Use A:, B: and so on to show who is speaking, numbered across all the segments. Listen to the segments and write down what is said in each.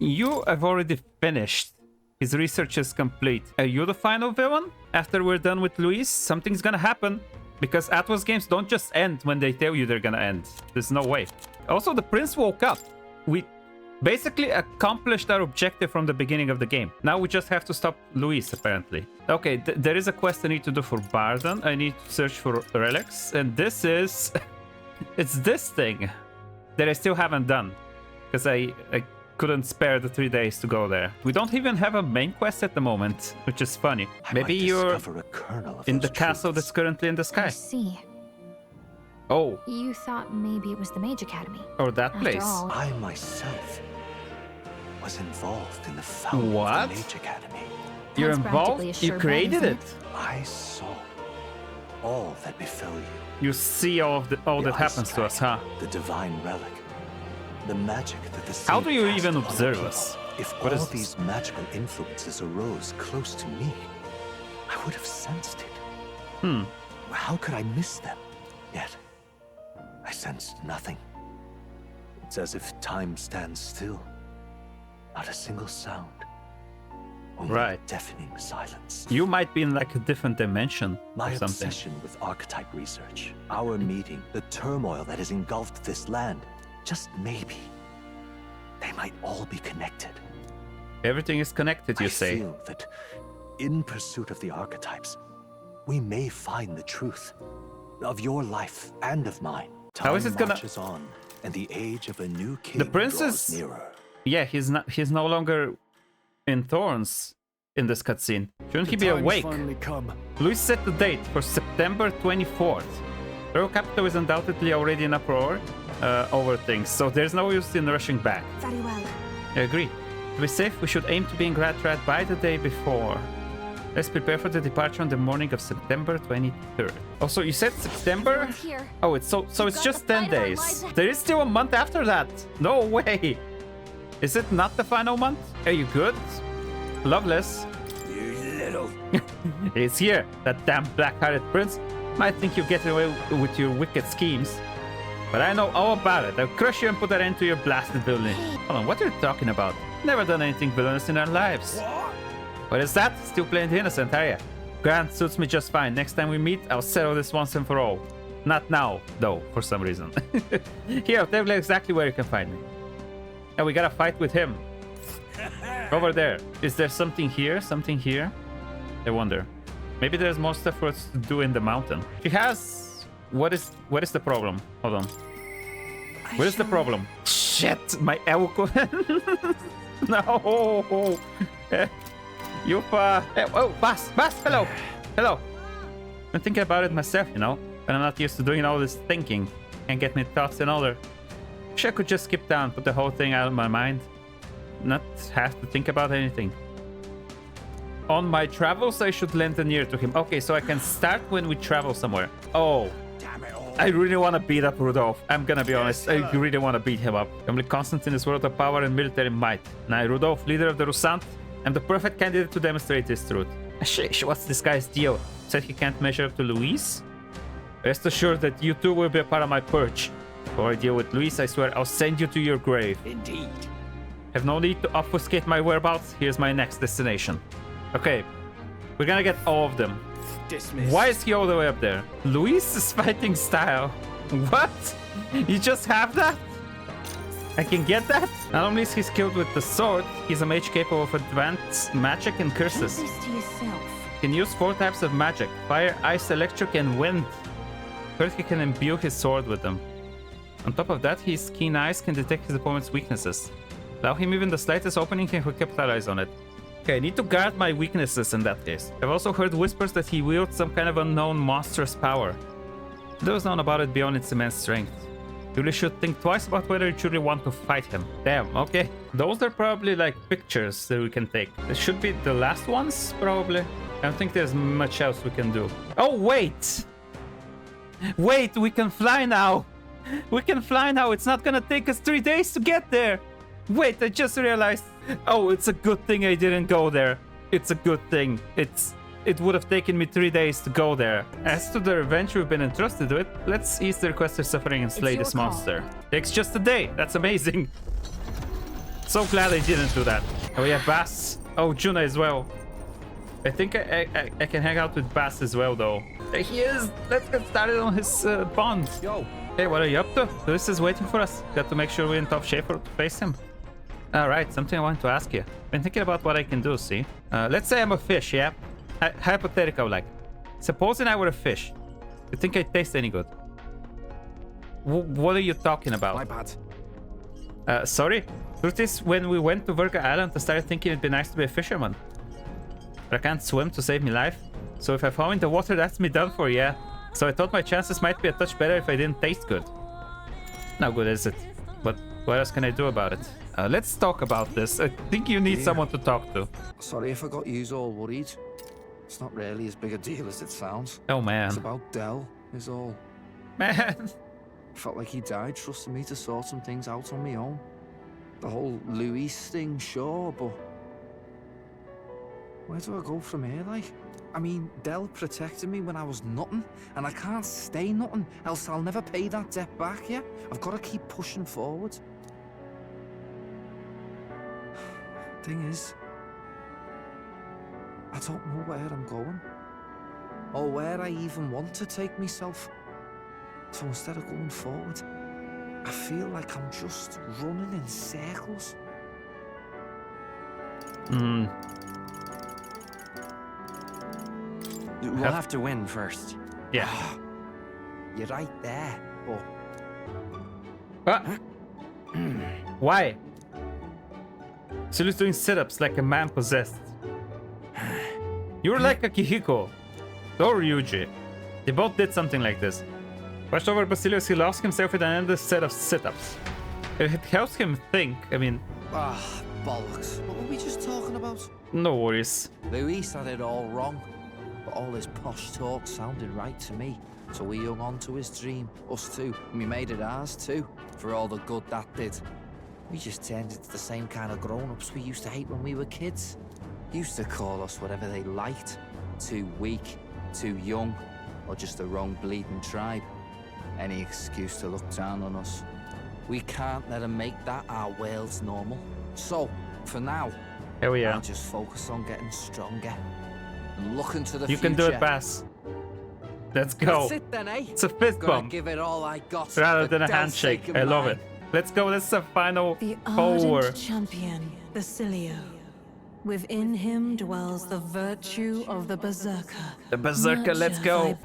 A: You have already finished. His research is complete. Are you the final villain? After we're done with Luis, something's gonna happen. Because Atlus games don't just end when they tell you they're gonna end. There's no way. Also, the prince woke up. We basically accomplished our objective from the beginning of the game. Now we just have to stop Luis, apparently. Okay, there is a quest I need to do for Bardon. I need to search for relics. And this is... it's this thing that I still haven't done. Because I couldn't spare the 3 days to go there. We don't even have a main quest at the moment, which is funny. Maybe you're in the castle that's currently in the sky.
B: I see.
A: Oh.
B: You thought maybe it was the Mage Academy.
A: Or that place.
B: All,
C: I myself was involved in the founding of the Mage Academy.
A: You're
B: That's practically a
A: involved? You
B: sure
A: created
B: bet,
A: it?
B: isn't
C: I saw all that befell you.
A: You see all that happens to us, huh?
C: The divine relic. The magic that the
A: How
C: saint
A: do you
C: cast
A: even
C: upon
A: observe
C: the
A: us?
C: people. If
A: What
C: all
A: is
C: these magical influences arose close to me, I would have sensed it. How could I miss them? Yet, I sensed nothing. It's as if time stands still. Not a single sound. Only
A: Right.
C: deafening silence.
A: You might be in like a different dimension
C: My
A: or something.
C: obsession with archetype research, our meeting, the turmoil that has engulfed this land, just maybe, they might all be connected.
A: Everything is connected, you
C: I
A: say.
C: feel that in pursuit of the archetypes, we may find the truth of your life and of mine.
A: How is it gonna-
C: marches on, and the age of a new king
A: The prince
C: draws
A: is-
C: nearer.
A: Yeah, he's no longer in Thorns in this cutscene. Shouldn't he be awake?
D: Finally come.
A: Luis set the date for September 24th. Royal Capital is undoubtedly already in uproar over things, so there's no use in rushing back.
B: Very well.
A: I agree. To be safe, we should aim to be in Gratrat by the day before. Let's prepare for the departure on the morning of September 23rd. Also, you said September?
B: Everyone's here.
A: Oh, it's so it's
B: got
A: just
B: the
A: 10
B: fight on
A: days.
B: live.
A: There is still a month after that. No way. Is it not the final month? Are you good? Loveless.
D: You little.
A: He's here. That damn black-hearted prince might think you get away with your wicked schemes. But I know all about it. I'll crush you and put an end to your blasted villainy. Hold on, what are you talking about? Never done anything villainous in our lives. What is that? Still playing the innocent, are you? Grant suits me just fine. Next time we meet, I'll settle this once and for all. Not now, though, for some reason. Here, I'll tell you exactly where you can find me. And we gotta fight with him. Over there. Is there something here? Something here? I wonder. Maybe there's more stuff for us to do in the mountain. She has... What is the problem? Hold on. What is the problem? Shit! My elko... No! Yupa! Oh, Bas! Bas! Hello! Hello! I'm thinking about it myself, you know? But I'm not used to doing all this thinking. Can't get my thoughts in order. Wish I could just skip down, put the whole thing out of my mind. Not have to think about anything. On my travels, I should lend an ear to him. Okay, so I can start when we travel somewhere. Oh. I really want to beat up Rudolph. I'm gonna be honest. I really want to beat him up. I'm the constant in this world of power and military might. Now, Rudolph, leader of the Rusant, I'm the perfect candidate to demonstrate this truth. Sheesh, what's this guy's deal? Said he can't measure up to Luis? Rest assured that you two will be a part of my purge. Before I deal with Luis, I swear I'll send you to your grave.
D: Indeed.
A: Have no need to obfuscate my whereabouts. Here's my next destination. Okay, we're gonna get all of them.
D: Dismissed.
A: Why is he all the way up there? Luis's fighting style. What? You just have that? I can get that? Not only is he skilled with the sword, he's a mage capable of advanced magic and curses.
B: Keep this to yourself.
A: Can use 4 types of magic: fire, ice, electric, and wind. First, he can imbue his sword with them. On top of that, his keen eyes can detect his opponent's weaknesses. Allow him even the slightest opening and he'll capitalize on it. Okay, I need to guard my weaknesses in that case. I've also heard whispers that he wields some kind of unknown monstrous power. There was none about it beyond its immense strength. You really should think twice about whether you truly want to fight him. Damn, okay. Those are probably like pictures that we can take. This should be the last ones, probably. I don't think there's much else we can do. Oh, wait! Wait, we can fly now! We can fly now! It's not gonna take us 3 days to get there! Wait, I just realized... Oh, it's a good thing I didn't go there. It's a good thing. It would have taken me 3 days to go there. As to the revenge we've been entrusted with, let's ease the requester's suffering and slay
B: your
A: this
B: call.
A: monster. Takes just a day. That's amazing. So glad I didn't do that. Oh yeah, Bass. Oh, Junah as well. I think I can hang out with Bass as well, though. There he is. Let's get started on his bond.
D: Yo.
A: Hey, what are you up to? Lewis is waiting for us. Got to make sure we're in top shape to face him. Alright, something I wanted to ask you. Been thinking about what I can do, see? Let's say I'm a fish, yeah? Hypothetical, like. Supposing I were a fish. You think I'd taste any good? What are you talking about?
D: My bad.
A: Sorry? Truth is, when we went to Virga Island, I started thinking it'd be nice to be a fisherman. But I can't swim to save me life. So if I fall in the water, that's me done for, yeah. So I thought my chances might be a touch better if I didn't taste good. Not good, is it? But what else can I do about it? Let's talk about this. I think you need someone to talk to.
D: Sorry if I got you all worried. It's not really as big a deal as it sounds.
A: Oh, man.
D: It's about Del, is all.
A: Man.
D: Felt like he died trusting me to sort some things out on my own. The whole Louis thing, sure, but... where do I go from here, like? I mean, Del protected me when I was nothing, and I can't stay nothing, else I'll never pay that debt back, yeah? I've got to keep pushing forward. Thing is, I don't know where I'm going, or where I even want to take myself. So instead of going forward, I feel like I'm just running in circles. We'll have to win first.
A: Yeah.
D: You're right there,
A: What? Why? Sulu's doing sit-ups like a man possessed. You're like a Kihiko. Or Ryuji. They both did something like this. Watched over Basilius, he lost himself with an endless set of sit-ups. It helps him think, I mean...
D: bollocks. What were we just talking about?
A: No worries.
D: Luis had it all wrong. But all his posh talk sounded right to me. So he hung on to his dream, us too. And we made it ours too, for all the good that did. We just turned into the same kind of grown-ups we used to hate when we were kids. Used to call us whatever they liked. Too weak, too young, or just the wrong bleeding tribe. Any excuse to look down on us. We can't let them make that our world's normal. So, for now,
A: Hell yeah.
D: I'll just focus on getting stronger. And looking to the
A: You
D: future.
A: can do it, Bass. Let's go.
D: That's it then, eh?
A: It's a fist
D: Gonna
A: bump
D: give it all I got.
A: rather
D: for
A: than a
D: Del's
A: handshake.
D: sake of
A: I love
D: mine.
A: it. Let's go. This is the final
E: The
A: power.
E: ardent champion, Basilio. Within him dwells the virtue of the berserker.
A: The berserker, let's
E: Nurture
A: go.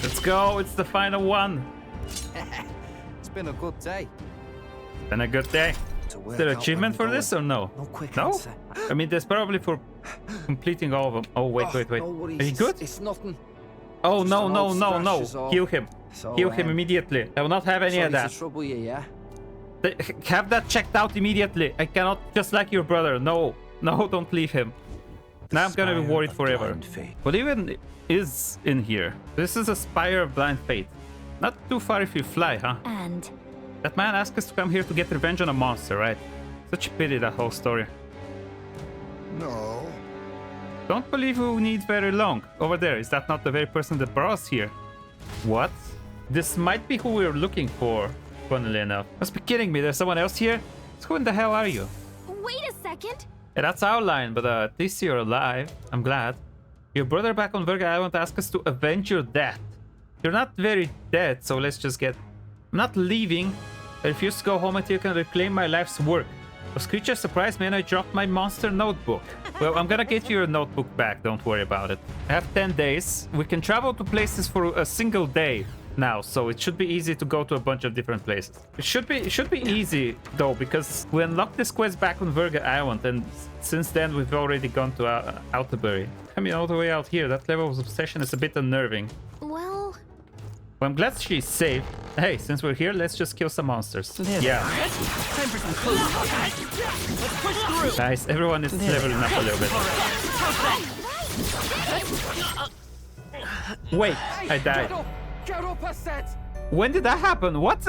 A: Let's go. It's the final one.
D: It's been a good day.
A: Been a good day.
D: To work
A: Is there
D: out
A: achievement
D: where
A: for
D: we're
A: this or no?
D: No quick
A: No?
D: answer.
A: I mean, there's probably for completing all of them. Oh, wait.
D: No worries.
A: Are you good?
D: It's nothing.
A: Oh,
D: just
A: no,
D: an
A: no,
D: old
A: no,
D: scratch
A: no.
D: is all.
A: Heal him.
D: So,
A: Heal him immediately. I will not have any
D: sorry
A: of that.
D: to trouble you, yeah?
A: Have that checked out immediately. I cannot, just like your brother. No, no, don't leave him. Now I'm gonna be
C: Spire
A: worried
C: of
A: forever.
C: blind fate.
A: What even is in here? This is a Spire of Blind Fate. Not too far if you fly, huh?
B: And
A: That man asked us to come here to get revenge on a monster, right? Such a pity, that whole story.
F: No.
A: Don't believe we need very long. Over there, is that not the very person that brought us here? What? This might be who we're looking for, funnily enough. Must be kidding me, there's someone else here? So who in the hell are you?
B: wait a second.
A: Yeah, that's our line, but at least you're alive. I'm glad. Your brother back on Virga Island asked us to avenge your death. You're not very dead, so let's just get... I'm not leaving. I refuse to go home until you can reclaim my life's work. Those creatures surprised me and I dropped my monster notebook. Well, I'm gonna get your notebook back, don't worry about it. I have 10 days. We can travel to places for a single day now, so it should be easy to go to a bunch of different places. It should be easy, though, because we unlocked this quest back on Virga Island, and since then we've already gone to Altabury. I mean, all the way out here, that level of obsession is a bit unnerving.
B: Well,
A: Well, I'm glad she's safe. Hey, since we're here, let's just kill some monsters. Yeah. Nice, everyone is leveling up a little bit. Wait, I died.
D: Get up, I said!
A: When did that happen? What?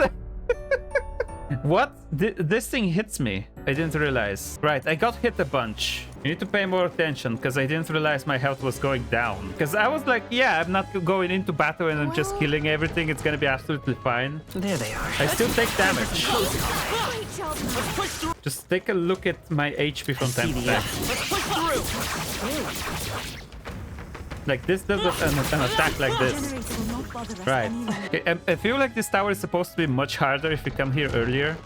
A: What? This thing hits me. I didn't realize. Right, I got hit a bunch. You need to pay more attention because I didn't realize my health was going down. Because I was like, yeah, I'm not going into battle and I'm just killing everything. It's gonna be absolutely fine.
G: There they are.
A: I still take damage.
B: Great job.
A: Just take a look at my HP from time to time.
G: Let's push through.
A: Like this does an attack like this. Right. Okay, I feel like this tower is supposed to be much harder if we come here earlier.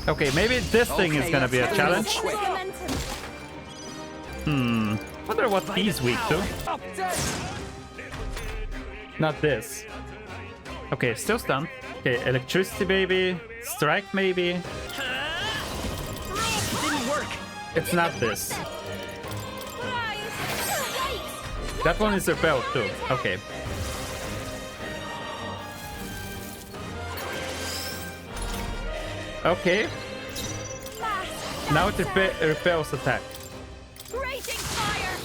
A: Okay, maybe this thing is gonna be a challenge. Wonder what he's weak to. Not this. Okay, still stunned. Okay, electricity maybe. Strike maybe.
G: Didn't work.
A: It's not this. That one is repelled too. Okay. Okay. Now it repels attack.
B: Raging fire.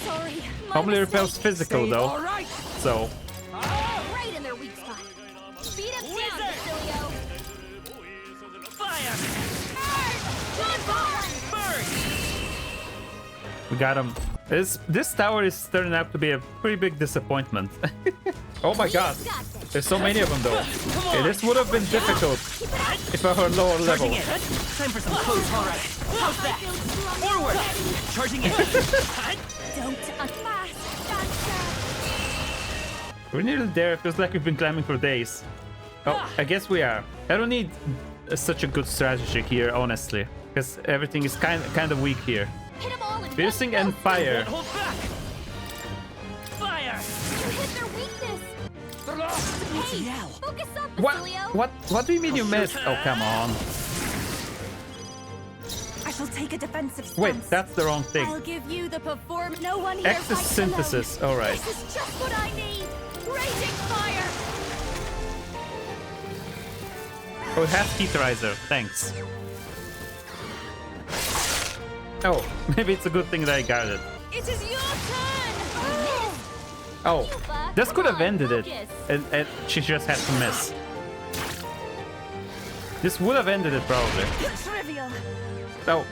B: Sorry. my
A: Normally
B: mistake.
A: repels physical though.
G: All right.
A: So
B: Right in their weak spot. Beat him down, Basilio.
G: Fire.
B: Burn.
A: we got him. This tower is turning out to be a pretty big disappointment. Oh my god. There's so many of them though. Okay, this would have been difficult if I were lower level.
G: Charging in. Time for some close. All right. How's that? Forward. Charging in.
B: Don't fast. Faster.
A: We're nearly there. It feels like we've been climbing for days. Oh, I guess we are. I don't need such a good strategy here, honestly, because everything is kind of weak here.
B: Hit them all in
A: Piercing
B: one
A: and
B: fell
A: fire.
G: Hold back. Fire.
B: swoop. You hit their weakness. Hey, focus up, Basilio.
A: What do you mean you missed? Oh, come on.
B: I shall take a defensive stance.
A: Wait, that's the wrong thing.
B: I'll give you the perform. No one here
A: Access
B: fights
A: synthesis.
B: alone.
A: All right.
B: This is just what I need. Raging fire.
A: Oh, it has heat riser. Thanks. Oh, maybe it's a good thing that I got it.
B: It is your turn.
A: Oh, this could have ended it,
B: Focus.
A: and she just had to miss. This would have ended it probably.
B: Trivial.
A: Oh,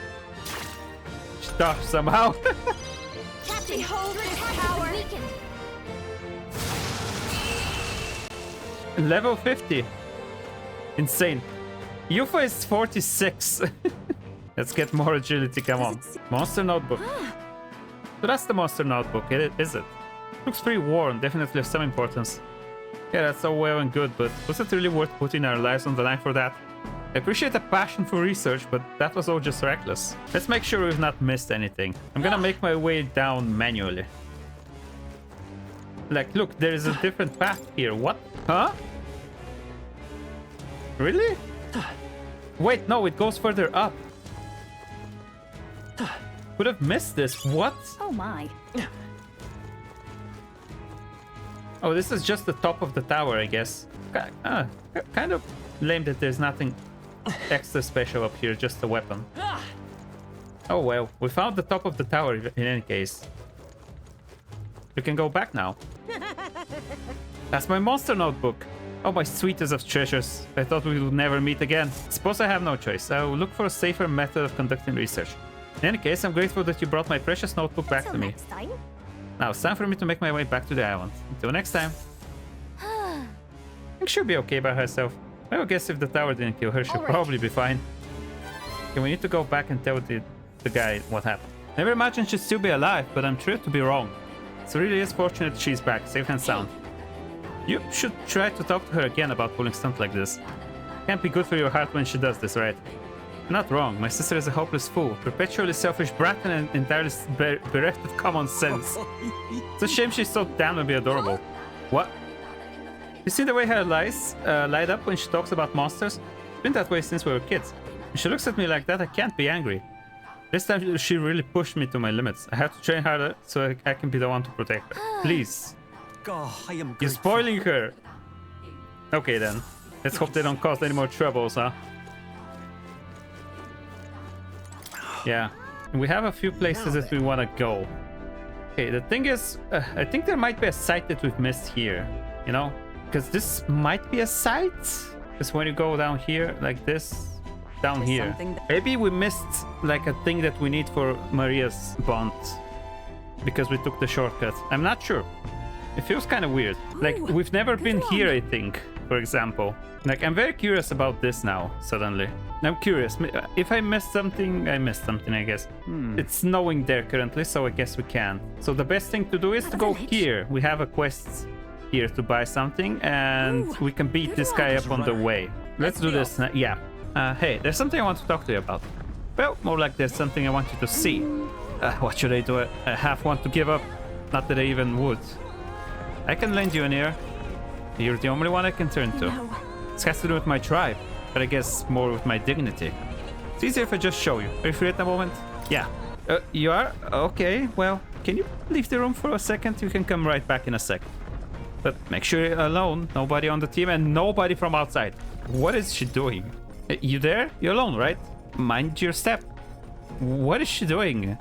A: stop somehow.
B: Captain, hold this power.
A: Level 50. Insane. Yufa is 46. Let's get more agility, come on. Monster notebook. So that's the monster notebook, is it? Looks pretty worn, definitely of some importance. Yeah, that's all well and good, but was it really worth putting our lives on the line for that? I appreciate the passion for research, but that was all just reckless. Let's make sure we've not missed anything. I'm gonna make my way down manually. Like, look, there is a different path here. What? Huh? Really? Wait, no, it goes further up. Could have missed this. What?
B: Oh my.
A: Oh, this is just the top of the tower, I guess. Kind of lame that there's nothing extra special up here, just a weapon. Oh well, we found the top of the tower in any case. We can go back now. That's my monster notebook. Oh, my sweetest of treasures. I thought we would never meet again. Suppose I have no choice. I will look for a safer method of conducting research. In any case, I'm grateful that you brought my precious notebook back to me.
B: Next time.
A: Now it's time for me to make my way back to the island. Until next time. I think she'll be okay by herself. I guess if the tower didn't kill her, she'll
B: All right.
A: probably be fine. Okay, we need to go back and tell the guy what happened. Never imagined she'd still be alive, but I'm thrilled to be wrong. So really is fortunate she's back, safe and sound. You should try to talk to her again about pulling stunts like this. Can't be good for your heart when she does this, right? You're not wrong. My sister is a hopeless fool, perpetually selfish brat and entirely bereft of common sense. It's a shame she's so damnably adorable. What? You see the way her eyes light up when she talks about monsters? It's been that way since we were kids. When she looks at me like that, I can't be angry. This time she really pushed me to my limits. I have to train harder so I can be the one to protect her. Please.
G: God, I am
A: You're
G: grateful.
A: spoiling her. Okay then. Let's hope they don't cause any more troubles, huh? Yeah. We have a few places that we want to go. Okay, the thing is, I think there might be a site that we've missed here. You know? Because this might be a site? It's when you go down here, like this, down
E: There's
A: here.
E: something that-
A: Maybe we missed like a thing that we need for Maria's bond because we took the shortcut. I'm not sure. It feels kind of weird. Like,
E: Ooh,
A: we've never
E: good
A: been
E: one.
A: here, I think, for example. Like, I'm very curious about this now, suddenly. I'm curious. If I missed something, I missed something, I guess. It's snowing there currently, so I guess we can. So the best thing to do is to go here. We have a quest here to buy something, and
E: Ooh,
A: we can beat
E: good
A: this guy
E: one.
A: up on the way. Let's do this. Yeah. Hey, there's something I want to talk to you about. Well, more like there's something I want you to see. What should I do? I half want to give up. Not that I even would. I can lend you an ear. You're the only one I can turn to.
E: No.
A: This has to do with my tribe, but I guess more with my dignity. It's easier if I just show you. Are you free at the moment? Yeah. You are? Okay, well, can you leave the room for a second? You can come right back in a sec. But make sure you're alone. Nobody on the team and nobody from outside. What is she doing? You there? You're alone, right? Mind your step. What is she doing?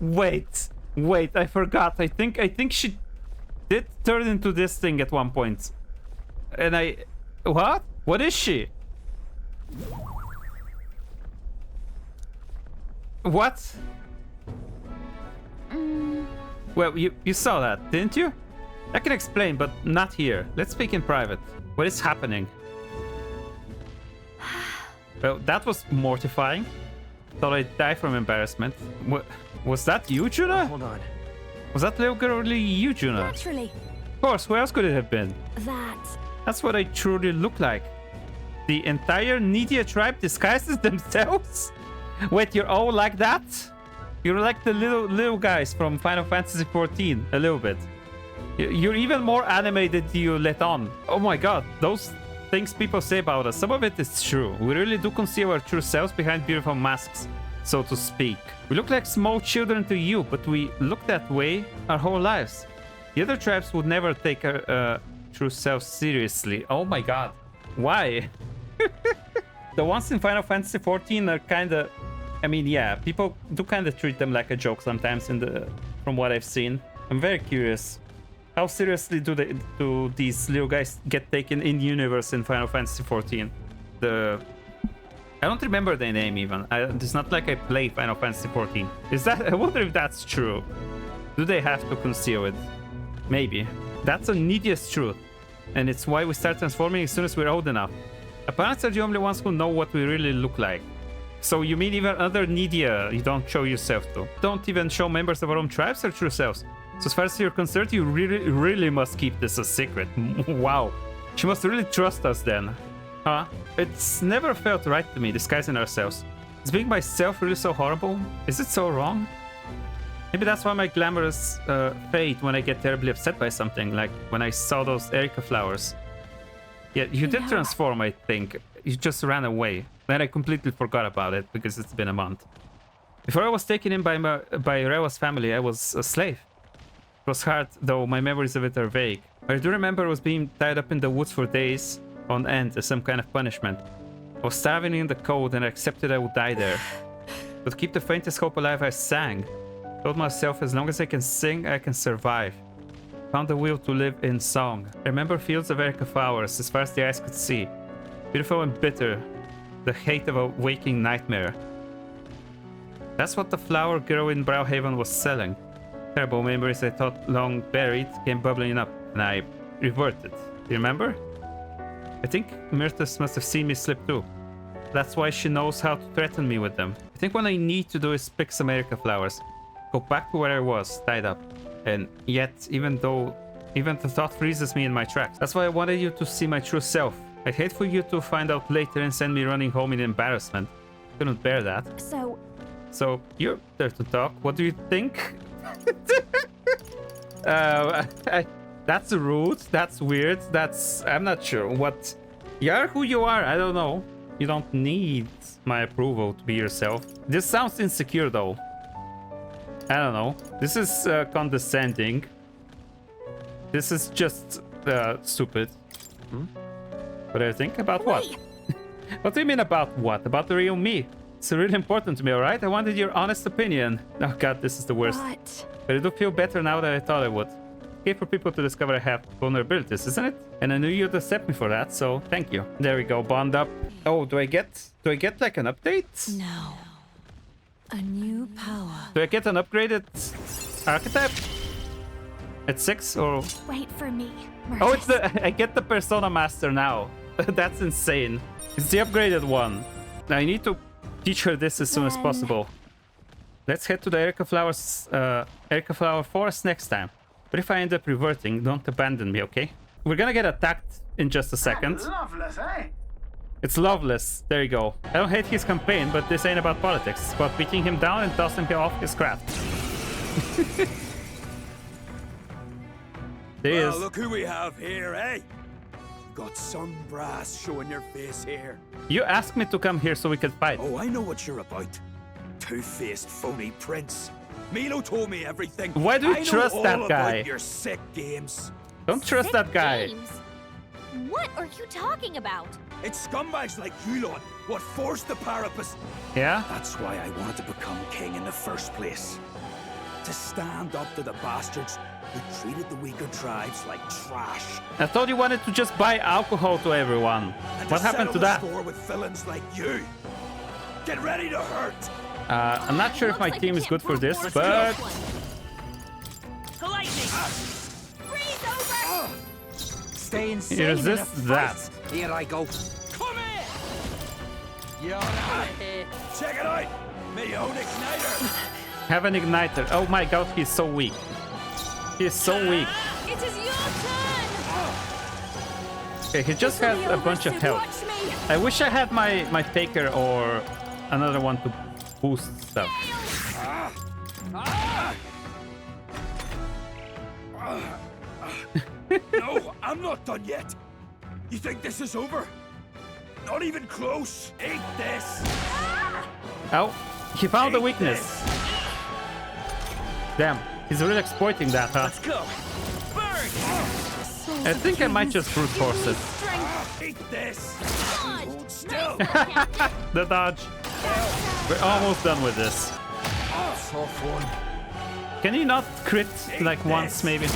B: Wait!
A: Wait, I forgot. I think she did turn into this thing at one point. And what? What is she? What? Well, you saw that, didn't you? I can explain, but not here. Let's speak in private. What is happening? Well, that was mortifying. Thought I'd die from embarrassment. Was that you, Junah?
G: Hold on.
A: Was that little girl really you, Junah?
B: Naturally,
A: Of course, where else could it have been?
B: that.
A: That's what I truly look like. The entire Nidia tribe disguises themselves? Wait, you're all like that? You're like the little guys from Final Fantasy XIV, a little bit. You're even more animated than you let on. Oh my god, those things people say about us, some of it is true. We really do conceal our true selves behind beautiful masks, so to speak. We look like small children to you, but we look that way our whole lives. The other tribes would never take our true selves seriously. Oh my god. Why? The ones in Final Fantasy XIV are kinda... I mean, yeah, people do kinda treat them like a joke sometimes from what I've seen. I'm very curious. How seriously do these little guys get taken in universe in Final Fantasy XIV? I don't remember their name even. It's not like I play Final Fantasy XIV. I wonder if that's true. Do they have to conceal it? Maybe. That's a Nidia's truth. And it's why we start transforming as soon as we're old enough. Our parents are the only ones who know what we really look like. So you mean even other Nidia you don't show yourself to? Don't even show members of our own tribes our true selves? So as far as you're concerned, you really must keep this a secret. Wow. She must really trust us then. Huh? It's never felt right to me, disguising ourselves. Is being myself really so horrible? Is it so wrong? Maybe that's why my glamorous fade when I get terribly upset by something, like when I saw those Erica flowers. Yeah, you did transform, I think. You just ran away. Then I completely forgot about it because it's been a month. Before I was taken in by Rewa's family, I was a slave. It was hard, though my memories of it are vague. I do remember I was being tied up in the woods for days on end as some kind of punishment. I was starving in the cold and I accepted I would die there. But to keep the faintest hope alive, I sang. Told myself as long as I can sing, I can survive. Found the will to live in song. I remember fields of Erica flowers as far as the eyes could see. Beautiful and bitter. The hate of a waking nightmare. That's what the flower girl in Browhaven was selling. Terrible memories I thought long buried came bubbling up, and I reverted. You remember? I think Myrtus must have seen me slip too. That's why she knows how to threaten me with them. I think what I need to do is pick some Erica flowers. Go back to where I was, tied up. And yet, even the thought freezes me in my tracks. That's why I wanted you to see my true self. I'd hate for you to find out later and send me running home in embarrassment. Couldn't bear that. So, you're there to talk. What do you think? That's rude. That's weird. I'm not sure. What? You are who you are. I don't know. You don't need my approval to be yourself. This sounds insecure, though. I don't know. This is condescending. This is just stupid. What do you think? About what? What do you mean about what? About the real me? It's really important to me, alright? I wanted your honest opinion. Oh god, this is the worst. But I do feel better now than I thought I would. Okay for people to discover I have vulnerabilities, isn't it? And I knew you'd accept me for that, so thank you. There we go, bond up. Oh, do I get like an update?
E: No. A new power.
A: Do I get an upgraded archetype? At 6 or...
B: Wait for me.
A: Oh, it's the... I get the Persona Master now. That's insane. It's the upgraded one. Now I need to teach her this as soon as possible. Let's head to the Erica Flower Forest next time. But if I end up reverting, don't abandon me, okay? We're gonna get attacked in just a second.
F: Loveless, eh?
A: It's Loveless. There you go. I don't hate his campaign, but this ain't about politics. It's about beating him down and tossing him off his craft. There he is.
H: Look who we have here, eh? Got some brass showing your face here.
A: You asked me to come here so we could fight.
H: Oh, I know what you're about. Two-faced phony prince. Milo told me everything.
A: Why do you trust that guy?
H: About your sick games.
A: Don't trust that guy.
B: James, what are you talking about?
H: It's scumbags like you lot what forced the Parapus.
A: Yeah?
H: That's why I wanted to become king in the first place. To stand up to the bastards who treated the weaker tribes like trash.
A: I thought you wanted to just buy alcohol to everyone.
H: And
A: What happened to that?
H: Score with villains like you. Get ready to hurt.
A: I'm not sure if my team is good for this, but...
B: Freeze over!
D: Stay insane.
A: He
D: in a
A: resists
D: fight.
A: that.
D: Here I go.
H: Come here.
D: You're out of here.
H: Check it out. Me own igniter.
A: Have an igniter. Oh my god, he's so weak. He is so weak.
B: It is your turn!
A: Okay, he just has a bunch of health.
B: Watch me!
A: I wish I had my Faker or another one to boost stuff.
H: No, I'm not done yet. You think this is over? Not even close. Eat this.
A: Oh, he found the weakness. Damn, he's really exploiting that, huh?
H: Let's go. Burn.
A: I think I might just brute force it.
H: Eat this. Hold still.
A: The dodge. We're almost done with this.
D: Tough one.
A: Can you not crit like once, maybe?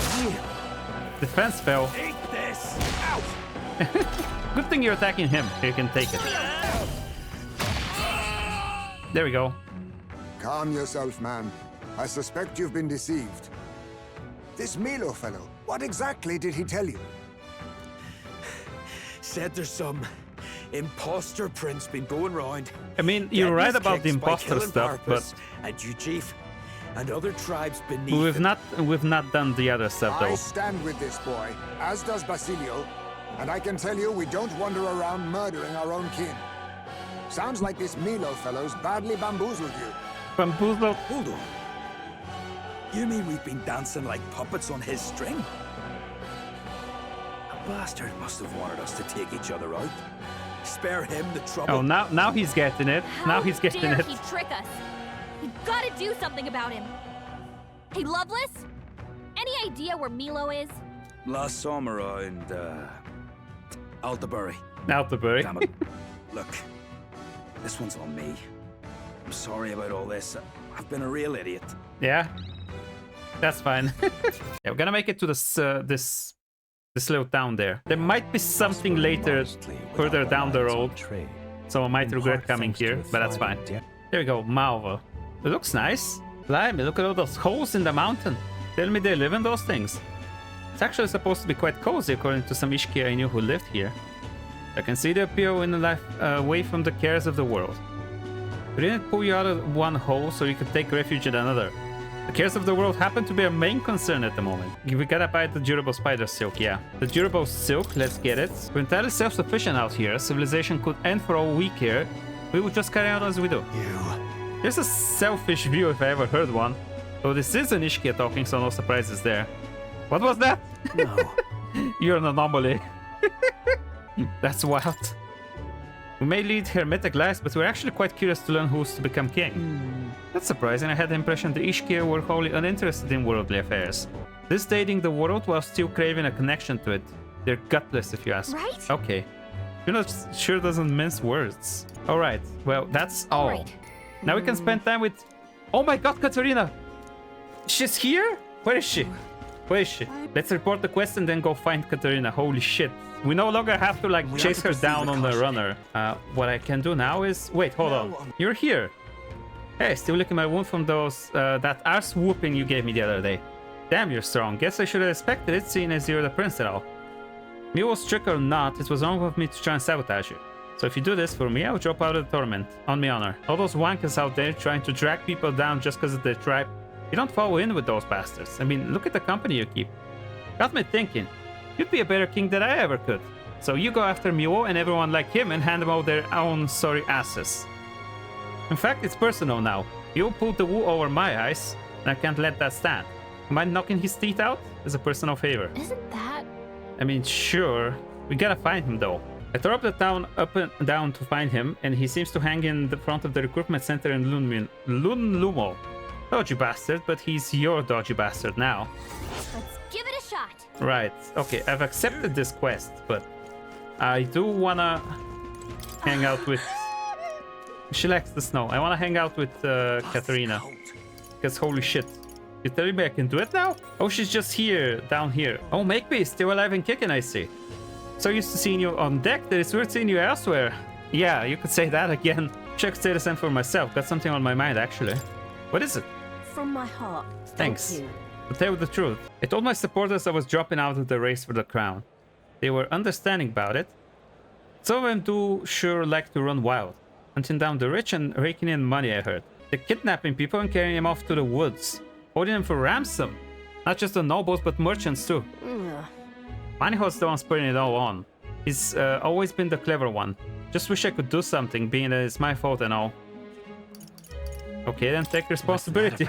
A: Defense fell.
H: Eat this. Ow.
A: Good thing you're attacking him. You can take it. There we go.
F: Calm yourself, man. I suspect you've been deceived. This Milo fellow, what exactly did he tell you?
H: Said there's some imposter prince been going round.
A: I mean, you're
H: getting
A: right
H: his
A: about the
H: kicks by
A: imposter
H: killing
A: stuff, but
H: Parapus and you, chief, and other tribes beneath.
A: we've not done the other stuff
F: I
A: though.
F: stand with this boy, as does Basilio, and I can tell you we don't wander around murdering our own kin. Sounds like this Milo fellow's badly bamboozled you.
A: Bamboozled.
H: Hold on. You mean we've been dancing like puppets on his string? A bastard must have wanted us to take each other out. Spare him the trouble.
A: Oh, now he's getting it. Now he's getting
B: dare
A: it.
B: he trick us? We've got to do something about him. Hey, Loveless? Any idea where Milo is?
H: Last summer around, Altabury.
A: Altabury.
H: Damn it. Look, this one's on me. I'm sorry about all this. I've been a real idiot.
A: Yeah, that's fine. Yeah, we're gonna make it to this this little town there. There might be something later, further down the road, so I might regret coming here, but that's fine. There we go, Malva. It looks nice. Blimey, look at all those holes in the mountain. Tell me they live in those things. It's actually supposed to be quite cozy, according to some Ishki I knew who lived here. I can see the appeal in the life away from the cares of the world. We didn't pull you out of one hole so you could take refuge in another. The cares of the world happen to be our main concern at the moment. We gotta buy the durable spider silk, yeah. The durable silk, let's get it. We're entirely self-sufficient out here. Civilization could end for all we care. We would just carry on as we do. Here's a selfish view if I ever heard one. Though this is an Ishkia talking, so no surprises there. What was that?
H: No.
A: You're an anomaly. That's wild. We may lead hermetic lives, but we're actually quite curious to learn who's to become king. That's surprising. I had the impression the Ishkia were wholly uninterested in worldly affairs. This dating the world while still craving a connection to it. They're gutless, if you ask.
B: Right?
A: Okay. Junah sure doesn't mince words. Alright, well, that's all.
B: Right.
A: Now we can spend time with... Oh my god, Katarina! She's here? Where is she? Where is she? Let's report the quest and then go find Katarina. Holy shit. We no longer have to like chase her down on the runner. What I can do now is... Wait, hold on. You're here. Hey, still licking my wound from those... that arse whooping you gave me the other day. Damn, you're strong. Guess I should have expected it, seeing as you're the prince and all. Me was trick or not, it was wrong of me to try and sabotage you. So if you do this for me, I'll drop out of the tournament. On me honor. All those wankers out there trying to drag people down just because of their tribe. You don't follow in with those bastards. I mean, look at the company you keep. Got me thinking. You'd be a better king than I ever could. So you go after Mio and everyone like him and hand them out their own sorry asses. In fact, it's personal now. You pulled the wool over my eyes, and I can't let that stand. Mind knocking his teeth out? As a personal favor.
B: Isn't that...
A: I mean, sure. We gotta find him though. I tore up the town up and down to find him, and he seems to hang in the front of the recruitment center in Lunlumo. Dodgy bastard, but he's your dodgy bastard now.
B: Let's give it a shot.
A: Right, okay, I've accepted this quest, but I do wanna hang out with... She likes the snow. I wanna hang out with Katarina. Because holy shit. You telling me I can do it now? Oh, she's just here, down here. Oh, Makepeace, still alive and kicking, I see. So used to seeing you on deck that it's weird seeing you elsewhere. Yeah, you could say that again. Wish I could say the same for myself. Got something on my mind, actually. What is it?
I: From my heart.
A: Thanks.
I: You.
A: To tell you the truth, I told my supporters I was dropping out of the race for the crown. They were understanding about it. Some of them do sure like to run wild, hunting down the rich and raking in money, I heard. They're kidnapping people and carrying them off to the woods, holding them for ransom. Not just the nobles, but merchants too. Manihot's the one spurring it all on. He's always been the clever one. Just wish I could do something, being that it's my fault and all. Okay, then take responsibility.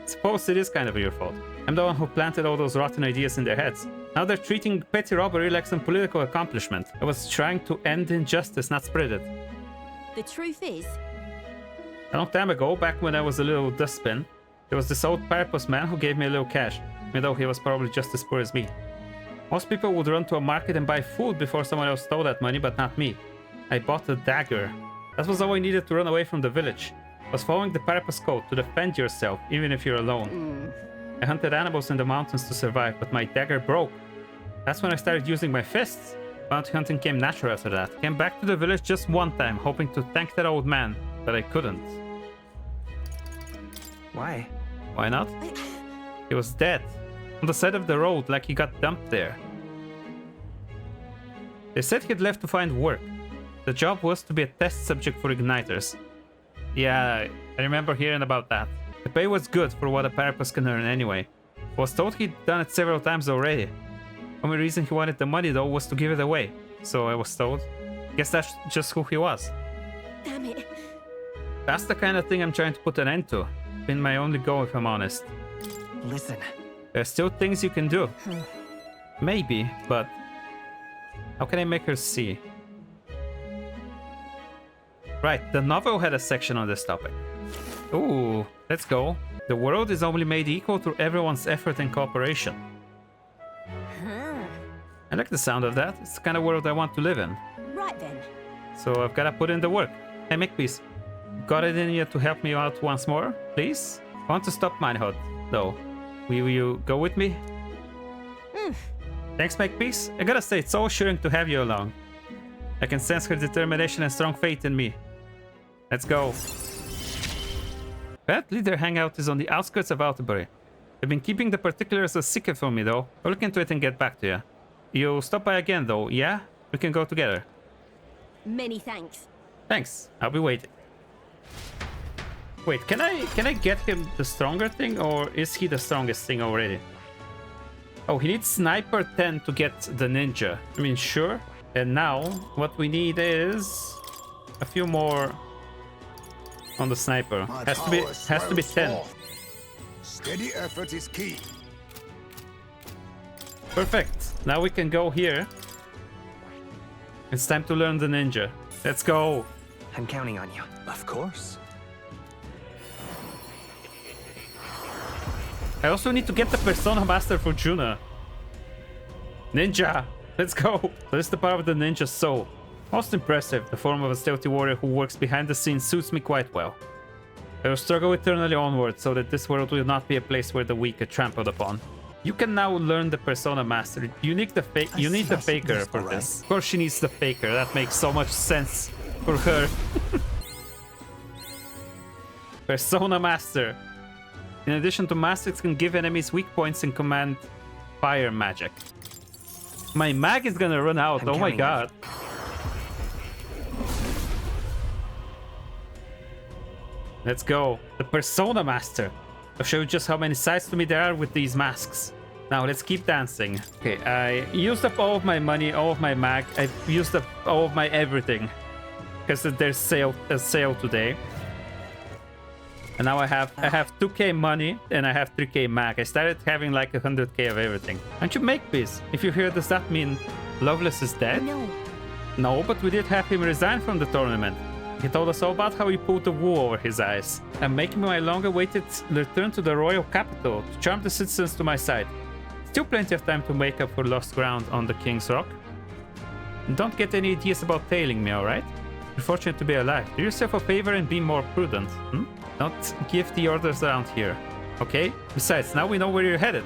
A: Suppose it is kind of your fault. I'm the one who planted all those rotten ideas in their heads. Now they're treating petty robbery like some political accomplishment. I was trying to end injustice, not spread it.
I: The truth is...
A: A long time ago, back when I was a little dustbin, there was this old Parapus man who gave me a little cash, even though he was probably just as poor as me. Most people would run to a market and buy food before someone else stole that money, but not me. I bought a dagger. That was all I needed to run away from the village. I was following the Parapus code to defend yourself, even if you're alone. I hunted animals in the mountains to survive, but my dagger broke. That's when I started using my fists. Bounty hunting came natural after that. Came back to the village just one time, hoping to thank that old man, but I couldn't.
G: Why?
A: Why not? He was dead. On the side of the road, like he got dumped there. They said he'd left to find work. The job was to be a test subject for igniters. Yeah, I remember hearing about that. The pay was good for what a Parapus can earn anyway. I was told he'd done it several times already. Only reason he wanted the money though was to give it away. So I was told. Guess that's just who he was.
I: Damn it.
A: That's the kind of thing I'm trying to put an end to. Been my only goal, if I'm honest.
G: Listen.
A: There's still things you can do. Maybe, but how can I make her see? Right, the novel had a section on this topic. Ooh, let's go. The world is only made equal through everyone's effort and cooperation. I like the sound of that. It's the kind of world I want to live in.
I: Right then.
A: So I've got to put in the work. Hey, Makepeace, got it in you to help me out once more, please? I want to stop Manihot, though. Will you go with me? Thanks, Makepeace. I gotta say, it's so assuring to have you along. I can sense her determination and strong faith in me. Let's go. Apparently their hangout is on the outskirts of Altenbury. They've been keeping the particulars a secret from me, though. I'll look into it and get back to you. You'll stop by again, though, yeah? We can go together.
I: Many thanks.
A: Thanks. I'll be waiting. Wait, can I get him the stronger thing, or is he the strongest thing already? Oh, he needs Sniper 10 to get the ninja. I mean, sure. And now, what we is a few more on the sniper. Has to be 10.
F: Steady effort is key.
A: Perfect. Now we can go here. It's time to learn the ninja. Let's go.
G: I'm counting on you.
C: Of course.
A: I also need to get the Persona Master for Junah. Ninja. Let's go. So this is the power of the ninja soul. Most impressive. The form of a stealthy warrior who works behind the scenes suits me quite well. I will struggle eternally onward so that this world will not be a place where the weak are trampled upon. You can now learn the Persona Master. You need the faker for this. Of course she needs the faker. That makes so much sense for her. Persona Master. In addition to Masters can give enemies weak points and command fire magic. My mag is gonna run out. Oh my god. Let's go. The Persona Master. I'll show you just how many sides to me there are with these masks. Now let's keep dancing. Okay, I used up all of my money, all of my mag. I've used up all of my everything. Because there's a sale today. And now I have 2k money and I have 3k mag. I started having like 100k of everything. Aren't you make peace? If you're here, does that mean Loveless is dead?
I: No.
A: No, but we did have him resign from the tournament. He told us all about how he pulled the wool over his eyes. I'm making my long-awaited return to the royal capital to charm the citizens to my side. Still plenty of time to make up for lost ground on the King's Rock. And don't get any ideas about tailing me, alright? You're fortunate to be alive. Do yourself a favor and be more prudent. Don't give the orders around here, okay? Besides, now we know where you're headed.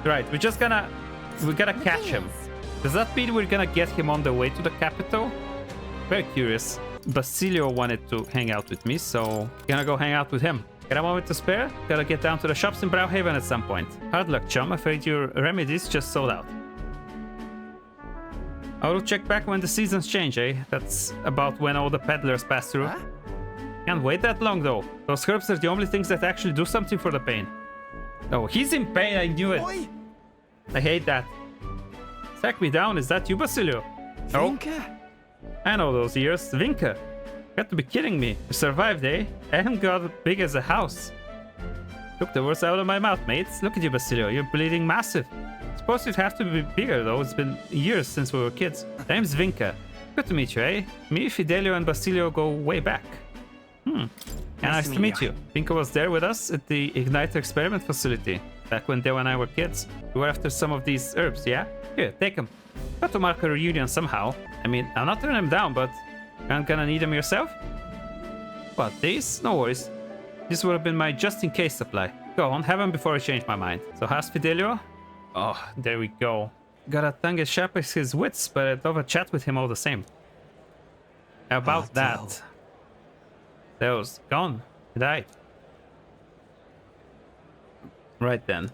A: Right, we gotta catch him. Does that mean we're gonna get him on the way to the capital? Very curious. Basilio wanted to hang out with me, so gonna go hang out with him. Got a moment to spare? Gotta get down to the shops in Browhaven at some point. Hard luck, chum. Afraid your remedies just sold out. I will check back when the seasons change, eh? That's about when all the peddlers pass through. Huh? Can't wait that long, though. Those herbs are the only things that actually do something for the pain. Oh, he's in pain. I knew it. Boy. I hate that. Sack me down. Is that you, Basilio?
H: Vinka?
A: Oh. I know those ears. Vinka. Got to be kidding me. You survived, eh? I haven't got big as a house. Took the words out of my mouth, mates. Look at you, Basilio. You're bleeding massive. Suppose you'd have to be bigger, though. It's been years since we were kids. Name's Vinka. Good to meet you, eh? Me, Fidelio, and Basilio go way back. Nice to meet you. Vinka was there with us at the Igniter experiment facility. Back when Dale and I were kids. We were after some of these herbs, yeah? Here, take them. Got to mark a reunion somehow. I mean, I'll not turn them down, but aren't gonna need them yourself? What, these? No worries. This would have been my just-in-case supply. Go on, have them before I change my mind. So how's Fidelio? Oh, there we go. Got a tongue as sharp as his wits, but I'd love a chat with him all the same. About that. Dale's gone. He died. Right then.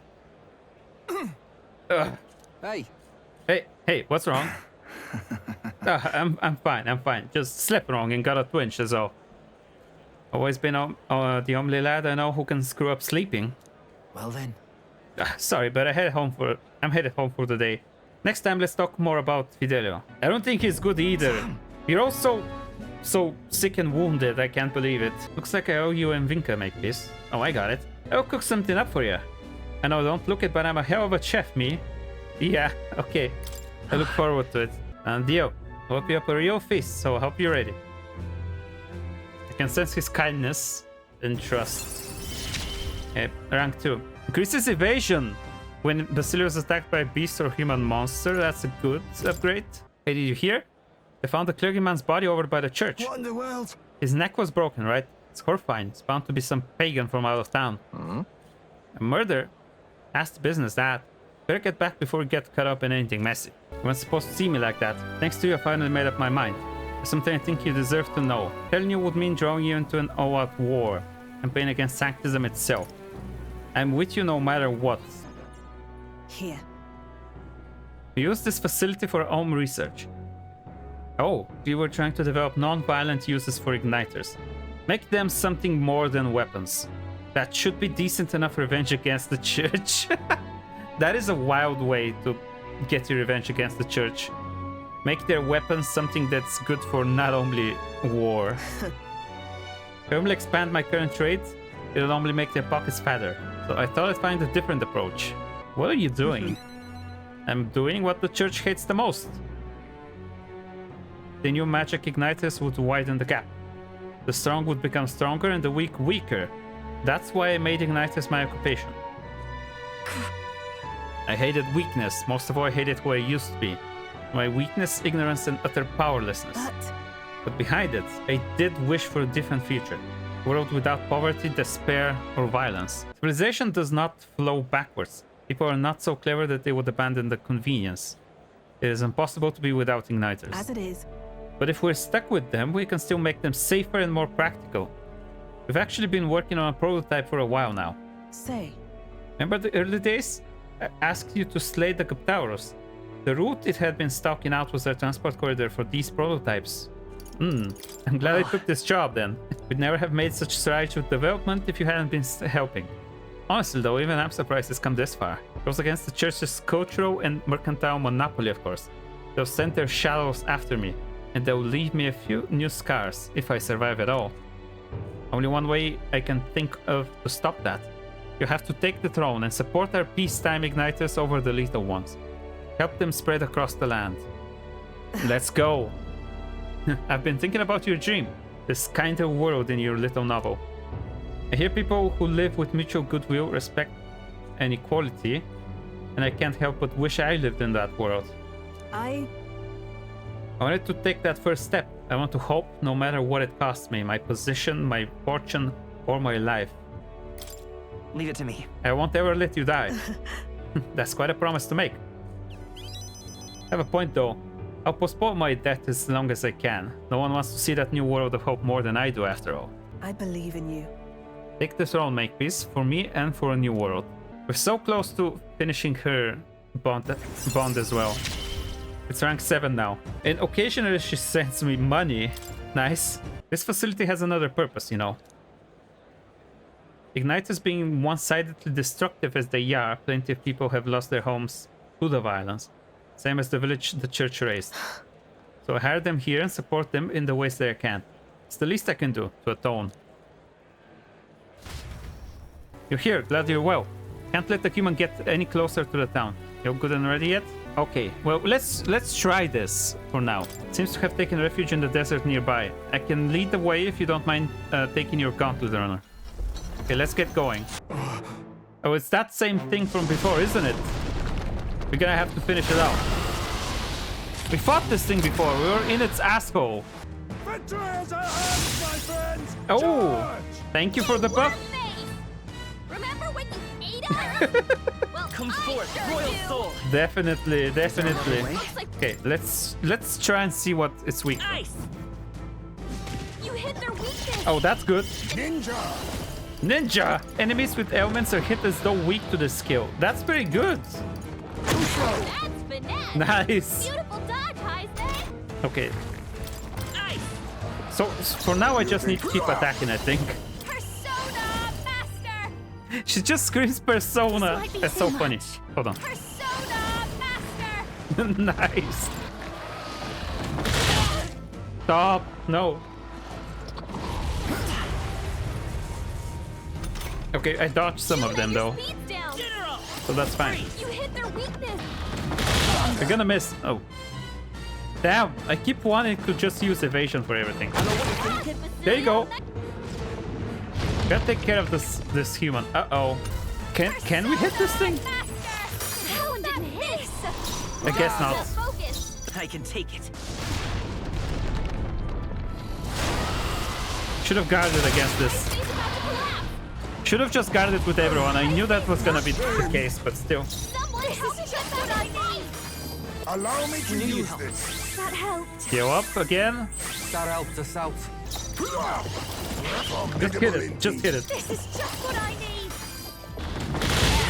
A: Hey, what's wrong? I'm fine. Just slept wrong and got a twinge, that's all. Always been the only lad I know who can screw up sleeping.
D: Well then.
A: Sorry, but I'm headed home for the day. Next time, let's talk more about Fidelio. I don't think he's good either. You're also so sick and wounded, I can't believe it. Looks like I owe you and Vinka make this. Oh, I got it. I'll cook something up for you. I know, don't look it, but I'm a hell of a chef, me. Yeah, okay. I look forward to it. And Dio, I'll whip you up a real feast, so I hope you're ready. I can sense his kindness and trust. Okay, rank 2. Increases evasion when Basilio is attacked by a beast or human monster. That's a good upgrade. Hey, did you hear? They found the clergyman's body over by the church.
F: What in the world?
A: His neck was broken, right? It's horrifying. It's bound to be some pagan from out of town. A murder? That's the business, that. Better get back before we get caught up in anything messy. You weren't supposed to see me like that. Thanks to you, I finally made up my mind. There's something I think you deserve to know. Telling you would mean drawing you into an all-out war. Campaign against Sanctism itself. I'm with you no matter what.
E: Here.
A: We use this facility for our own research. Oh, we were trying to develop non-violent uses for igniters. Make them something more than weapons. That should be decent enough revenge against the church. That is a wild way to get your revenge against the church. Make their weapons something that's good for not only war. If I only expand my current trade, it'll only make their pockets fatter. So I thought I'd find a different approach. What are you doing? I'm doing what the church hates the most. The new magic igniters would widen the gap. The strong would become stronger and the weak weaker. That's why I made igniters my occupation. I hated weakness. Most of all, I hated who I used to be. My weakness, ignorance, and utter powerlessness. But behind it, I did wish for a different future. A world without poverty, despair, or violence. Civilization does not flow backwards. People are not so clever that they would abandon the convenience. It is impossible to be without igniters.
E: As it is.
A: But if we're stuck with them, we can still make them safer and more practical. We've actually been working on a prototype for a while now.
E: Say.
A: Remember the early days? I asked you to slay the Captauros. The route it had been stalking out was their transport corridor for these prototypes. I'm glad I took this job then. We'd never have made such strides with development if you hadn't been helping. Honestly though, even I'm surprised it's come this far. It goes against the church's cultural and mercantile monopoly, of course. They'll send their shadows after me, and they'll leave me a few new scars if I survive at all. Only one way I can think of to stop that. You have to take the throne and support our peacetime igniters over the lethal ones. Help them spread across the land. Let's go. I've been thinking about your dream, this kind of world in your little novel. I hear people who live with mutual goodwill, respect, and equality, and I can't help but wish I lived in that world. I wanted to take that first step. I want to hope, no matter what it costs me, my position, my fortune, or my life.
G: Leave it to me.
A: I won't ever let you die. That's quite a promise to make. I have a point though. I'll postpone my death as long as I can. No one wants to see that new world of hope more than I do, after all.
E: I believe in you.
A: Take the throne, Makepeace, for me and for a new world. We're so close to finishing her bond as well. It's rank 7 now. And occasionally she sends me money. Nice. This facility has another purpose, you know. Igniters being one-sidedly destructive as they are, plenty of people have lost their homes to the violence. Same as the village the church raised. So I hire them here and support them in the ways that I can. It's the least I can do to atone. You're here, glad you're well. Can't let the human get any closer to the town. You're good and ready yet? Okay, well let's try this for now. Seems to have taken refuge in the desert nearby. I can lead the way if you don't mind taking your gauntlet runner. Okay, let's get going. Oh, it's that same thing from before, isn't it? We're gonna have to finish it out. We fought this thing before. We were in its asshole.
H: Victory is at hand, my friends!
A: Oh,
H: Charge!
A: thank you for the buff.
B: Remember when you ate us? Well,
G: Come forth,
B: sure
G: royal
B: do.
G: soul.
A: Definitely. Okay, let's try and see what it's weak.
G: Nice.
B: You hit their weakness.
A: Oh, that's good.
F: Ninja!
A: Enemies with ailments are hit as though weak to the skill. That's very good.
B: That's finesse.
A: Nice.
B: Beautiful dodge, Heisman.
A: Okay,
G: Nice.
A: so for now I just need to keep attacking, I think.
B: Persona Master.
A: She just screams Persona.
B: This might be
A: That's
B: too
A: so funny.
B: much.
A: Hold on.
B: Persona Master.
A: Nice. Stop. No. Okay, I dodged some of them though,
B: Speed's down.
G: General.
A: so that's fine.
B: You hit their weakness.
A: We're gonna miss. Oh. Damn, I keep wanting to just use evasion for everything. There you go. Gotta take care of this human. Uh-oh. Can we hit this thing?
B: That one didn't hit.
A: I guess not.
B: Focus.
G: I can take it.
A: Should have guarded against this.
B: He's about to collapse.
A: Should have just guarded with everyone. I knew that was gonna be the case, but still.
B: Someone help me get what I need.
F: Allow me to
G: Knew you'd
F: use
G: help.
F: this.
B: That helped.
A: Heal up again.
D: That helped us out.
A: Just hit it. Just hit it.
B: This is just what I need.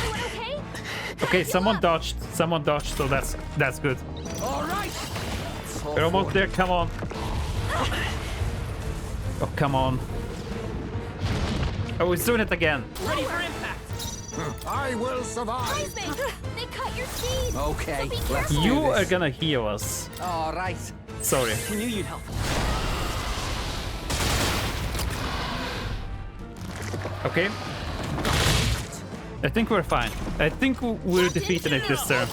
B: Everyone okay?
A: Okay, someone dodged. Someone dodged, so that's good.
H: All right!
A: We're almost there. Come on. Oh, come on. Oh, he's doing it again.
G: Ready for impact.
F: I will survive.
B: Heisman, they cut your seed.
D: Okay,
B: So be
D: let's
B: careful.
D: do
A: You
D: this.
A: are gonna heal us.
D: All right.
A: Sorry.
G: I knew you'd help.
A: Okay. I think we're fine. I think we're defeating it this turn.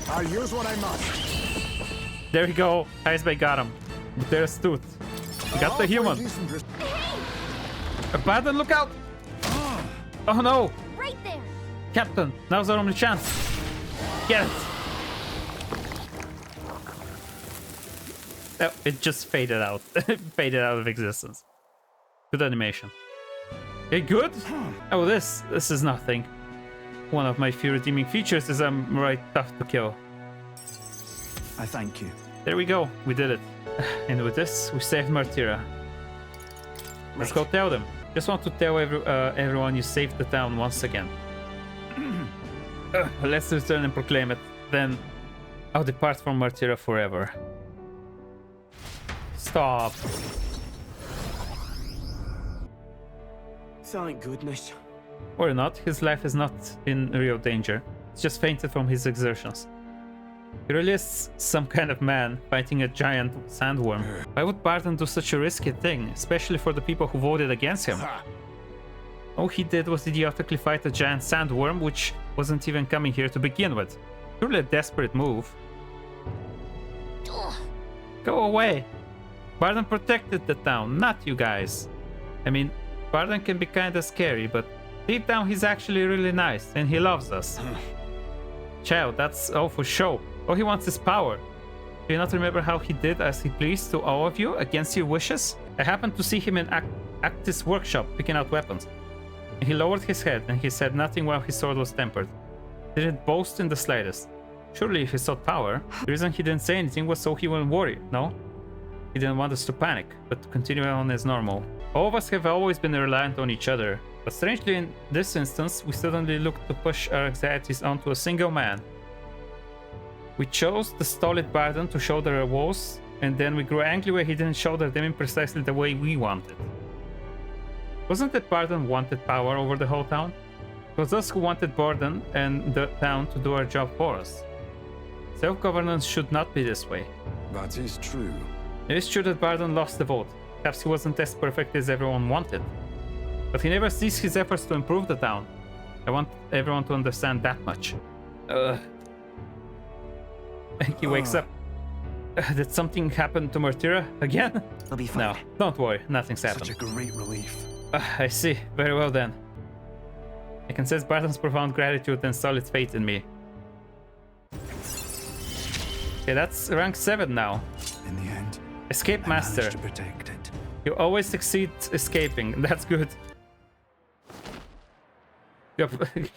F: I'll use what I must.
A: There we go. Heisman got him. But there's Tooth. Got the human. Abaddon, look out! Oh no!
B: Right there.
A: Captain, now's our only chance. Get it. Oh, it just faded out. Faded out of existence. Good animation. Okay, good. Oh, this is nothing. One of my few redeeming features is I'm right tough to kill.
H: I thank you.
A: There we go. We did it. And with this, we saved Martyra. Let's go tell them. Just want to tell everyone you saved the town once again. Let's return and proclaim it. Then I'll depart from Martyra forever. Stop.
G: Thank goodness.
A: Or not, his life is not in real danger. It's just fainted from his exertions. He really is some kind of man fighting a giant sandworm. Why would Barton do such a risky thing, especially for the people who voted against him? All he did was idiotically fight a giant sandworm, which wasn't even coming here to begin with. Surely a desperate move. Go away! Barton protected the town, not you guys. I mean, Barton can be kinda scary, but deep down he's actually really nice, and he loves us. Child, that's all for show. All he wants is power. Do you not remember how he did as he pleased to all of you, against your wishes? I happened to see him in Actis' workshop, picking out weapons. He lowered his head, and he said nothing while his sword was tempered. Didn't boast in the slightest. Surely if he sought power, the reason he didn't say anything was so he wouldn't worry, no? He didn't want us to panic, but to continue on as normal. All of us have always been reliant on each other, but strangely in this instance, we suddenly looked to push our anxieties onto a single man. We chose the stolid Barton to shoulder our woes, and then we grew angry when he didn't shoulder them in precisely the way we wanted. Wasn't it Barton wanted power over the whole town? It was us who wanted Barton and the town to do our job for us. Self-governance should not be this way.
F: That is true.
A: It is true that Barton lost the vote. Perhaps he wasn't as perfect as everyone wanted. But he never ceased his efforts to improve the town. I want everyone to understand that much. He wakes up. Did something happen to Martyra again?
G: I'll be fine.
A: No, don't worry. Nothing's happened.
H: Such a great relief.
A: I see. Very well then. I can sense Barton's profound gratitude and solid faith in me. Okay, that's rank 7 now.
H: In the end,
A: Escape Master.
H: I managed to protect it.
A: You always succeed escaping. That's good. Yep.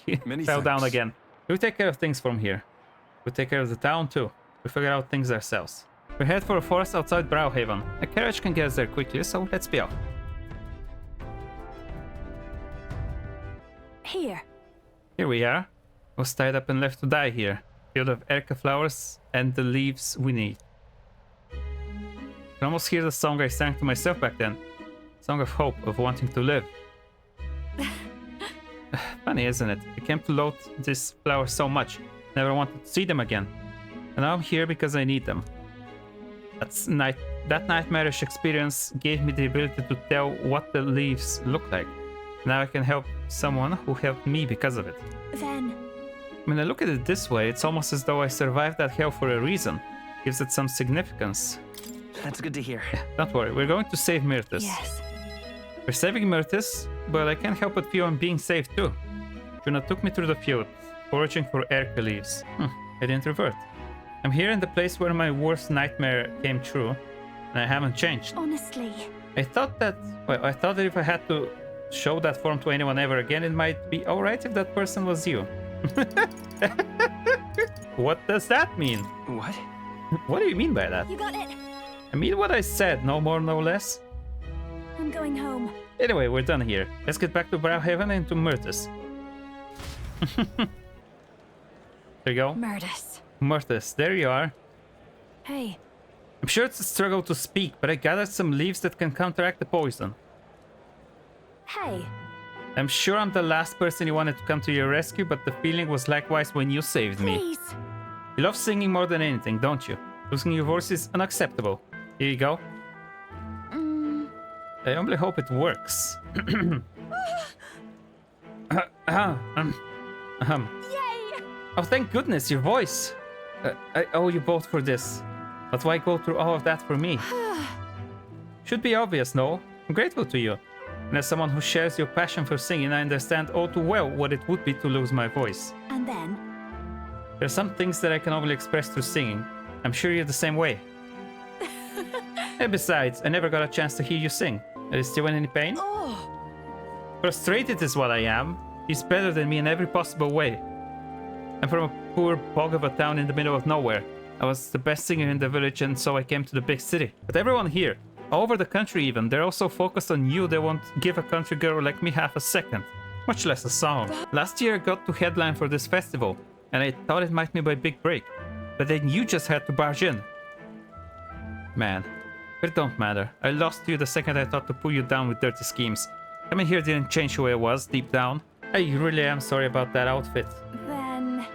A: He
H: Many
A: fell down
H: thanks.
A: again. We take care of things from here. We take care of the town too. We figure out things ourselves. We head for a forest outside Browhaven. A carriage can get us there quickly, so let's be off.
B: Here.
A: Here we are. I was tied up and left to die here. Field of Erka flowers and the leaves we need. I can almost hear the song I sang to myself back then. Song of hope, of wanting to live. Funny, isn't it? I came to loathe these flowers so much. Never wanted to see them again. And now I'm here because I need them. That nightmarish experience gave me the ability to tell what the leaves look like. Now I can help someone who helped me because of it.
B: Then...
A: When I look at it this way, it's almost as though I survived that hell for a reason. Gives it some significance.
G: That's good to hear.
A: Don't worry, we're going to save Myrtis.
B: Yes.
A: We're saving Myrtis, but I can't help but feel I'm being saved too. Junah took me through the field, foraging for Erka leaves. I didn't revert. I'm here in the place where my worst nightmare came true, and I haven't changed.
B: Honestly.
A: I thought that if I had to show that form to anyone ever again, it might be alright if that person was you. What does that mean?
G: What?
A: What do you mean by that?
B: You got it.
A: I mean what I said, no more, no less.
B: I'm going home.
A: Anyway, we're done here. Let's get back to Browhaven and to Myrtis. There you go. Myrtis, there you are.
B: Hey.
A: I'm sure it's a struggle to speak, but I gathered some leaves that can counteract the poison.
B: Hey.
A: I'm sure I'm the last person you wanted to come to your rescue, but the feeling was likewise when you saved me.
B: Please.
A: You love singing more than anything, don't you? Losing your voice is unacceptable. Here you go. I only hope it works.
B: Yay!
A: Oh, thank goodness, your voice. I owe you both for this. But why go through all of that for me? Should be obvious, no? I'm grateful to you. And as someone who shares your passion for singing, I understand all too well what it would be to lose my voice.
B: And then?
A: There are some things that I can only express through singing. I'm sure you're the same way. And besides, I never got a chance to hear you sing. Are you still in any pain?
B: Oh.
A: Frustrated is what I am. He's better than me in every possible way. I'm from a poor bog of a town in the middle of nowhere. I was the best singer in the village, and so I came to the big city. But everyone here, all over the country even, they're all so focused on you they won't give a country girl like me half a second. Much less a song. Last year I got to headline for this festival, and I thought it might be my big break. But then you just had to barge in. Man, but it don't matter. I lost you the second I thought to pull you down with dirty schemes. Coming here didn't change who I was deep down. I really am sorry about that outfit.
B: Then...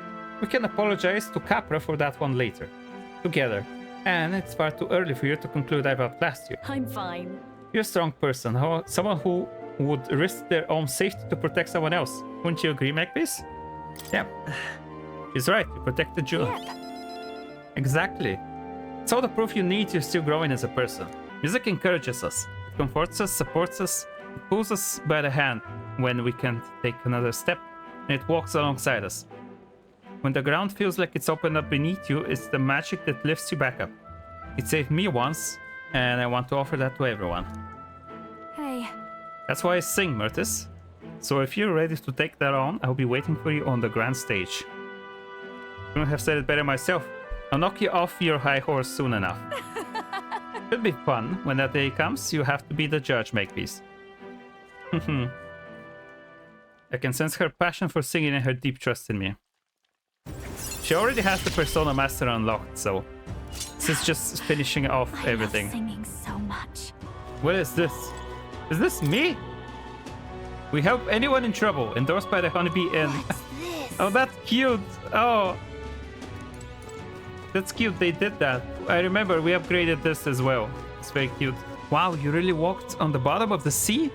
A: We can apologize to Capra for that one later. Together. And it's far too early for you to conclude I've outclassed you.
B: I'm fine.
A: You're a strong person. Someone who would risk their own safety to protect someone else. Wouldn't you agree, Magpiece? Yeah. He's right. You protected Junah.
B: Yep.
A: Exactly. It's all the proof you need you're still growing as a person. Music encourages us. It comforts us, supports us, it pulls us by the hand when we can't take another step, and it walks alongside us. When the ground feels like it's opened up beneath you, it's the magic that lifts you back up. It saved me once, and I want to offer that to everyone.
B: Hey.
A: That's why I sing, Myrtis. So if you're ready to take that on, I'll be waiting for you on the grand stage. Couldn't have said it better myself. I'll knock you off your high horse soon enough. It'll be fun. When that day comes, you have to be the judge, Makepeace. I can sense her passion for singing and her deep trust in me. She already has the Persona Master unlocked, so this is just finishing off everything.
B: I love singing so much.
A: What is this? Is this me? We help anyone in trouble. Endorsed by the Honeybee Inn. Oh, that's cute. Oh. That's cute. They did that. I remember we upgraded this as well. It's very cute. Wow, you really walked on the bottom of the sea?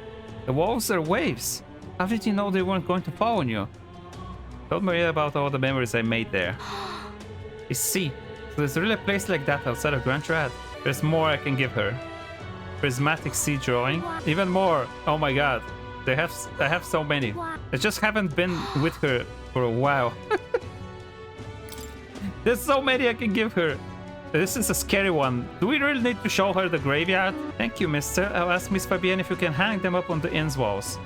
A: The walls are waves. How did you know they weren't going to fall on you? Told Maria about all the memories I made there. You see, so there's really a place like that outside of Grand Trad. There's more I can give her. Prismatic sea drawing. Even more. Oh my god. I have so many. I just haven't been with her for a while. There's so many I can give her. This is a scary one. Do we really need to show her the graveyard? Thank you, mister. I'll ask Miss Fabienne if you can hang them up on the inn's walls.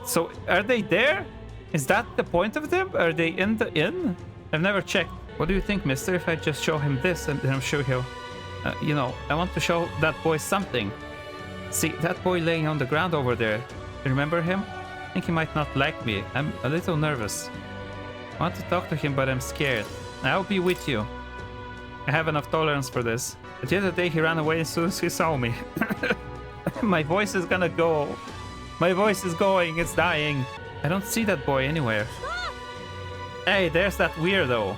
A: So, are they there? Is that the point of them? Are they in the inn? I've never checked. What do you think, mister, if I just show him this and then I'm sure he'll... you know, I want to show that boy something. See, that boy laying on the ground over there. You remember him? I think he might not like me. I'm a little nervous. I want to talk to him, but I'm scared. I'll be with you. I have enough tolerance for this. But the other day he ran away as soon as he saw me. My voice is gonna go. My voice is going. It's dying. I don't see that boy anywhere. Hey, there's that weirdo.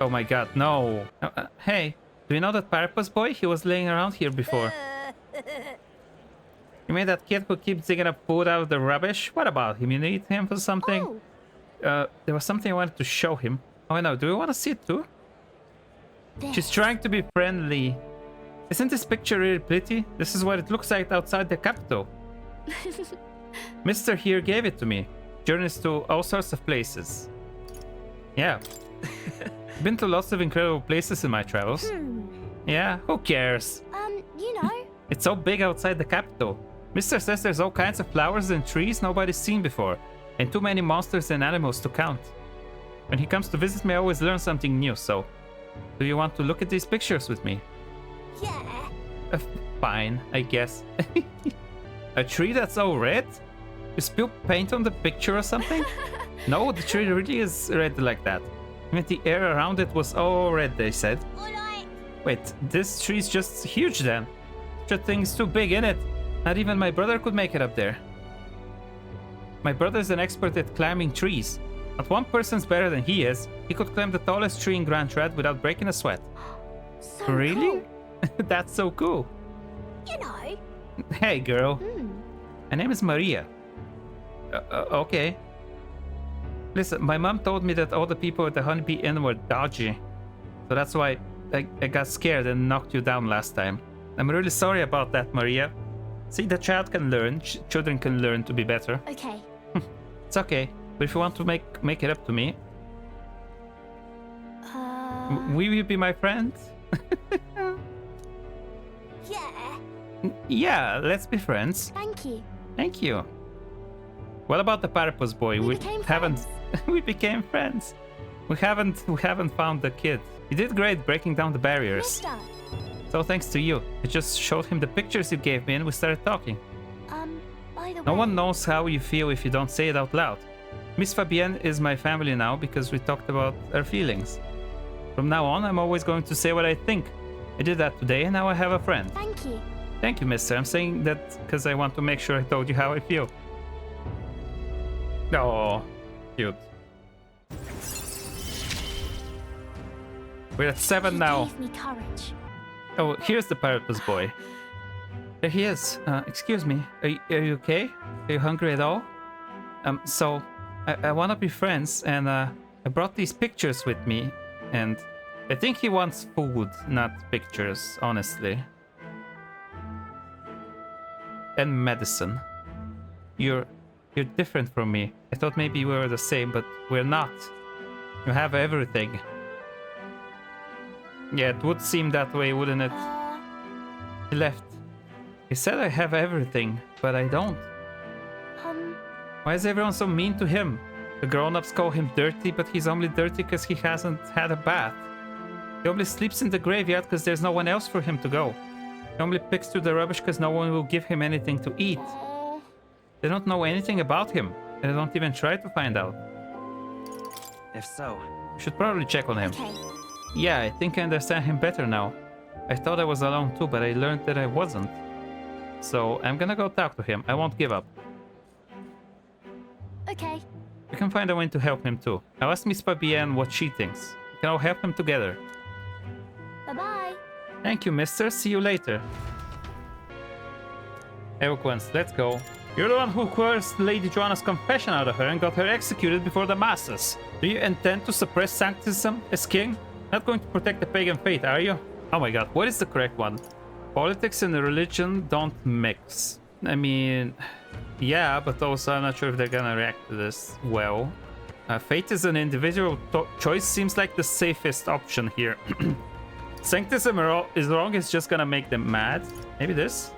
A: Oh my god, no. Hey, do you know that Parapus boy? He was laying around here before. You mean that kid who keeps digging up food out of the rubbish? What about him? You need him for something?
B: Oh.
A: There was something I wanted to show him. Oh no, do you want to see it too? She's trying to be friendly. Isn't this picture really pretty? This is what it looks like outside the capital. Mister here gave it to me. Journeys to all sorts of places. Yeah. Been to lots of incredible places in my travels. Yeah, who cares?
B: You know.
A: It's so big outside the capital. Mister says there's all kinds of flowers and trees nobody's seen before, and too many monsters and animals to count. When he comes to visit me, I always learn something new, so... Do you want to look at these pictures with me?
B: Yeah.
A: Fine, I guess. A tree that's all red? You spilled paint on the picture or something? No, the tree really is red like that. Even the air around it was all red, they said. Wait, this tree's just huge then. Such a thing's too big, innit? Not even my brother could make it up there. My brother's an expert at climbing trees. Not one person's better than he is. He could climb the tallest tree in Grand Trad without breaking a sweat.
B: So
A: really?
B: Cool.
A: That's so cool.
B: You know.
A: Hey, girl. My name is Maria. Okay. Listen, my mom told me that all the people at the Honeybee Inn were dodgy. So that's why I got scared and knocked you down last time. I'm really sorry about that, Maria. See, the child can learn. Children can learn to be better.
B: Okay.
A: It's okay. But if you want to make it up to me, will you be my friend?
B: Yeah.
A: Yeah, let's be friends.
B: Thank you.
A: Thank you. What about the Parapus boy?
B: We became friends.
A: We became friends. We haven't found the kid. You did great breaking down the barriers.
B: Mister.
A: So thanks to you. I just showed him the pictures you gave me and we started talking.
B: By the way.
A: No one knows how you feel if you don't say it out loud. Miss Fabienne is my family now because we talked about our feelings. From now on, I'm always going to say what I think. I did that today and now I have a friend.
B: Thank you.
A: Thank you, mister. I'm saying that because I want to make sure I told you how I feel. Oh, cute. We're at 7 now.
B: Gave me courage.
A: Oh, here's the Parapus boy. There he is. Excuse me. Are you okay? Are you hungry at all? So I want to be friends, and I brought these pictures with me, and I think he wants food, not pictures, honestly. And medicine. You're different from me. I thought maybe we were the same, but we're not. You have everything. Yeah, it would seem that way, wouldn't it? He left. He said I have everything, but I don't. Why is everyone so mean to him? The grown-ups call him dirty, but he's only dirty because he hasn't had a bath. He only sleeps in the graveyard because there's no one else for him to go. He only picks through the rubbish because no one will give him anything to eat. They don't know anything about him, and they don't even try to find out.
G: If so,
A: We should probably check on him.
B: Okay.
A: Yeah, I think I understand him better now. I thought I was alone too, but I learned that I wasn't. So I'm gonna go talk to him. I won't give up.
B: Okay.
A: We can find a way to help him too. I'll ask Miss Fabienne what she thinks. We can all help him together.
B: Bye-bye.
A: Thank you, mister. See you later. Eloquence, let's go. You're the one who coerced Lady Joanna's confession out of her and got her executed before the masses. Do you intend to suppress sanctism as king? Not going to protect the pagan faith, are you? Oh my god, what is the correct one? Politics and religion don't mix. I mean, yeah, but also I'm not sure if they're gonna react to this well. Faith is an individual choice, seems like the safest option here. Sanctism is wrong, it's just gonna make them mad. Maybe this?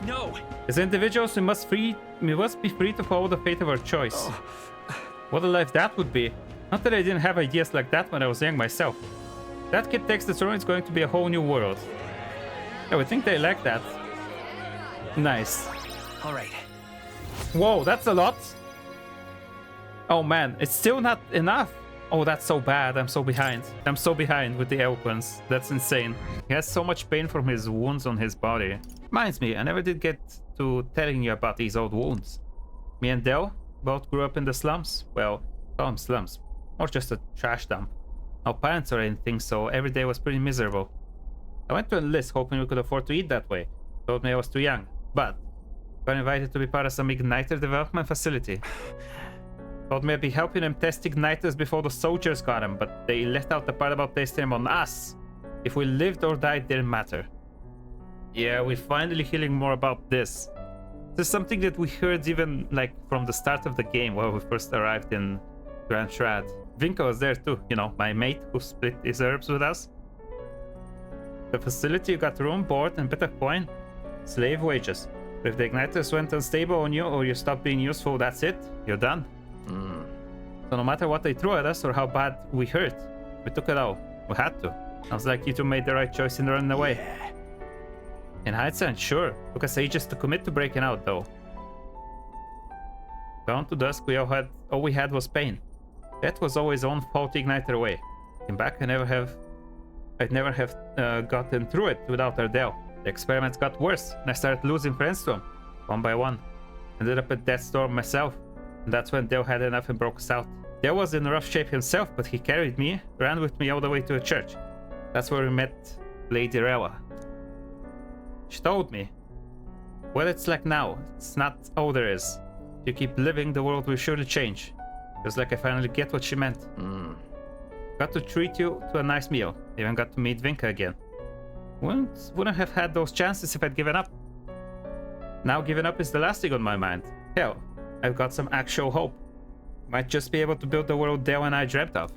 G: no.
A: As individuals, we must be free to follow the fate of our choice. What a life that would be. Not that I didn't have ideas like that when I was young myself. That kid takes the throne, it's going to be a whole new world. I would think they like that. Nice.
G: All right.
A: Whoa, that's a lot. Oh man, it's still not enough. Oh, that's so bad. I'm so behind. I'm so behind with the eloquence. That's insane. He has so much pain from his wounds on his body. Reminds me, I never did get to telling you about these old wounds. Me and Del both grew up in the slums. Well, call them slums. Or just a trash dump. No parents or anything, so every day was pretty miserable. I went to enlist hoping we could afford to eat that way. Told me I was too young, but got invited to be part of some igniter development facility. Told me I'd be helping them test igniters before the soldiers got them, but they left out the part about testing them on us. If we lived or died didn't matter. Yeah, we're finally hearing more about this. This is something that we heard even like from the start of the game when we first arrived in Grand Shrad. Vinka was there too, you know, my mate who split his herbs with us. The facility, you got room, board, and bit of coin. Slave wages. If the igniters went unstable on you or you stopped being useful, that's it. You're done. So no matter what they threw at us or how bad we hurt, we took it all. We had to. Sounds like you two made the right choice in running away.
H: Yeah.
A: In hindsight, sure. Took us ages to commit to breaking out, though. Down to dusk, all we had was pain. That was always one faulty igniter away. Came back, I'd never have gotten through it without Ardell. The experiments got worse, and I started losing friends to them, one by one. Ended up at Death Storm myself, and that's when Dale had enough and broke us out. Dale was in rough shape himself, but he carried me, ran with me all the way to a church. That's where we met Lady Rella. She told me, well, it's like now, it's not all there is. If you keep living, the world will surely change. Feels like I finally get what she meant. Got to treat you to a nice meal. Even got to meet Vinka again. Wouldn't have had those chances if I'd given up. Now giving up is the last thing on my mind. Hell, I've got some actual hope. Might just be able to build the world Dale and I dreamt of.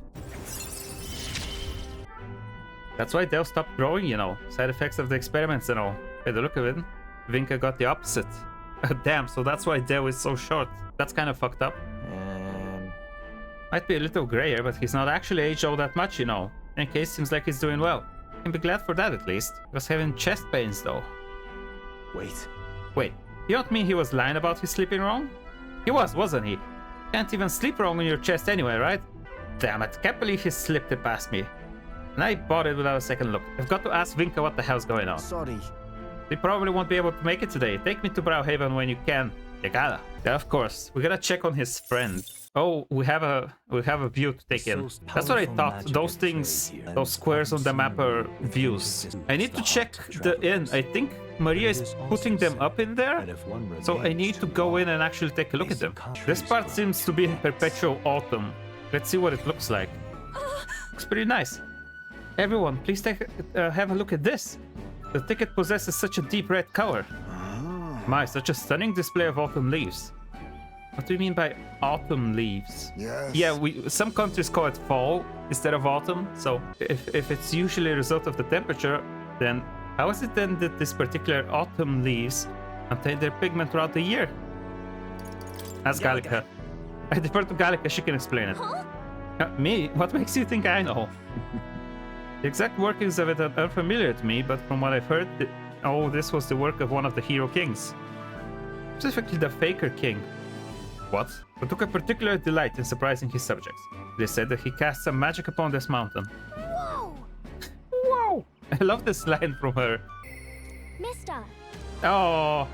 A: That's why Dale stopped growing, you know. Side effects of the experiments and all. By the look of it, Vinka got the opposite. Damn, so that's why Dale is so short. That's kind of fucked up. Might be a little grayer, but he's not actually aged all that much, you know. In case seems like he's doing well. Can be glad for that at least. He was having chest pains though. Wait, you don't mean he was lying about his sleeping wrong? He was, wasn't he? Can't even sleep wrong on your chest anyway, right? Damn it, can't believe he slipped it past me. And I bought it without a second look. I've got to ask Vinka what the hell's going on.
D: Sorry.
A: They probably won't be able to make it today. Take me to Browhaven when you can. You gotta. Yeah, of course. We gotta check on his friend. Oh, we have a view to take in. That's what I thought. Those things, those squares on the map are views. I need to check the inn. I think Maria is putting them up in there. So I need to go in and actually take a look at them. This part seems to be in perpetual autumn. Let's see what it looks like. Looks pretty nice. Everyone, please have a look at this. The ticket possesses such a deep red color. My, such a stunning display of autumn leaves. What do you mean by autumn leaves?
F: Yes.
A: Yeah, some countries call it fall instead of autumn. So if it's usually a result of the temperature, then how is it then that this particular autumn leaves contain their pigment throughout the year? Ask Gallica. I defer to Gallica, she can explain it.
B: Huh?
A: Me? What makes you think I know? The exact workings of it are unfamiliar to me, but from what I've heard, this was the work of one of the hero kings. Specifically the Faker King. What? Who took a particular delight in surprising his subjects. They said that he cast some magic upon this mountain.
B: Whoa!
A: Whoa! I love this line from her.
B: Mister!
A: Oh!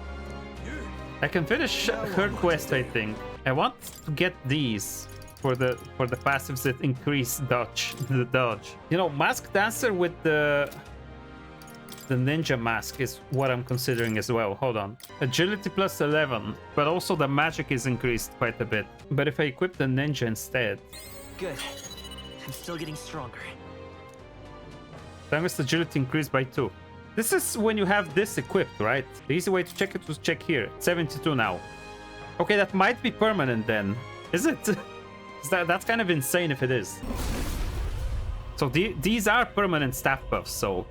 A: I can finish her quest, I think. I want to get these for the passives that increase the dodge. You know, Masked Dancer with the ninja mask is what I'm considering as well. Hold on. Agility plus 11, but also the magic is increased quite a bit. But if I equip the ninja instead...
G: Good. I'm still getting stronger.
A: Damage agility increased by 2. This is when you have this equipped, right? The easy way to check it was check here. 72 now. Okay, that might be permanent then. Is it? That's kind of insane if it is. So these are permanent staff buffs, so...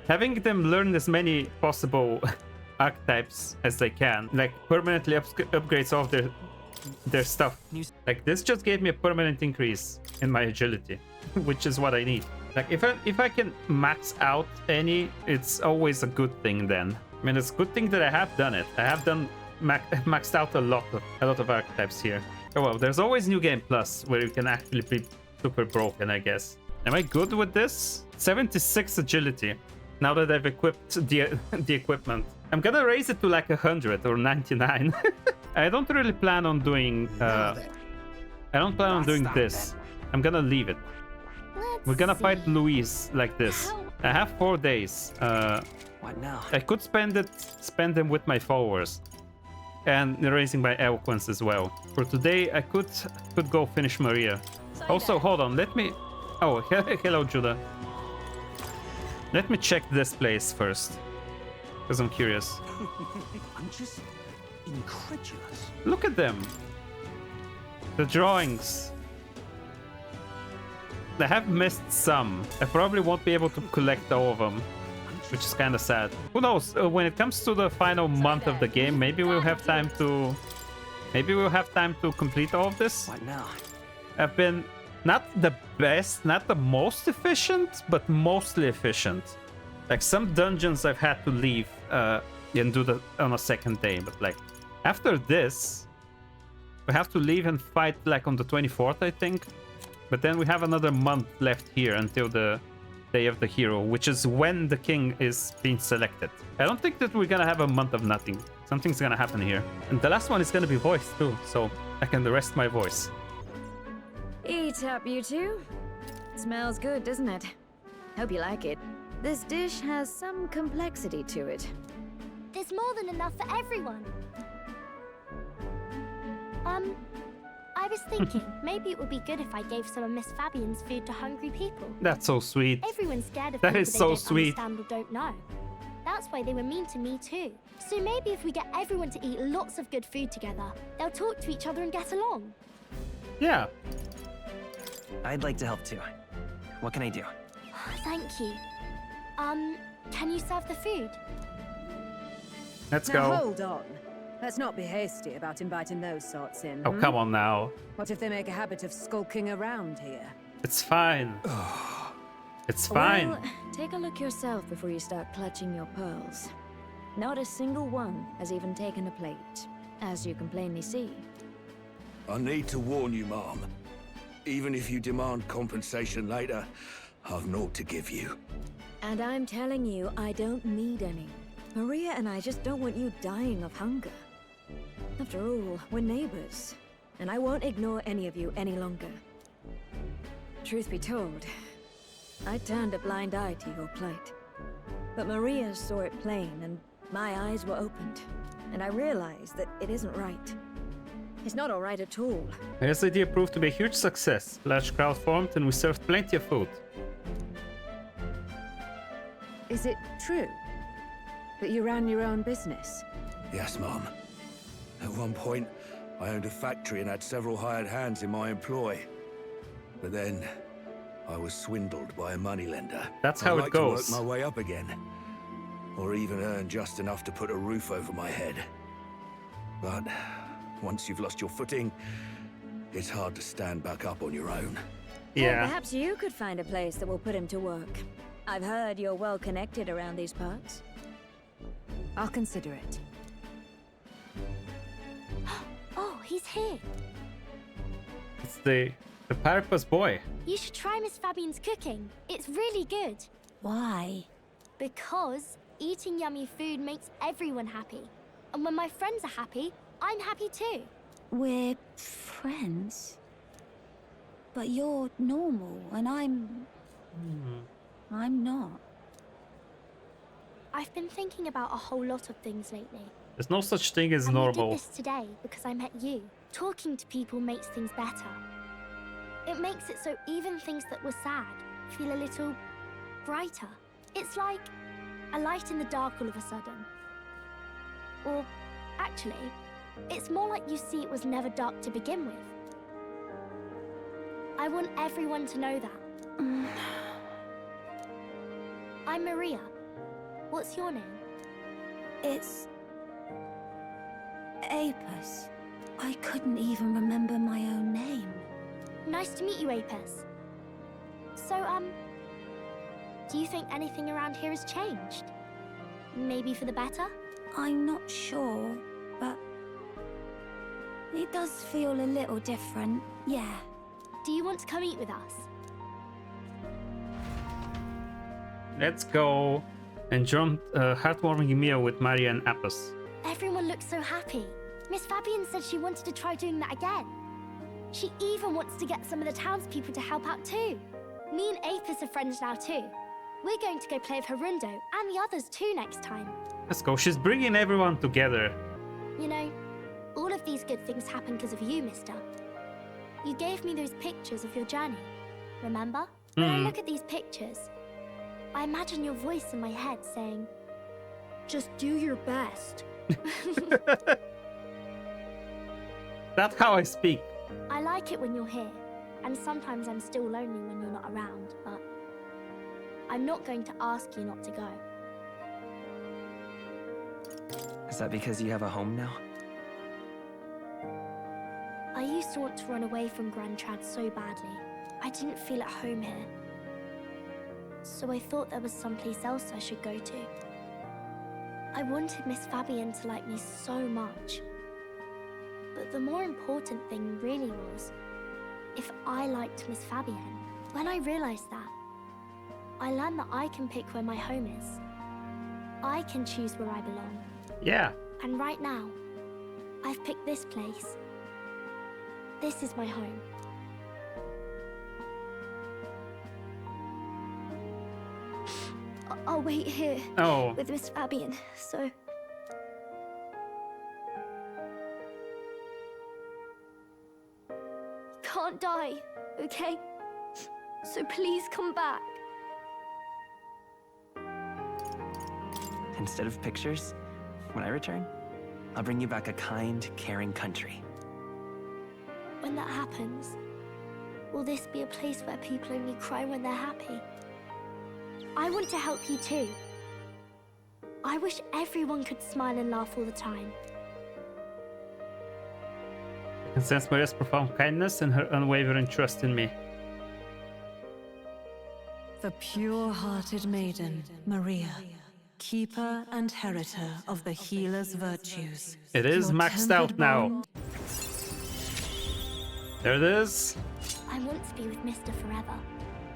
A: having them learn as many possible archetypes as they can, like permanently upgrades all of their stuff. Like this just gave me a permanent increase in my agility, which is what I need. Like if I can max out any, it's always a good thing then. I mean, it's a good thing that I have done it. I have done maxed out a lot of archetypes here. Oh well, there's always New Game Plus where you can actually be super broken, I guess. Am I good with this? 76 agility. Now that I've equipped the equipment. I'm gonna raise it to like 100 or 99. I don't really plan on doing this. I'm gonna leave it. We're gonna fight Louise like this. I have 4 days.
G: What now?
A: I could spend them with my followers. And raising my eloquence as well. For today, I could go finish Maria. Also, hold on, let me... Oh, hello, Judah. Let me check this place first, because I'm curious.
H: I'm just incredulous.
A: Look at them. The drawings. I have missed some. I probably won't be able to collect all of them, which is kind of sad. Who knows? When it comes to the final month of the game, maybe we'll have time to... complete all of this.
G: What now?
A: I've been not the best, not the most efficient, but mostly efficient. Like some dungeons I've had to leave and do on a second day, but like after this, we have to leave and fight like on the 24th, I think. But then we have another month left here until the Day of the Hero, which is when the king is being selected. I don't think that we're gonna have a month of nothing. Something's gonna happen here. And the last one is gonna be voiced too, so I can rest my voice.
J: Eat up, you two. Smells good, doesn't it? Hope you like it. This dish has some complexity to it.
B: There's more than enough for everyone. I was thinking maybe it would be good if I gave some of Miss Fabian's food to hungry people.
A: That's so sweet.
B: Everyone's scared of
A: That
B: people
A: is
B: they
A: so
B: don't
A: sweet.
B: understand or don't know. That
K: that's why they were mean to me too. So maybe if we get everyone to eat lots of good food together, they'll talk to each other and get along.
A: Yeah.
G: I'd like to help too. What can I do?
K: Thank you. Can you serve the food?
A: Let's
L: Now
A: go.
L: hold on. Let's not be hasty about inviting those sorts in.
A: Oh, come on now.
L: What if they make a habit of skulking around here?
A: It's fine. It's fine.
J: Well, take a look yourself before you start clutching your pearls. Not a single one has even taken a plate, as you can plainly see.
H: I need to warn you, Mom. Even if you demand compensation later, I've naught to give you.
J: And I'm telling you, I don't need any. Maria and I just don't want you dying of hunger. After all, we're neighbors, and I won't ignore any of you any longer. Truth be told, I turned a blind eye to your plight. But Maria saw it plain, and my eyes were opened. And I realized that it isn't right. It's not all right at all.
A: This idea proved to be a huge success. Large crowd formed and we served plenty of food.
L: Is it true that you ran your own business?
H: Yes, Mom. At one point, I owned a factory and had several hired hands in my employ. But then, I was swindled by a moneylender.
A: That's how
H: I'd
A: it
H: like
A: goes.
H: to work my way up again. Or even earn just enough to put a roof over my head. But once you've lost your footing, it's hard to stand back up on your own.
J: Well, perhaps you could find a place that will put him to work. I've heard you're well connected around these parts.
L: I'll consider it.
K: Oh, he's here.
A: It's the Parapa's boy.
K: You should try Miss Fabian's cooking. It's really good.
I: Why?
K: Because eating yummy food makes everyone happy. And when my friends are happy, I'm happy too.
I: We're friends. But you're normal, and I'm not.
K: I've been thinking about a whole lot of things lately.
A: There's no such thing as
K: And
A: normal.
K: I did this today because I met you. Talking to people makes things better. It makes it so even things that were sad feel a little brighter. It's like a light in the dark all of a sudden. Or actually, it's more like you see it was never dark to begin with. I want everyone to know that. I'm Maria. What's your name?
I: It's... Apis. I couldn't even remember my own name.
K: Nice to meet you, Apis. So, do you think anything around here has changed? Maybe for the better?
I: I'm not sure, but... it does feel a little different, yeah.
K: Do you want to come eat with us?
A: Let's go and join a heartwarming meal with Maria and Apis.
K: Everyone looks so happy. Miss Fabian said she wanted to try doing that again. She even wants to get some of the townspeople to help out too. Me and Apis are friends now too. We're going to go play with Harundo and the others too next time.
A: Let's go. She's bringing everyone together.
K: You know, all of these good things happen because of you, mister. You gave me those pictures of your journey, remember? When I look at these pictures, I imagine your voice in my head saying, just do your best.
A: That's how I speak.
K: I like it when you're here, and sometimes I'm still lonely when you're not around, but I'm not going to ask you not to go.
G: Is that because you have a home now?
K: I used to want to run away from Grand Trad so badly. I didn't feel at home here. So I thought there was someplace else I should go to. I wanted Miss Fabian to like me so much. But the more important thing really was if I liked Miss Fabian. When I realized that, I learned that I can pick where my home is. I can choose where I belong.
A: Yeah.
K: And right now, I've picked this place. This is my home. I'll wait here with Miss Fabian, so... Can't die, okay? So please come back.
G: And
M: instead of pictures, when I return, I'll bring you back a kind, caring country.
K: When that happens, will this be a place where people only cry when they're happy? I want to help you too. I wish everyone could smile and laugh all the time.
A: I can sense Maria's profound kindness and her unwavering trust in me.
E: The pure-hearted maiden, Maria, keeper and heritor of the healer's virtues.
A: It is
E: Your
A: maxed out
E: tempered
A: now.
E: bond-
A: There it is.
K: I want to be with Mr. Forever.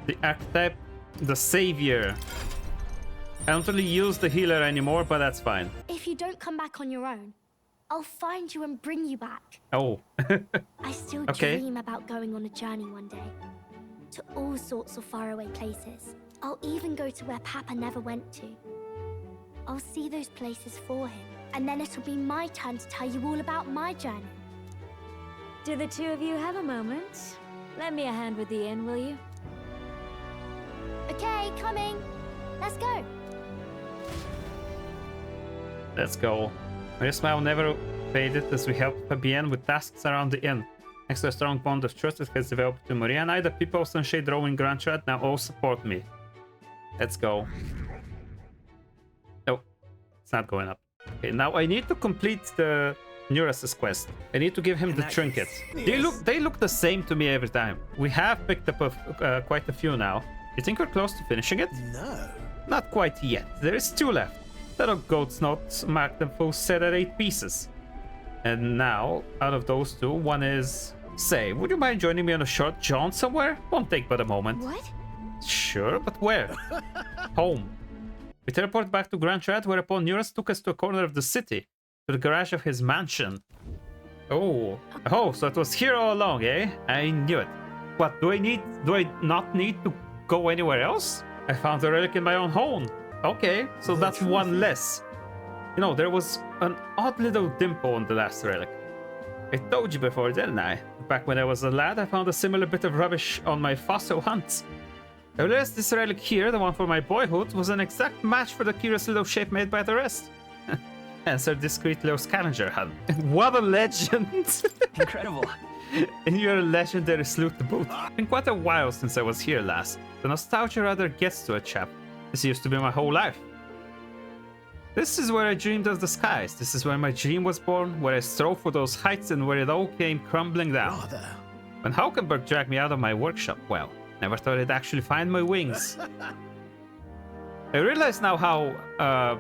A: The archetype, the savior. I don't really use the healer anymore, but that's fine.
K: If you don't come back on your own, I'll find you and bring you back.
A: Oh.
K: I still
A: Okay.
K: dream about going on a journey one day. To all sorts of faraway places. I'll even go to where Papa never went to. I'll see those places for him. And then it'll be my turn to tell you all about my journey.
J: Do the two of you have a moment? Lend me a hand with the inn, will you?
K: Okay, coming. Let's go.
A: Let's go. Maria's smile never faded as we helped Fabienne with tasks around the inn. Next to a strong bond of trust that has developed between Maria and I, the people of Sunshade Row in Grand Chat now all support me. Let's go. Oh, it's not going up. Okay, now I need to complete the Nuras's quest. I need to give him the trinket. They look the same to me every time. We have picked up quite a few now. You think we're close to finishing it?
C: No.
A: Not quite yet. There is 2 left. That old goat's not marked them full set at 8 pieces. And now, out of those 2, one is... Say, would you mind joining me on a short jaunt somewhere? Won't take but a moment.
K: What?
A: Sure, but where? Home. We teleported back to Grand Chat, whereupon Nuras took us to a corner of the city, to the garage of his mansion. Oh, so it was here all along, eh? I knew it. What, do I not need to go anywhere else? I found a relic in my own home. Okay, so that's one less. You know, there was an odd little dimple on the last relic. I told you before, didn't I? Back when I was a lad, I found a similar bit of rubbish on my fossil hunts. I realized this relic here, the one for my boyhood, was an exact match for the curious little shape made by the rest. Answer discreet little scavenger hunt. What a legend!
M: Incredible.
A: And you're a legendary sleuth to boot. It's been quite a while since I was here last. The nostalgia rather gets to a chap. This used to be my whole life. This is where I dreamed of the skies. This is where my dream was born, where I strove for those heights and where it all came crumbling down. When Haukenberg dragged me out of my workshop, well, never thought I'd actually find my wings. I realize now how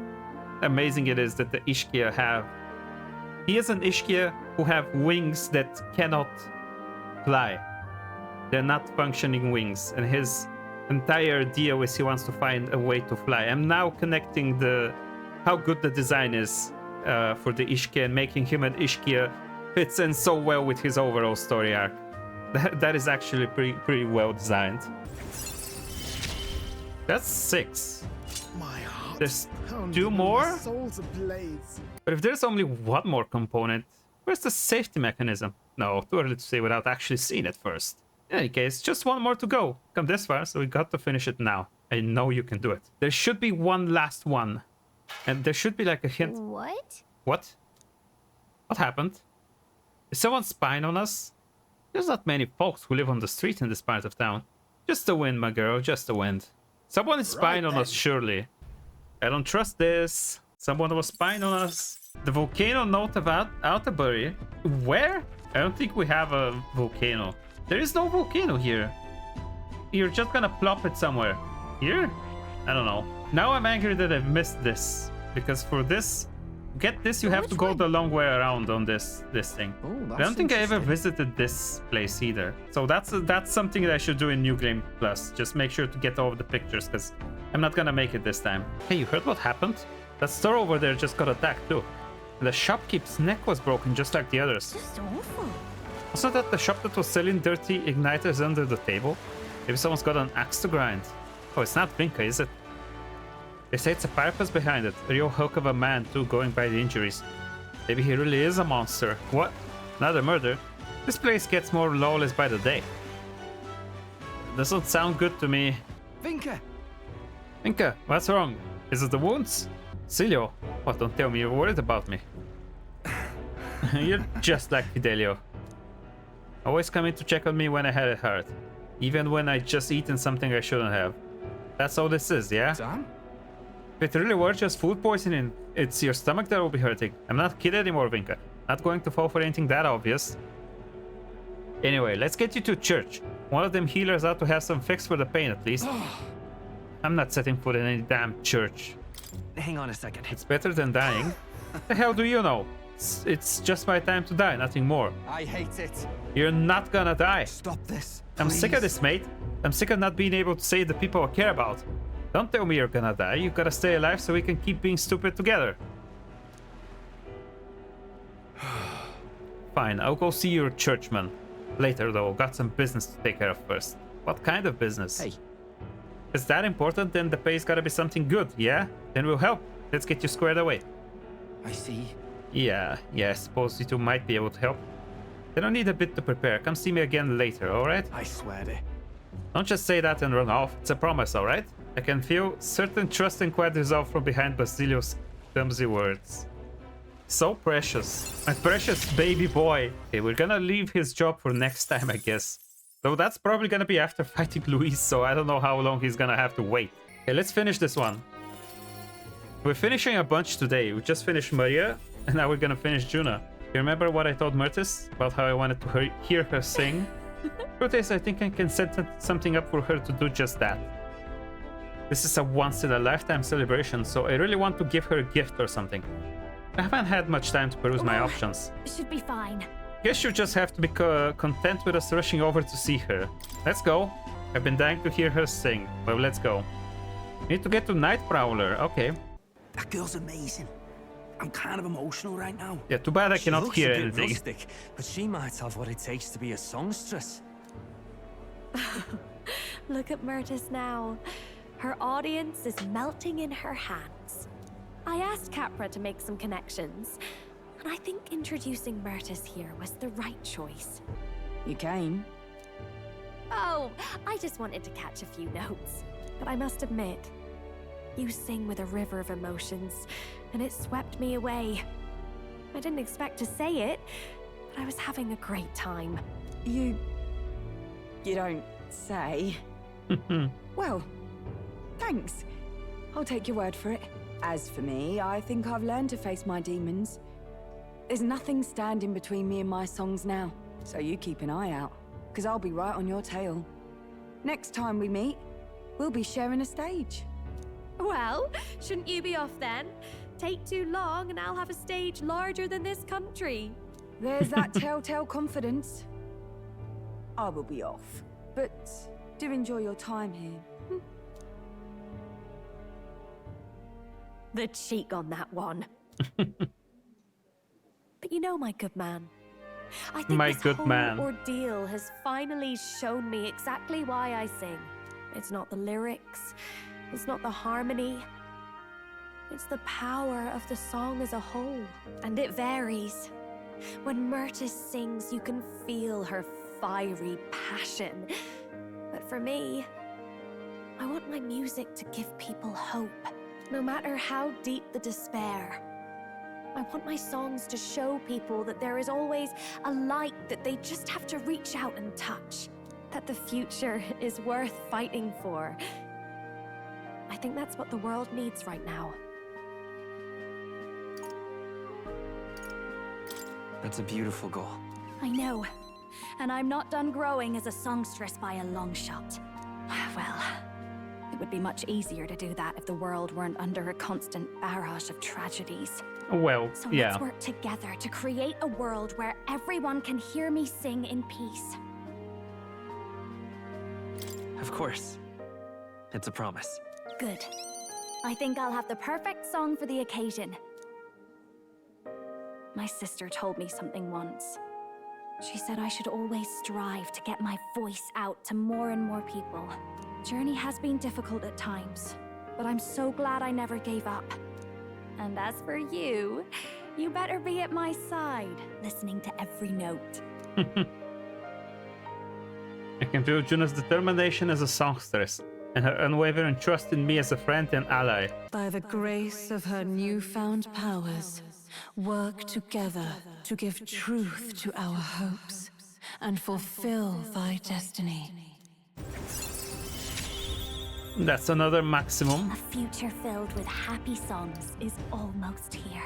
A: amazing it is that the Ishkia have... He is an Ishkia who have wings that cannot fly. They're not functioning wings, and his entire idea is he wants to find a way to fly. I'm now connecting how good the design is for the Ishkia, and making him an Ishkia fits in so well with his overall story arc. That is actually pretty well designed. That's 6. There's 2 more? But if there's only 1 more component, where's the safety mechanism? No, too early to say without actually seeing it first. In any case, just 1 more to go. Come this far, so we got to finish it now. I know you can do it. There should be one last one. And there should be like a hint.
K: What?
A: What? What happened? Is someone spying on us? There's not many folks who live on the street in this part of town. Just the wind, my girl, just the wind. Someone is spying on us, surely. I don't trust this. Someone was spying on us. The volcano note of Altabury. Where? I don't think we have a volcano. There is no volcano here. You're just gonna plop it somewhere. Here? I don't know. Now I'm angry that I've missed this. Because for this, get this, you have to go the long way around on this thing. I don't think I ever visited this place either. So that's something that I should do in New Game Plus. Just make sure to get all of the pictures, because I'm not gonna make it this time. Hey, you heard what happened? That store over there just got attacked too. And the shopkeep's neck was broken just like the others.
I: Just awful.
A: Wasn't that the shop that was selling dirty igniters under the table? Maybe someone's got an axe to grind. Oh, it's not Vinka, is it? They say it's a purpose behind it. A real hulk of a man too, going by the injuries. Maybe he really is a monster. What? Another murder? This place gets more lawless by the day. Doesn't sound good to me.
M: Vinka!
A: Vinka, what's wrong? Is it the wounds? Cilio, what? Don't tell me you're worried about me. You're just like Fidelio. Always coming to check on me when I had it hard. Even when I just eaten something I shouldn't have. That's all this is, yeah?
M: Sam?
A: If it really were just food poisoning, it's your stomach that will be hurting. I'm not a kid anymore, Vinka. Not going to fall for anything that obvious. Anyway, let's get you to church. One of them healers ought to have some fix for the pain at least. I'm not setting foot in any damn church.
M: Hang on a second.
A: It's better than dying. The hell do you know? It's just my time to die, nothing more.
D: I hate it.
A: You're not gonna die.
D: Stop this.
A: I'm sick of this, mate. I'm sick of not being able to save the people I care about. Don't tell me you're gonna die. You gotta stay alive so we can keep being stupid together. Fine, I'll go see your churchman. Later, though, got some business to take care of first. What kind of business?
D: Hey.
A: If it's that important, then the pay's gotta be something good, yeah? Then we'll help. Let's get you squared away.
D: I see.
A: Yeah, I suppose you two might be able to help. Then I'll need a bit to prepare. Come see me again later, alright?
M: I swear to.
A: Don't just say that and run off. It's a promise, alright? I can feel certain trust and quiet resolve from behind Basilio's clumsy words. So precious. My precious baby boy. Okay, we're gonna leave his job for next time, I guess. Though that's probably gonna be after fighting Luis, so I don't know how long he's gonna have to wait. Okay, let's finish this one. We're finishing a bunch today. We just finished Maria, and now we're gonna finish Junah. You remember what I told Myrtis about how I wanted to hear her sing? Truth is, I think I can set something up for her to do just that. This is a once-in-a-lifetime celebration, so I really want to give her a gift or something. I haven't had much time to peruse my options.
B: Should be fine.
A: Guess you just have to be content with us rushing over to see her. Let's go. I've been dying to hear her sing. Well, let's go. Need to get to Night Prowler. Okay.
H: That girl's amazing. I'm kind of emotional right now.
A: Yeah, too bad I cannot hear anything.
M: Rustic, but she might have what it takes to be a songstress.
K: Look at Myrtis now. Her audience is melting in her hands. I asked Capra to make some connections, and I think introducing Myrtis here was the right choice.
L: You came?
K: Oh, I just wanted to catch a few notes. But I must admit, you sing with a river of emotions, and it swept me away. I didn't expect to say it, but I was having a great time.
L: You don't say. Well, thanks. I'll take your word for it. As for me, I think I've learned to face my demons. There's nothing standing between me and my songs now, so you keep an eye out, because I'll be right on your tail. Next time we meet, we'll be sharing a stage.
K: Well, shouldn't you be off then? Take too long and I'll have a stage larger than this country.
L: There's that telltale confidence. I will be off, but do enjoy your time here.
K: The cheek on that one. But you know, my good man, I think this whole ordeal has finally shown me exactly why I sing. It's not the lyrics, it's not the harmony, it's the power of the song as a whole. And it varies. When Myrtis sings, you can feel her fiery passion. But for me, I want my music to give people hope, no matter how deep the despair. I want my songs to show people that there is always a light that they just have to reach out and touch. That the future is worth fighting for. I think that's what the world needs right now.
M: That's a beautiful goal.
B: I know. And I'm not done growing as a songstress by a long shot. Well, it would be much easier to do that if the world weren't under a constant barrage of tragedies.
A: Well,
B: so
A: yeah.
B: Let's work together to create a world where everyone can hear me sing in peace.
M: Of course. It's a promise.
B: Good. I think I'll have the perfect song for the occasion. My sister told me something once. She said I should always strive to get my voice out to more and more people. Journey has been difficult at times, but I'm so glad I never gave up. And as for you, you better be at my side, listening to every note.
A: I can feel Junah's determination as a songstress. and her unwavering trust in me as a friend and ally.
E: By the grace of her newfound powers, work together to give truth to our hopes and fulfill thy destiny.
A: That's another maximum.
B: A future filled with happy songs is almost here.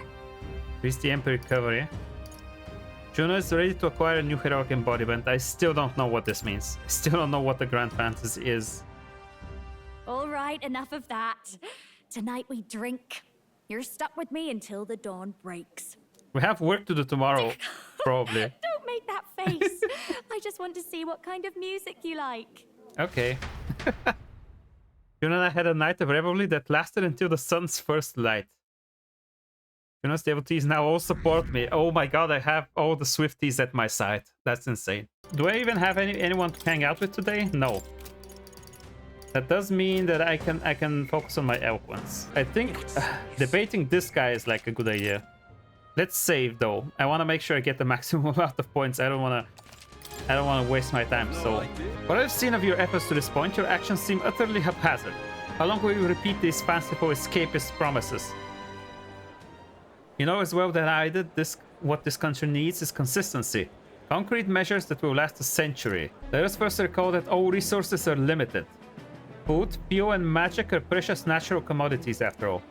A: Increase the MP recovery. Junah is ready to acquire a new heroic embodiment. I still don't know what this means. I still don't know what the Grand Fantasy is.
B: All right, enough of that. Tonight we drink. You're stuck with me until the dawn breaks.
A: We have work to do tomorrow, probably.
B: Don't make that face. I just want to see what kind of music you like.
A: Okay. Junah and I had a night of revelry that lasted until the sun's first light. Junah's devotees now all support me. Oh my god, I have all the Swifties at my side. That's insane. Do I even have anyone to hang out with today? No. That does mean that I can focus on my eloquence. I think debating this guy is like a good idea. Let's save though. I want to make sure I get the maximum amount of points. I don't want to waste my time. So, what I've seen of your efforts to this point, your actions seem utterly haphazard. How long will you repeat these fanciful escapist promises? You know as well that I did this. What this country needs is consistency. Concrete measures that will last a century. Let us first recall that all resources are limited. Food, fuel, and magic are precious natural commodities after all.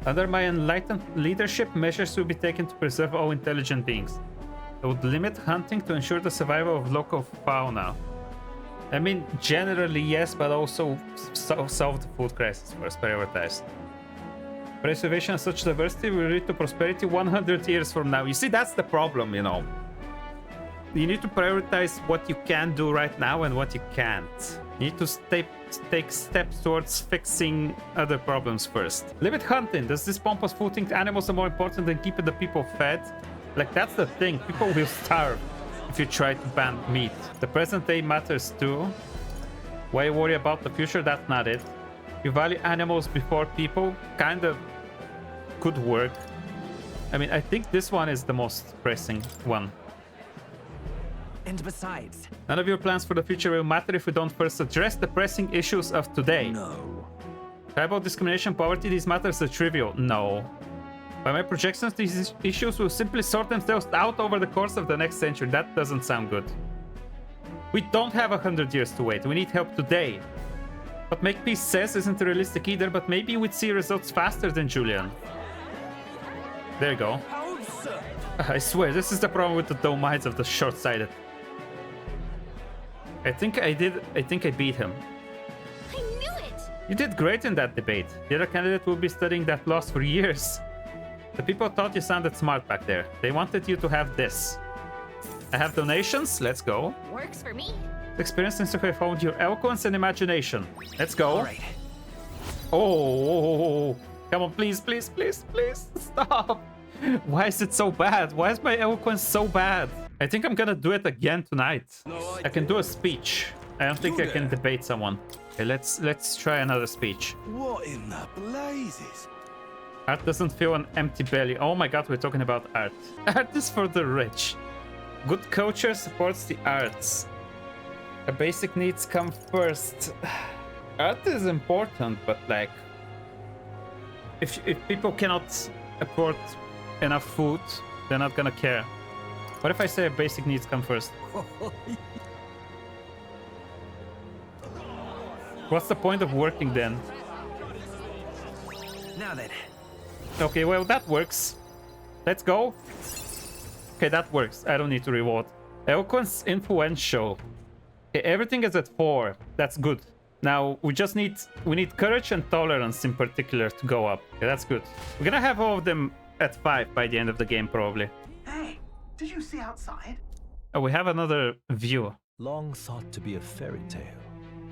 A: Under my enlightened leadership, measures will be taken to preserve all intelligent beings. I would limit hunting to ensure the survival of local fauna. I mean, generally yes, but also solve the food crisis first, prioritized. Preservation of such diversity will lead to prosperity 100 years from now. You see, that's the problem, you know. You need to prioritize what you can do right now and what you can't. You need to take steps towards fixing other problems first. Limit hunting. Does this pompous fool think animals are more important than keeping the people fed? Like, that's the thing. People will starve if you try to ban meat. The present day matters too. Why you worry about the future? That's not it. You value animals before people. Kinda could work. I mean, I think this one is the most pressing one.
M: And besides,
A: none of your plans for the future will matter if we don't first address the pressing issues of today.
C: No.
A: Tribal discrimination, poverty, these matters are trivial. No. By my projections, these issues will simply sort themselves out over the course of the next century. That doesn't sound good. We don't have 100 years to wait. We need help today. What Makepeace says isn't realistic either, but maybe we'd see results faster than Julian. There you go. I swear, this is the problem with the dull minds of the short-sighted. I think I beat him.
K: I knew it!
A: You did great in that debate. The other candidate will be studying that loss for years. The people thought you sounded smart back there. They wanted you to have this. I have donations. Let's go.
K: Works for me.
A: Experience since you have honed your eloquence and imagination. Let's go.
M: All right.
A: Oh, come on, please, please, please, please, stop. Why is it so bad? Why is my eloquence so bad? I think I'm gonna do it again tonight. I can do a speech. I don't think I can debate someone. Okay, let's try another speech.
H: What in the blazes?
A: Art doesn't fill an empty belly. Oh my god, we're talking about art. Art is for the rich. Good culture supports the arts. The basic needs come first. Art is important, but like, if people cannot afford enough food, they're not gonna care. What if I say basic needs come first? What's the point of working then?
M: Now then.
A: Okay, well, that works. Let's go. Okay, that works. I don't need to reward. Eloquence, influential. Okay, everything is at 4. That's good. Now we need courage and tolerance in particular to go up. Okay, that's good. We're gonna have all of them at 5 by the end of the game, probably.
M: Hey, did you see outside?
A: Oh, we have another view.
C: Long thought to be a fairy tale,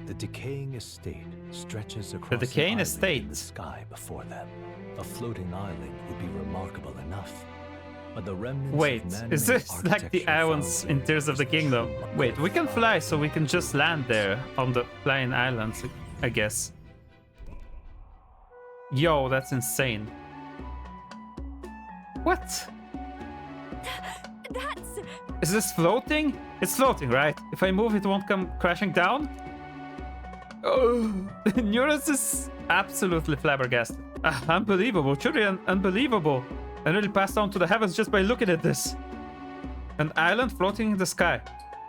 C: the decaying estate stretches across
A: The decaying
C: island
A: estate.
C: in the sky before them. A floating island would be remarkable enough. But the remnants
A: Wait,
C: of man-made
A: is this like the
C: architecture
A: islands
C: found
A: in Tears of the Kingdom? Wait, we can fly, so we can just land there on the flying islands, I guess. Yo, that's insane. What?
B: That's...
A: Is this floating? It's floating, right? If I move, it won't come crashing down? Oh, Neurus is absolutely flabbergasted. Unbelievable, truly unbelievable. I nearly passed on to the heavens just by looking at this. An island floating in the sky.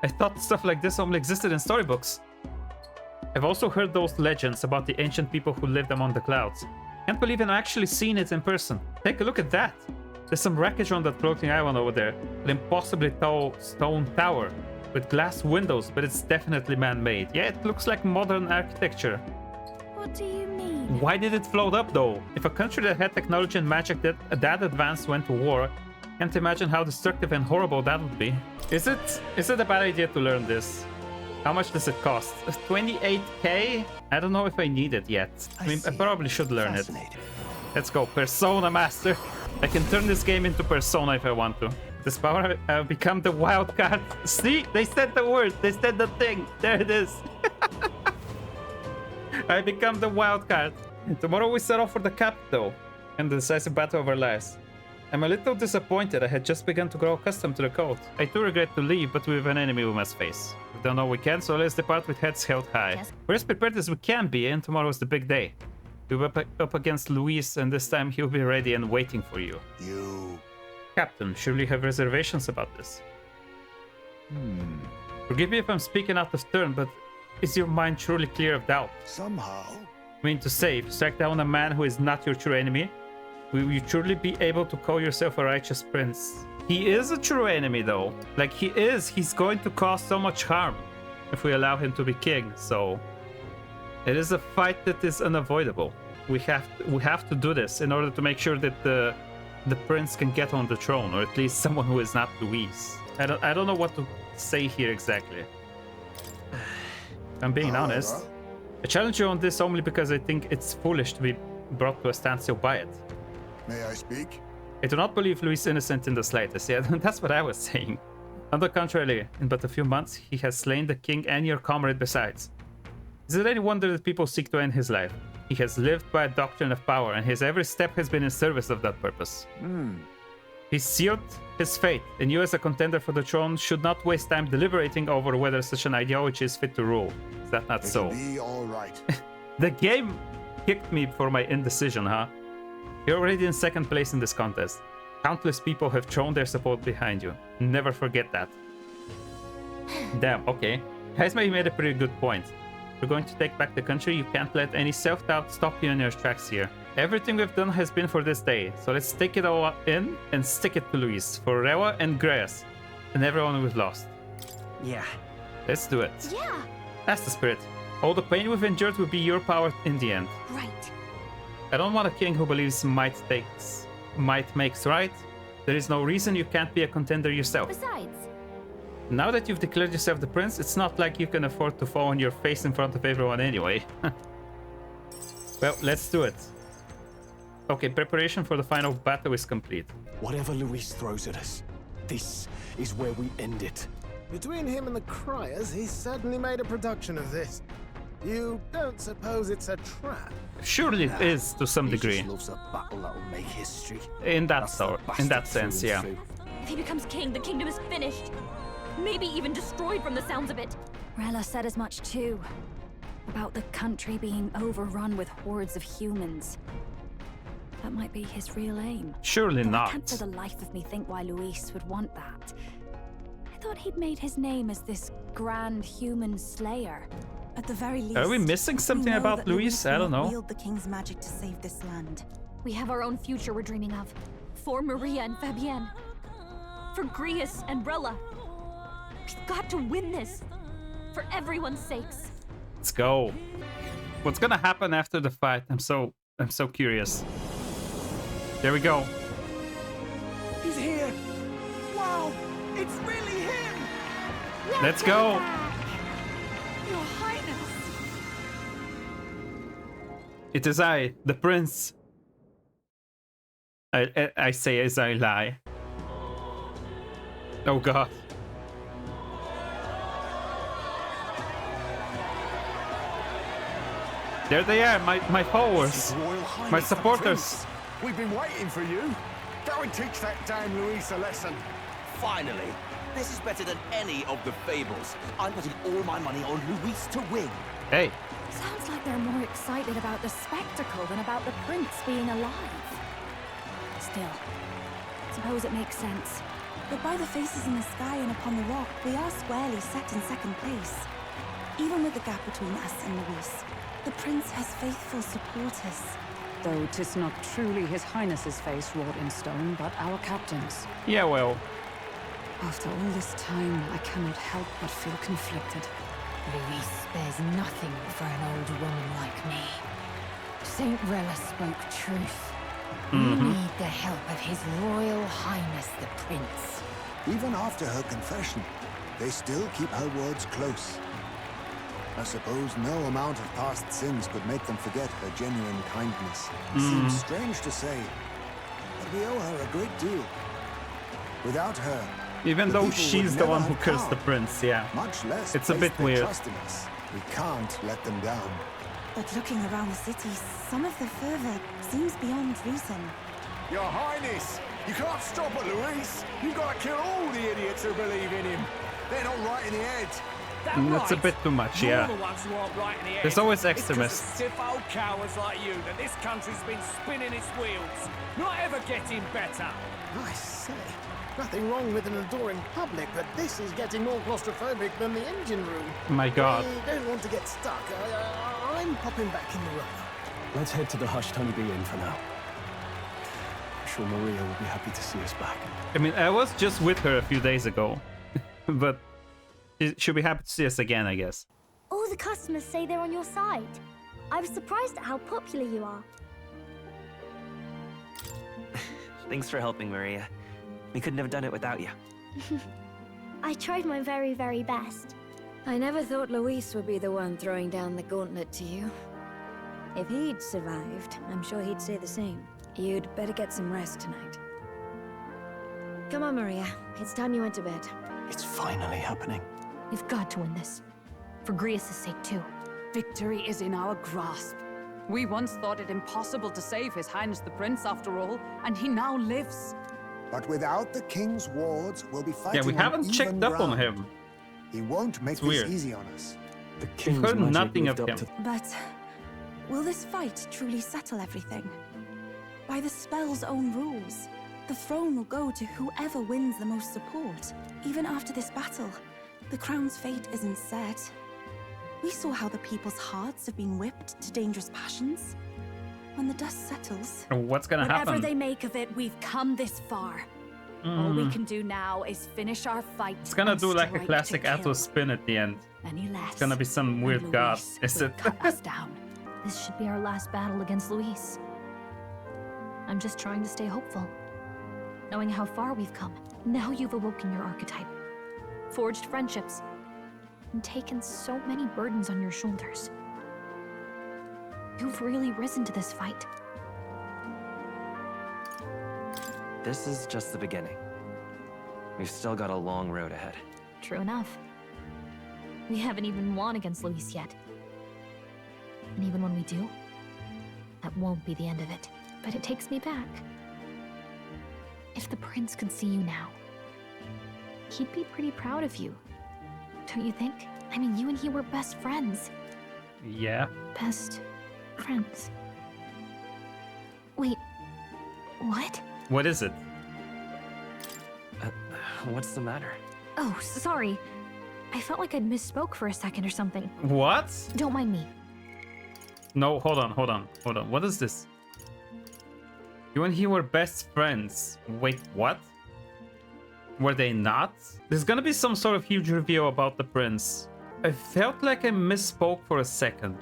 A: I thought stuff like this only existed in storybooks. I've also heard those legends about the ancient people who lived among the clouds. Can't believe I've actually seen it in person. Take a look at that. There's some wreckage on that floating island over there. An impossibly tall stone tower with glass windows, but it's definitely man-made. Yeah, it looks like modern architecture.
B: What do you mean?
A: Why did it float up though? If a country that had technology and magic that advanced went to war, can't imagine how destructive and horrible that would be. Is it a bad idea to learn this? How much does it cost? 28k? I don't know if I need it yet. I mean, I probably should learn it. Let's go, Persona Master. I can turn this game into Persona if I want to. This power, I've become the wild card. See? They said the word. They said the thing. There it is. I become the wild card. Tomorrow we set off for the capital and the decisive battle of our lives. I'm a little disappointed. I had just begun to grow accustomed to the code. I do regret to leave, but we have an enemy we must face. We don't know we can, so let's depart with heads held high. Yes. We're as prepared as we can be, and tomorrow is the big day. We're up against Luis, and this time he'll be ready and waiting for you. Captain, surely you have reservations about this. Forgive me if I'm speaking out of turn, but is your mind truly clear of doubt?
F: Somehow.
A: I mean to say, if you strike down a man who is not your true enemy, will you truly be able to call yourself a righteous prince? He is a true enemy though. Like he's going to cause so much harm if we allow him to be king, so it is a fight that is unavoidable. We have to do this in order to make sure that the prince can get on the throne, or at least someone who is not Luis. I don't know what to say here exactly. If I'm being honest. I challenge you on this only because I think it's foolish to be brought to a standstill by it.
F: May I speak?
A: I do not believe Luis is innocent in the slightest. Yeah, that's what I was saying. On the contrary, in but a few months, he has slain the king and your comrade besides. Is it any wonder that people seek to end his life? He has lived by a doctrine of power, and his every step has been in service of that purpose. He sealed his fate, and you as a contender for the throne should not waste time deliberating over whether such an ideology is fit to rule. Is that not so?
F: It'll be all right.
A: The game kicked me for my indecision, huh? You're already in second place in this contest. Countless people have thrown their support behind you. Never forget that. Damn, okay. Heisma made a pretty good point. We're going to take back the country. You can't let any self-doubt stop you in your tracks here. Everything we've done has been for this day, so let's take it all in and stick it to Luis, for Rewa and Greas, and everyone we've lost.
M: Yeah.
A: Let's do it.
B: Yeah.
A: That's the spirit. All the pain we've endured will be your power in the end.
B: Right.
A: I don't want a king who believes might makes right. There is no reason you can't be a contender yourself.
B: Besides,
A: now that you've declared yourself the prince, it's not like you can afford to fall on your face in front of everyone anyway. Well, let's do it. Okay, preparation for the final battle is complete.
N: Whatever Luis throws at us, this is where we end it.
O: Between him and the Criers, he's certainly made a production of this. You don't suppose it's a trap?
A: Surely it is, to some degree.
D: He just loves a battle that'll make history.
A: In that sense, yeah.
P: If he becomes king, the kingdom is finished. Maybe even destroyed from the sounds of it.
B: Rella said as much too. About the country being overrun with hordes of humans. That might be his real aim.
A: Surely
B: Though
A: not.
B: I can't for the life of me think why Luis would want that. I thought he'd made his name as this grand human slayer.
E: At the very least,
A: are we missing something about Luis? I don't know.
E: Wield the king's magic to save this land.
P: We have our own future we're dreaming of. For Maria and Fabienne. For Grius and Rella. We've got to win this. For everyone's sakes.
A: Let's go. What's gonna happen after the fight? I'm so curious. There we go.
N: He's here. Wow, it's really him.
A: Let's go.
E: Your Highness.
A: It is I, the prince. I say as I lie. Oh god. There they are, my followers, my supporters.
F: We've been waiting for you. Go and teach that damn Luis a lesson.
G: Finally. This is better than any of the fables. I'm putting all my money on Luis to win.
A: Hey.
B: Sounds like they're more excited about the spectacle than about the prince being alive. Still, suppose it makes sense.
Q: But by the faces in the sky and upon the rock, we are squarely set in second place. Even with the gap between us and Luis, the prince has faithful supporters.
E: Though 'tis not truly His Highness's face wrought in stone, but our captain's.
A: Yeah, well.
E: After all this time, I cannot help but feel conflicted.
R: Luis spares nothing for an old woman like me. Saint Rella spoke truth. We need the help of His Royal Highness the Prince.
F: Even after her confession, they still keep her words close. I suppose no amount of past sins could make them forget her genuine kindness. Seems strange to say, but we owe her a great deal. Without her,
A: even though she's the one who cursed the prince, yeah.
F: Much less
A: it's a bit weird.
F: Trust in us. We can't let them down.
Q: But looking around the city, some of the fervor seems beyond reason.
S: Your Highness, you can't stop at Luis. You've got to kill all the idiots who believe in him. They're not right in the head.
A: That's a bit too much, yeah.
G: The ones who aren't right in the head.
A: There's always
G: It's 'cause
A: extremists.
G: of stiff old cowards like you that this country's been spinning its wheels, not ever getting better.
O: I say, nothing wrong with an adoring public, but this is getting more claustrophobic than the engine room.
A: My God.
O: I don't want to get stuck. I'm popping back in the room.
N: Let's head to the hushed honeybee inn for now. I'm sure Maria will be happy to see us back.
A: I mean, I was just with her a few days ago, but she'll be happy to see us again, I guess.
K: All the customers say they're on your side. I was surprised at how popular you are.
M: Thanks for helping, Maria. We couldn't have done it without you.
K: I tried my very, very best.
J: I never thought Luis would be the one throwing down the gauntlet to you. If he'd survived, I'm sure he'd say the same. You'd better get some rest tonight. Come on, Maria. It's time you went to bed.
N: It's finally happening.
P: You've got to win this. For Grius' sake, too.
E: Victory is in our grasp. We once thought it impossible to save His Highness the Prince after all, and he now lives.
F: But without the king's wards, we'll be fighting.
A: Yeah, we haven't checked up on him.
F: He won't make this easy on us.
N: The
A: We've
N: king's
A: heard
N: magic
A: nothing of
N: lived up
A: him.
N: to-
Q: But will this fight truly settle everything? By the spell's own rules, the throne will go to whoever wins the most support. Even after this battle, the crown's fate isn't set. We saw how the people's hearts have been whipped to dangerous passions. When the dust settles...
A: What's gonna happen?
B: Whatever they make of it, we've come this far. All we can do now is finish our fight.
A: It's gonna
B: and
A: do like a
B: strike
A: classic
B: to kill.
A: Atlus spin at the end.
B: Any less,
A: It's gonna be some weird
B: and
A: god,
B: Luis
A: is
B: will
A: it?
B: cut us down.
P: This should be our last battle against Luis. I'm just trying to stay hopeful. Knowing how far we've come. Now you've awoken your archetype. Forged friendships. And taken so many burdens on your shoulders. You've really risen to this fight.
M: This is just the beginning. We've still got a long road ahead.
P: True enough. We haven't even won against Luis yet. And even when we do, that won't be the end of it. But it takes me back. If the prince could see you now, he'd be pretty proud of you. Don't you think? I mean, you and he were best friends.
A: Yeah.
P: Best friends. Wait, what?
A: What is it?
M: What's the matter?
P: Oh, sorry. I felt like I'd misspoke for a second or something.
A: What?
P: Don't mind me.
A: No, hold on. What is this? You and he were best friends. Wait, what? Were they not? There's gonna be some sort of huge reveal about the prince. I felt like I misspoke for a second.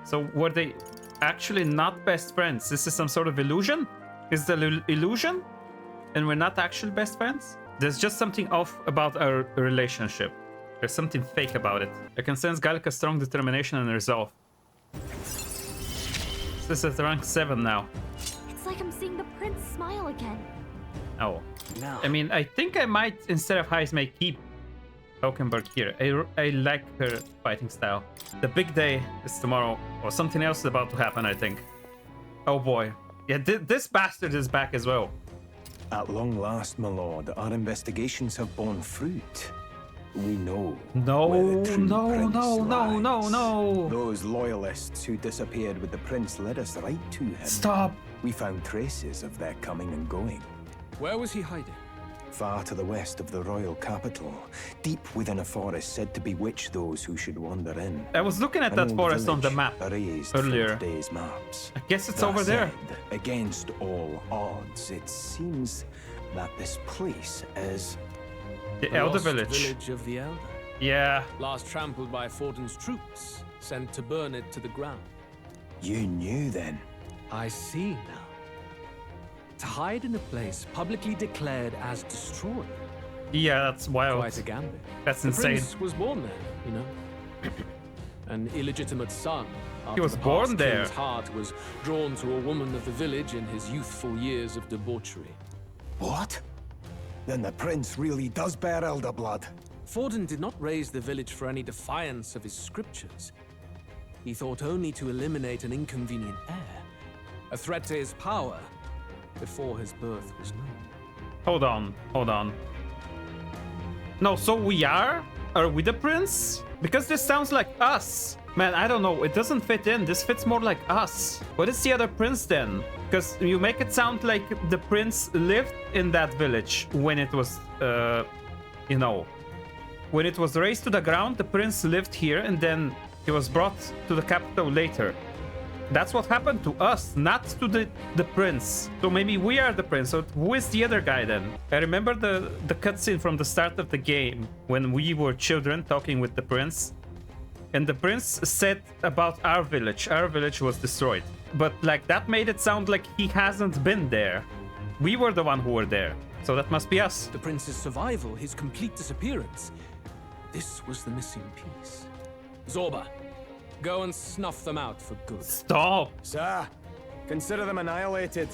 A: So were they actually not best friends? This is some sort of illusion? Is the illusion? And we're not actually best friends? There's just something off about our relationship. There's something fake about it. I can sense Gallica's strong determination and resolve. This is rank 7 now.
P: It's like I'm seeing the prince smile again.
A: Oh.
M: No.
A: I mean, I think I might, instead of Heismay, keep Valkenburg here. I like her fighting style. The big day is tomorrow, or something else is about to happen, I think. Oh boy. Yeah, this bastard is back as well.
N: At long last, my lord, our investigations have borne fruit.
T: We know.
A: No,
T: where the true
A: no,
T: prince
A: no,
T: lies.
A: no.
T: Those loyalists who disappeared with the prince led us right to him.
A: Stop.
T: We found traces of their coming and going.
G: Where was he hiding?
T: Far to the west of the royal capital, deep within a forest said to bewitch those who should wander in.
A: I was looking at that forest on the map earlier.
T: From today's maps.
A: I guess it's
T: That
A: over there.
T: said, against all odds, it seems that this place is
A: The Elder
G: lost
A: Village.
G: Village of the Elder.
A: Yeah.
G: Last trampled by Forden's troops, sent to burn it to the ground.
T: You knew then?
G: I see now. To hide in a place publicly declared as destroyed.
A: Yeah, that's wild.
G: Quite a gambit.
A: That's
G: the
A: insane.
G: Prince was born there, you know. An illegitimate son.
A: He was
G: after the
A: born
G: past
A: there.
G: King's heart was drawn to a woman of the village in his youthful years of debauchery.
T: What? Then the prince really does bear elder blood.
G: Forden did not raise the village for any defiance of his scriptures. He thought only to eliminate an inconvenient heir, a threat to his power, before his birth was known.
A: Hold on. No, so we are? Are we the prince? Because this sounds like us. Man, I don't know. It doesn't fit in. This fits more like us. What is the other prince then? Because you make it sound like the prince lived in that village when it was, you know, when it was razed to the ground, the prince lived here and then he was brought to the capital later. That's what happened to us, not to the prince. So maybe we are the prince. So who is the other guy then? I remember the cutscene from the start of the game when we were children talking with the prince. And the prince said about our village. Our village was destroyed. But like that made it sound like he hasn't been there. We were the one who were there. So that must be us.
G: The prince's survival, his complete disappearance. This was the missing piece. Zorba, go and snuff them out for good.
A: Stop!
T: Sir, consider them annihilated.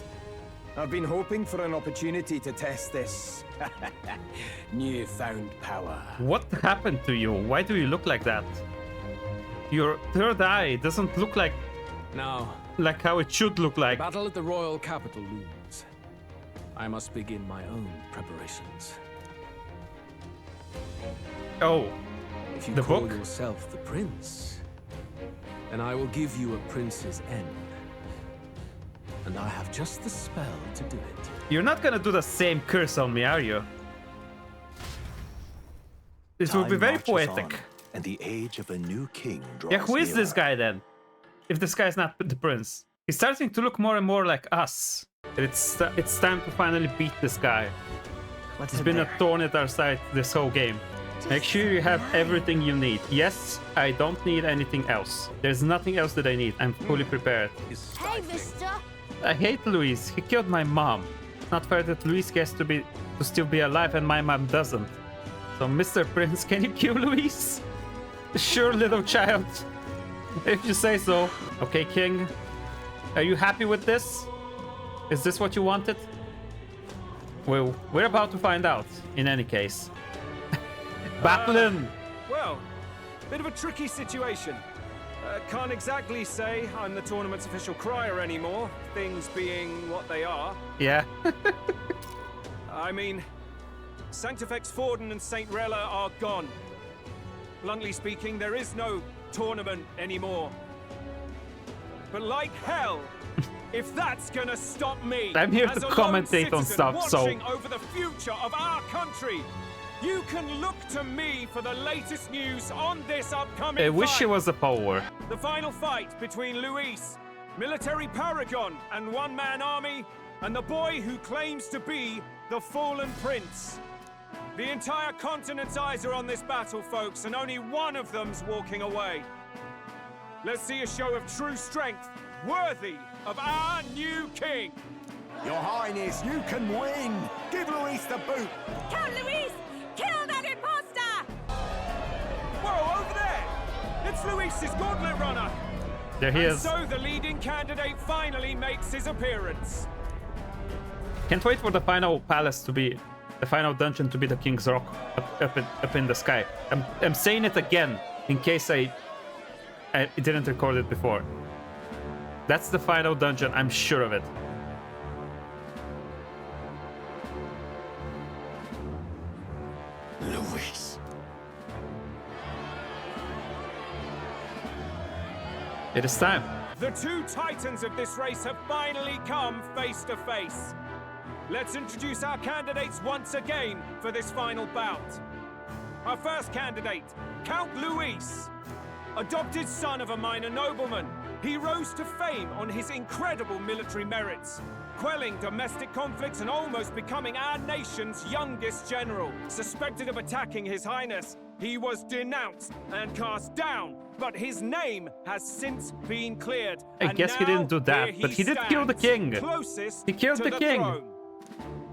T: I've been hoping for an opportunity to test this newfound power.
A: What happened to you? Why do you look like that? Your third eye doesn't look like how it should look like.
G: The battle at the royal capital looms. I must begin my own preparations.
A: Oh,
G: if you
A: the
G: call
A: book?
G: yourself the prince, then I will give you a prince's end. And I have just the spell to do it.
A: You're not gonna do the same curse on me, are you? This will be very poetic.
C: And the age of a new king draws
A: Yeah, who is
C: nearer.
A: this guy then? If this guy is not the prince. He's starting to look more and more like us. It's time to finally beat this guy. It's been a thorn at our side this whole game. Make sure you have everything you need. Yes, I don't need anything else. There's nothing else that I need. I'm fully prepared.
I: Hey, mister!
A: I hate Luis. He killed my mom. Not fair that Luis gets to still be alive and my mom doesn't. So, Mr. Prince, can you kill Luis? Sure, little child. If you say so. Okay, King. Are you happy with this? Is this what you wanted? Well, we're about to find out, in any case. Battling!
U: Well, bit of a tricky situation. Can't exactly say I'm the tournament's official crier anymore, things being what they are.
A: Yeah.
U: I mean, Sanctifex Forden and St. Rella are gone. Bluntly speaking, there is no tournament anymore. But like hell, if that's gonna stop me,
A: I'm here
U: as
A: to
U: a lone
A: commentate on
U: citizen
A: stuff, so...
U: watching over the future of our country, you can look to me for the latest news on this upcoming
A: I wish
U: fight.
A: it was a power.
U: The final fight between Luis, military paragon and one-man army, and the boy who claims to be the fallen prince. The entire continent's eyes are on this battle, folks, and only one of them's walking away. Let's see a show of true strength, worthy of our new king.
S: Your Highness, you can win. Give Luis the boot.
I: Count Luis! Kill that imposter!
U: Whoa, over there! It's Luis's gauntlet runner.
A: There he
U: and
A: is.
U: So the leading candidate finally makes his appearance.
A: Can't wait for the final palace to be... the final dungeon to be the King's Rock up in the sky. I'm saying it again, in case I didn't record it before. That's the final dungeon, I'm sure of it.
S: Luis.
A: It is time.
U: The two titans of this race have finally come face to face. Let's introduce our candidates once again for this final bout. Our first candidate, Count Luis. Adopted son of a minor nobleman, he rose to fame on his incredible military merits, quelling domestic conflicts and almost becoming our nation's youngest general. Suspected of attacking His Highness, he was denounced and cast down, but his name has since been cleared.
A: I guess he didn't do that, but he did kill the king. He killed the king.
U: Throne.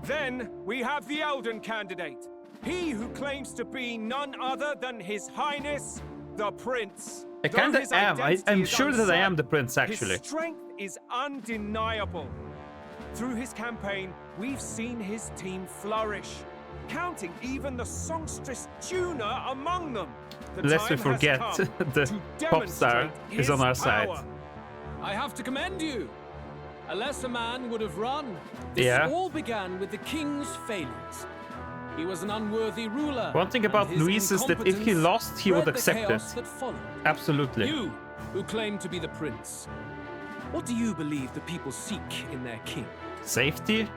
U: Then we have the Elden candidate, he who claims to be none other than His Highness, the Prince.
A: I kinda am. I'm sure that I am the Prince, actually.
U: His strength is undeniable. Through his campaign, we've seen his team flourish, counting even the songstress Junah among them.
A: Lest we forget, the pop star is on our side.
G: I have to commend you. A lesser man would have run. This all began with the king's failures. He was an unworthy ruler.
A: One thing about Luis is that if he lost, he would accept it. Absolutely.
G: You, who claim to be the prince, what do you believe the people seek in their king?
A: Safety?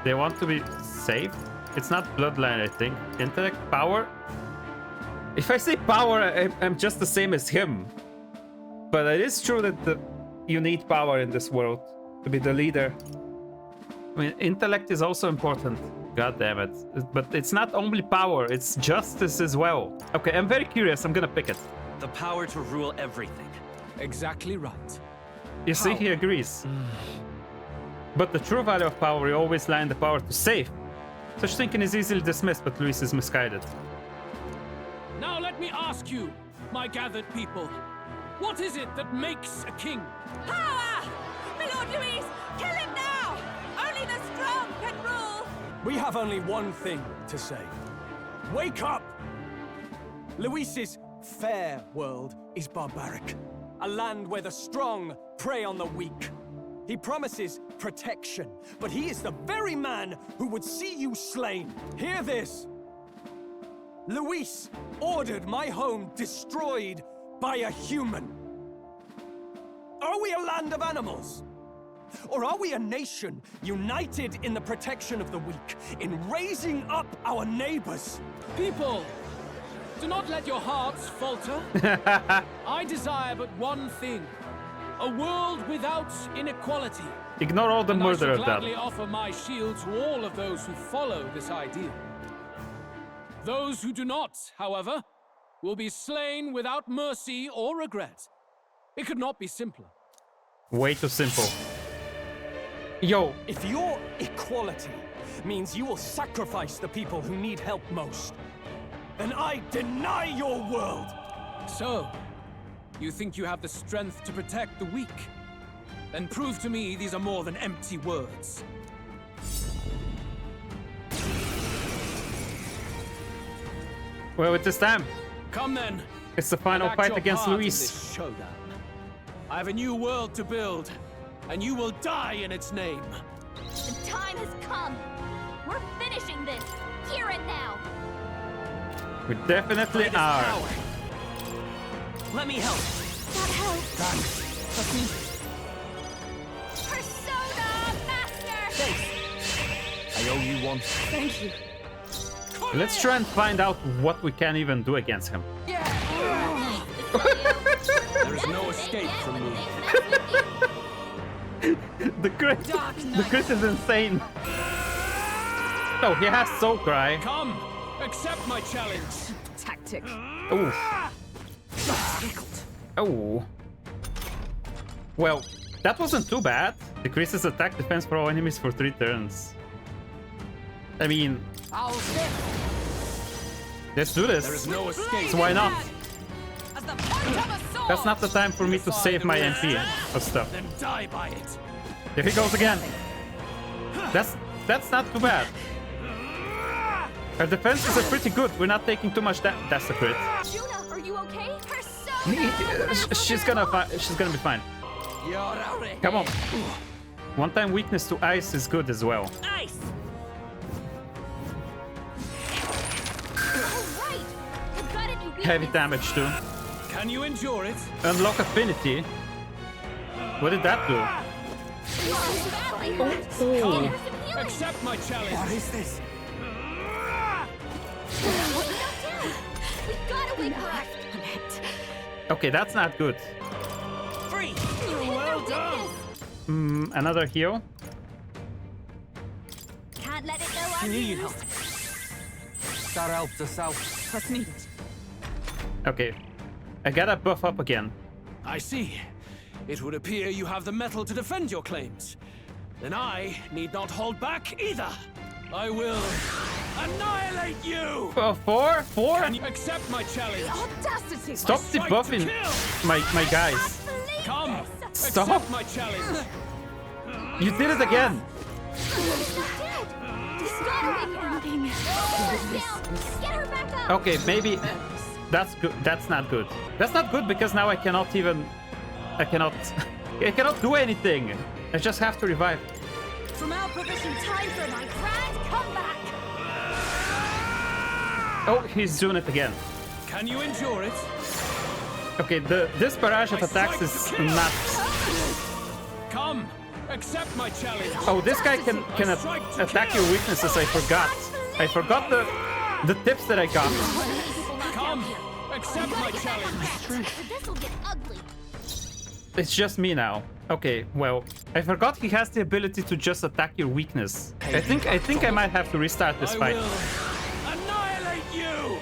A: They want to be safe? It's not bloodline, I think. Intellect? Power? If I say power, I'm just the same as him. But it is true that you need power in this world to be the leader. I mean, intellect is also important. God damn it. But it's not only power, it's justice as well. Okay, I'm very curious. I'm gonna pick it.
M: The power to rule everything.
G: Exactly right.
A: You see, he agrees. But the true value of power, we always lie in the power to save. Such thinking is easily dismissed, but Luis is misguided.
G: Now let me ask you, my gathered people, what is it that makes a king?
L: Power! My Lord Luis, kill him now! Only the strong can rule!
U: We have only one thing to say. Wake up! Luis's fair world is barbaric. A land where the strong prey on the weak. He promises protection, but he is the very man who would see you slain. Hear this. Luis ordered my home destroyed by a human. Are we a land of animals? Or are we a nation united in the protection of the weak, in raising up our neighbors?
G: People, do not let your hearts falter. I desire but one thing. A world without inequality.
A: Ignore all the murder of that.
G: I shall gladly offer my shield to all of those who follow this ideal. Those who do not, however, will be slain without mercy or regret. It could not be simpler.
A: Way too simple. Yo.
U: If your equality means you will sacrifice the people who need help most, then I deny your world.
G: So, you think you have the strength to protect the weak? Then prove to me these are more than empty words.
A: Well, it is time.
G: Come then.
A: It's the final fight against Luis.
G: This showdown. I have a new world to build, and you will die in its name.
B: The time has come. We're finishing this, here and now.
A: We definitely are.
M: Power. Let me help.
B: That helps.
G: Thanks. Trust me.
B: Persona Master!
M: Thanks. I owe you one.
G: Thank you.
A: Let's try and find out what we can even do against him.
U: There is no escape from me.
A: The crit is insane. Oh, he has Soul Cry.
G: Come, accept my challenge.
L: Tactic.
A: Oh. Oh. Well, that wasn't too bad. Decreases attack defense for all enemies for 3 turns. I mean, let's do this.
U: There is no escape.
A: So why not? That's not the time for me to save my MP or stuff.
U: Then die by it.
A: Here he goes again. That's not too bad. Our defenses are pretty good. We're not taking too much damage. That's the crit.
B: Junah, are you okay?
A: She's gonna be fine. Come on. One-time weakness to ice is good as well.
L: Ice.
A: Heavy damage too.
G: Can you endure it?
A: Unlock affinity. What did that do?
G: Come, accept my challenge.
F: What is this?
B: We gotta wake up.
A: Okay, that's not good.
L: Free.
G: Well done.
A: Another heal.
B: Can't let it go
D: She needed help.
B: unused.
D: That helped us out.
L: That's needed.
A: Okay, I gotta buff up again.
G: I see. It would appear you have the metal to defend your claims. Then I need not hold back either. I will annihilate you!
A: 4?
G: Can you accept my challenge?
L: Audacity!
A: Stop debuffing my guys.
G: Come,
A: Stop.
G: accept my challenge.
A: You did it again. Okay, maybe that's good. That's not good. That's not good because now I cannot do anything. I just have to revive.
B: From our provision, time for my grand comeback.
A: Oh, he's doing it again.
G: Can you endure it?
A: Okay, this barrage of attacks is not.
G: Come, accept my challenge.
A: Oh, this guy can attack your weaknesses. I forgot the tips that I got.
G: Come, accept my challenge.
B: This'll get ugly.
A: It's just me now. Okay, well, I forgot he has the ability to just attack your weakness. I think I might have to restart this fight.
G: Annihilate you.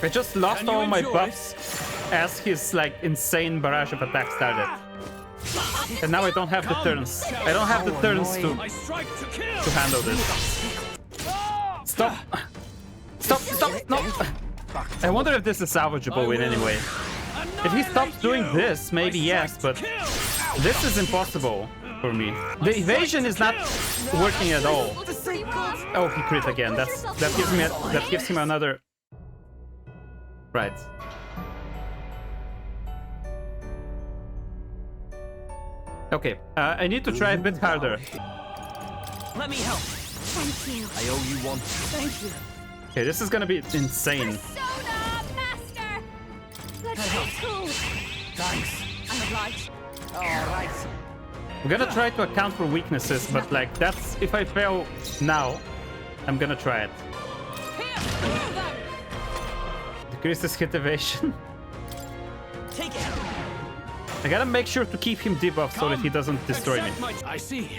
A: I just lost all my buffs as his like insane barrage of attacks started. And now I don't have the turns. I don't have the turns to handle this. Stop! Stop! No! I wonder if this is salvageable in any way. If he stops doing this, maybe yes, but this is impossible for me. The evasion is not working at all. Oh, he crit again. That gives him another. Right. Okay, I need to try a bit harder.
L: Let me help.
B: Thank you.
D: I owe you one.
L: Thank you.
A: Okay, this is gonna be insane.
B: Soda, master. Let's go cool.
L: Thanks. I'm obliged.
D: All right.
A: I'm gonna try to account for weaknesses, but like that's if I fail now, I'm gonna try it. Decreases hit evasion.
L: Take it.
A: I gotta make sure to keep him debuffed so that he doesn't destroy me.
G: I see.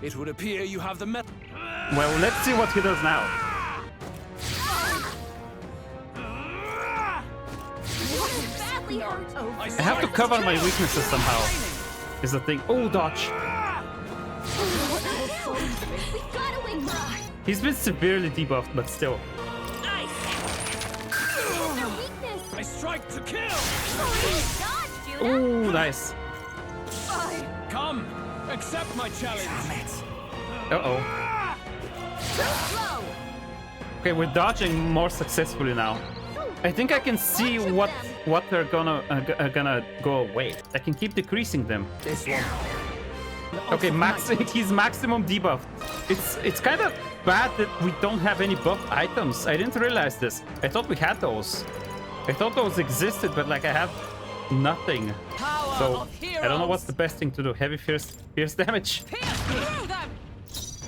G: It would appear you have the metal.
A: Well, let's see what he does now.
B: Badly hurt.
A: I have to cover my weaknesses somehow. Is the thing. Oh, dodge.
B: We gotta wake up.
A: He's been severely debuffed, but still.
B: Nice. Their weakness.
G: I strike to kill.
B: Dodge, Junah.
A: Oh, nice.
G: Come, accept my challenge.
A: Uh-oh. Okay, we're dodging more successfully now. I think I can see what they're gonna go away. I can keep decreasing them.
D: This one.
A: Okay, he's maximum debuffed. It's kind of bad that we don't have any buff items. I didn't realize this. I thought we had those. I thought those existed, but like I have nothing. So I don't know what's the best thing to do. Heavy fierce damage.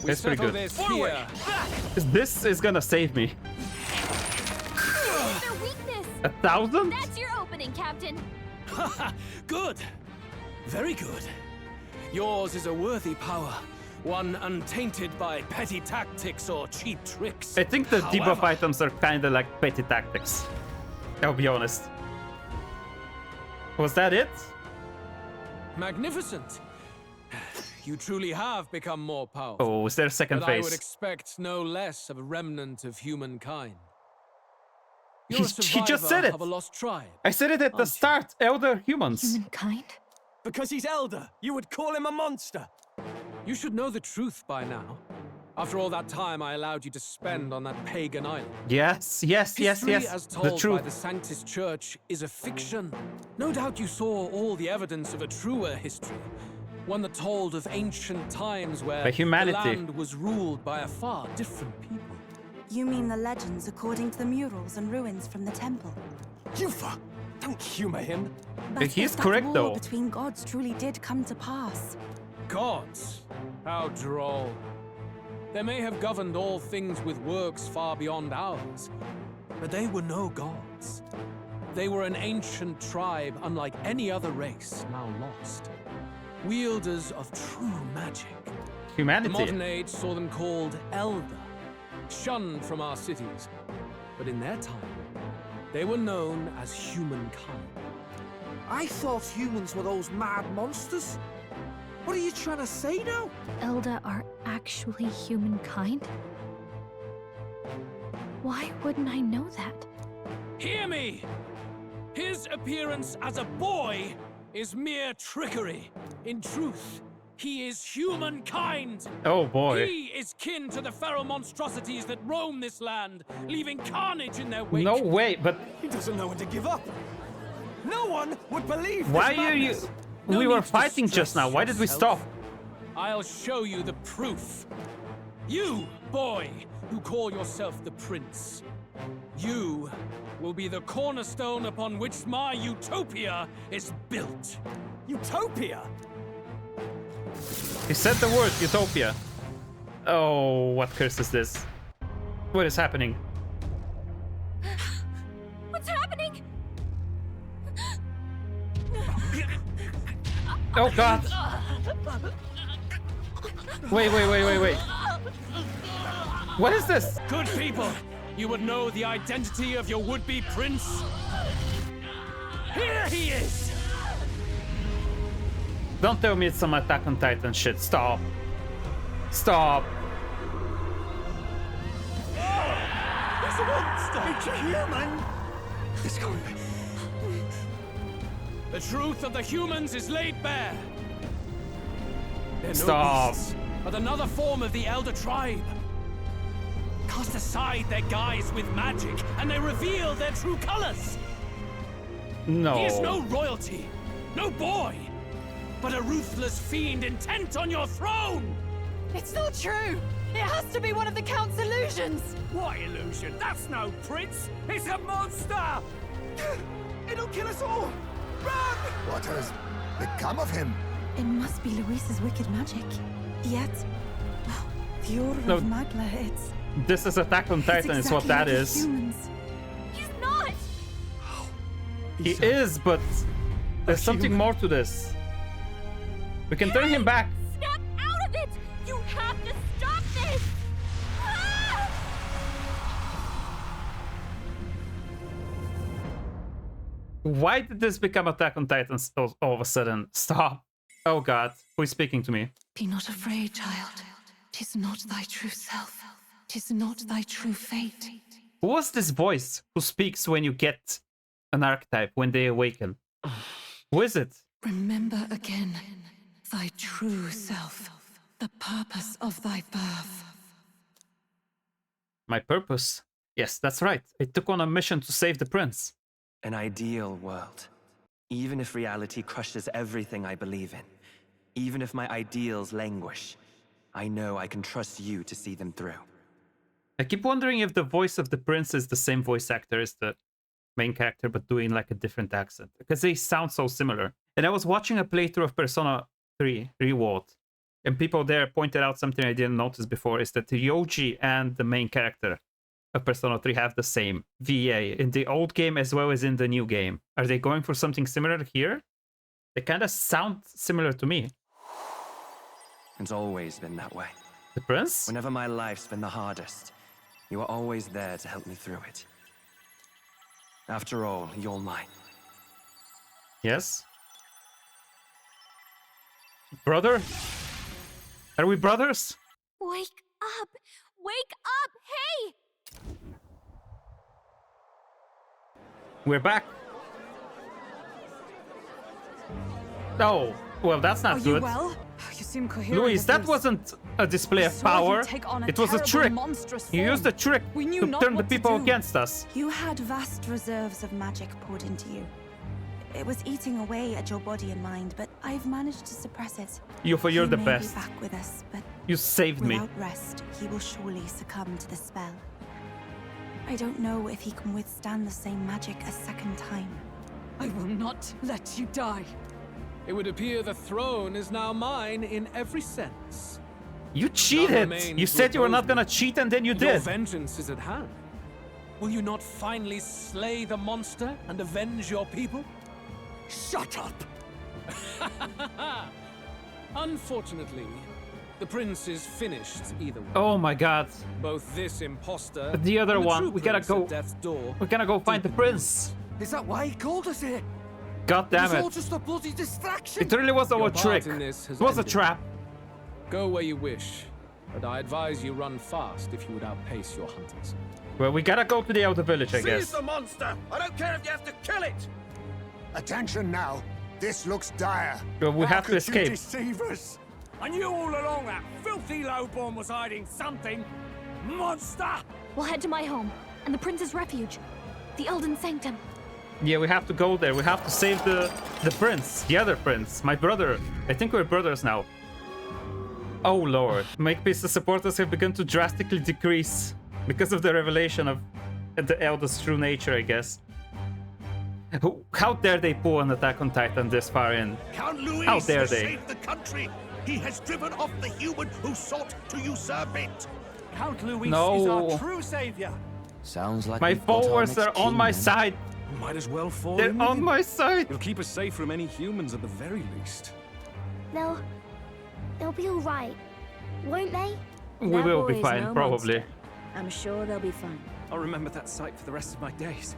A: That's pretty good. This is gonna save me.
B: Their weakness.
A: 1,000?
B: That's your opening, Captain.
G: Good. Very good. Yours is a worthy power. One untainted by petty tactics or cheap tricks.
A: I think the debuff
G: However,
A: items are kind of like petty tactics. I'll be honest. Was that it?
G: magnificent. You truly have become more powerful.
A: Oh, is there a second
G: but
A: phase?
G: I would expect no less of a remnant of humankind.
A: He just said it.
G: Of a lost tribe.
A: I said it at the start. Elder humans.
P: Humankind?
U: Because he's elder, you would call him a monster.
G: You should know the truth by now. After all that time I allowed you to spend on that pagan island.
A: Yes.
G: History as told
A: The truth.
G: by the Sanctus Church is a fiction. No doubt you saw all the evidence of a truer history. One that told of ancient times where
A: By humanity.
G: the land was ruled by a far different people.
Q: You mean the legends according to the murals and ruins from the temple?
S: Yufa!
N: Don't humor him.
Q: But
A: He's
Q: if that
A: correct,
Q: war
A: though.
Q: between gods truly did come to pass,
G: Gods? How droll. They may have governed all things with works far beyond ours, but they were no gods. They were an ancient tribe unlike any other race, now lost. Wielders of true magic.
A: Humanity.
G: The modern age saw them called Elder, shunned from our cities. But in their time, they were known as humankind.
D: I thought humans were those mad monsters. What are you trying to say now?
P: Elder are actually humankind? Why wouldn't I know that?
G: Hear me! His appearance as a boy is mere trickery. In truth, he is humankind.
A: Oh boy.
G: He is kin to the feral monstrosities that roam this land, leaving carnage in their wake.
A: No way, but
N: He doesn't know when to give up. No one would believe this
A: why are you?
N: madness.
A: We
G: No
A: were
G: need to
A: fighting just now. Why did we
G: stress
A: stop?
G: I'll show you the proof. You, boy, who call yourself the prince. You will be the cornerstone upon which my utopia is built.
N: Utopia?
A: He said the word utopia. Oh, what curse is this? What is happening?
B: What's happening?
A: Oh god! Wait. What is this?
G: Good people, you would know the identity of your would-be prince. Here he is!
A: Don't tell me it's some Attack on Titan shit. Stop. Stop.
N: He's a monster. It's a human. It's going.
G: The truth of the humans is laid bare. They're
A: Stop.
G: no beasts, but another form of the Elder Tribe. Cast aside their guise with magic, and they reveal their true colors.
A: No.
G: He is no royalty, no boy, but a ruthless fiend intent on your throne!
L: It's not true! It has to be one of the Count's illusions!
U: What illusion? That's no prince! It's a monster!
N: It'll kill us all. Run!
F: What has become of him?
Q: it must be Luis's wicked magic. Yet, the Order
A: No.
Q: of Magla, it's...
A: This is Attack on Titan, is what
Q: exactly
A: that
Q: like the
A: is.
Q: humans.
B: He's not!
A: He is, but there's something more to this. We can turn him back.
B: Snap out of it! You have to stop this! Ah!
A: Why did this become Attack on Titan all of a sudden? Stop. Oh god, who is speaking to me?
E: Be not afraid, child. 'Tis not thy true self. 'Tis not thy true fate.
A: Who was this voice who speaks when you get an archetype, when they awaken? Who is it?
E: Remember again thy true self, the purpose of thy birth.
A: My purpose? Yes, that's right. I took on a mission to save the prince.
M: An ideal world. Even if reality crushes everything I believe in, even if my ideals languish, I know I can trust you to see them through.
A: I keep wondering if the voice of the prince is the same voice actor as the main character, but doing like a different accent, because they sound so similar. And I was watching a playthrough of Persona 3 Reworld, and people there pointed out something I didn't notice before, is that Ryoji and the main character of Persona 3 have the same VA in the old game as well as in the new game. Are they going for something similar here? They kind of sound similar to me.
M: It's always been that way.
A: The prince?
M: Whenever my life's been the hardest, you are always there to help me through it. After all, you're mine.
A: Yes? Brother? Are we brothers?
B: Wake up! Wake up! Hey!
A: We're back. Oh, well, that's not
Q: Are
A: good.
Q: you well? You seem coherent.
A: Luis, that
Q: Atlus.
A: wasn't a display of
Q: saw you
A: power.
Q: take on a
A: It was a
Q: terrible,
A: trick.
Q: monstrous
A: You used a
Q: form.
A: trick
Q: We knew
A: to
Q: not
A: turn the
Q: what to
A: people
Q: do.
A: against us.
Q: You had vast reserves of magic poured into you. It was eating away at your body and mind, but I've managed to suppress it.
A: You're
Q: He
A: the
Q: may
A: best.
Q: Be back with us, but
A: You saved me.
Q: without rest, he will surely succumb to the spell. I don't know if he can withstand the same magic a second time.
E: I will not let you die.
G: It would appear the throne is now mine in every sense.
A: You cheated! You said you were not gonna cheat and then you
G: Your
A: did!
G: vengeance is at hand. Will you not finally slay the monster and avenge your people?
S: Shut up!
G: Unfortunately, the prince is finished either way.
A: Oh my god.
G: Both this imposter
A: But the other
G: and the
A: one,
G: true
A: we gotta
G: prince
A: go.
G: at death's door.
A: We gotta go find the prince.
D: Is that why he called us here?
A: God damn
D: It was all
A: it.
D: just a bloody distraction.
A: It really was our
G: Your
A: trick.
G: part in this has
A: It was a
G: ended.
A: trap.
G: Go where you wish, but I advise you run fast if you would outpace your hunters.
A: Well, we gotta go to the outer village, I
S: Seize
A: guess.
S: the monster! I don't care if you have to kill it! Attention now. This looks dire.
A: Well, we
S: How
A: have to
S: could
A: escape.
S: You deceive us?
U: I knew all along that filthy lowborn was hiding something. Monster!
P: We'll head to my home and the prince's refuge, the Elden Sanctum.
A: Yeah, we have to go there. We have to save the prince, the other prince, my brother. I think we're brothers now. Oh lord. Makepeace's supporters have begun to drastically decrease because of the revelation of the Elder's true nature, I guess. How dare they pull an Attack on Titan this far in?
S: Count Louis
A: How dare
S: has
A: they?
S: saved the country. He has driven off the human who sought to usurp it.
U: Count Louis
A: No.
U: is our true savior.
D: Sounds like
A: My
D: we've got our
A: followers
D: next
A: are on
D: king,
A: my
D: then.
A: side.
U: Might as well fall
A: They're
U: in with
A: on
U: him.
A: my side.
U: It'll keep us safe from any humans at the very least.
K: They'll be all right, won't they?
A: We
J: That
A: will
J: boy
A: be
J: is
A: fine,
J: no
A: probably.
J: monster. I'm sure they'll be fine.
U: I'll remember that sight for the rest of my days.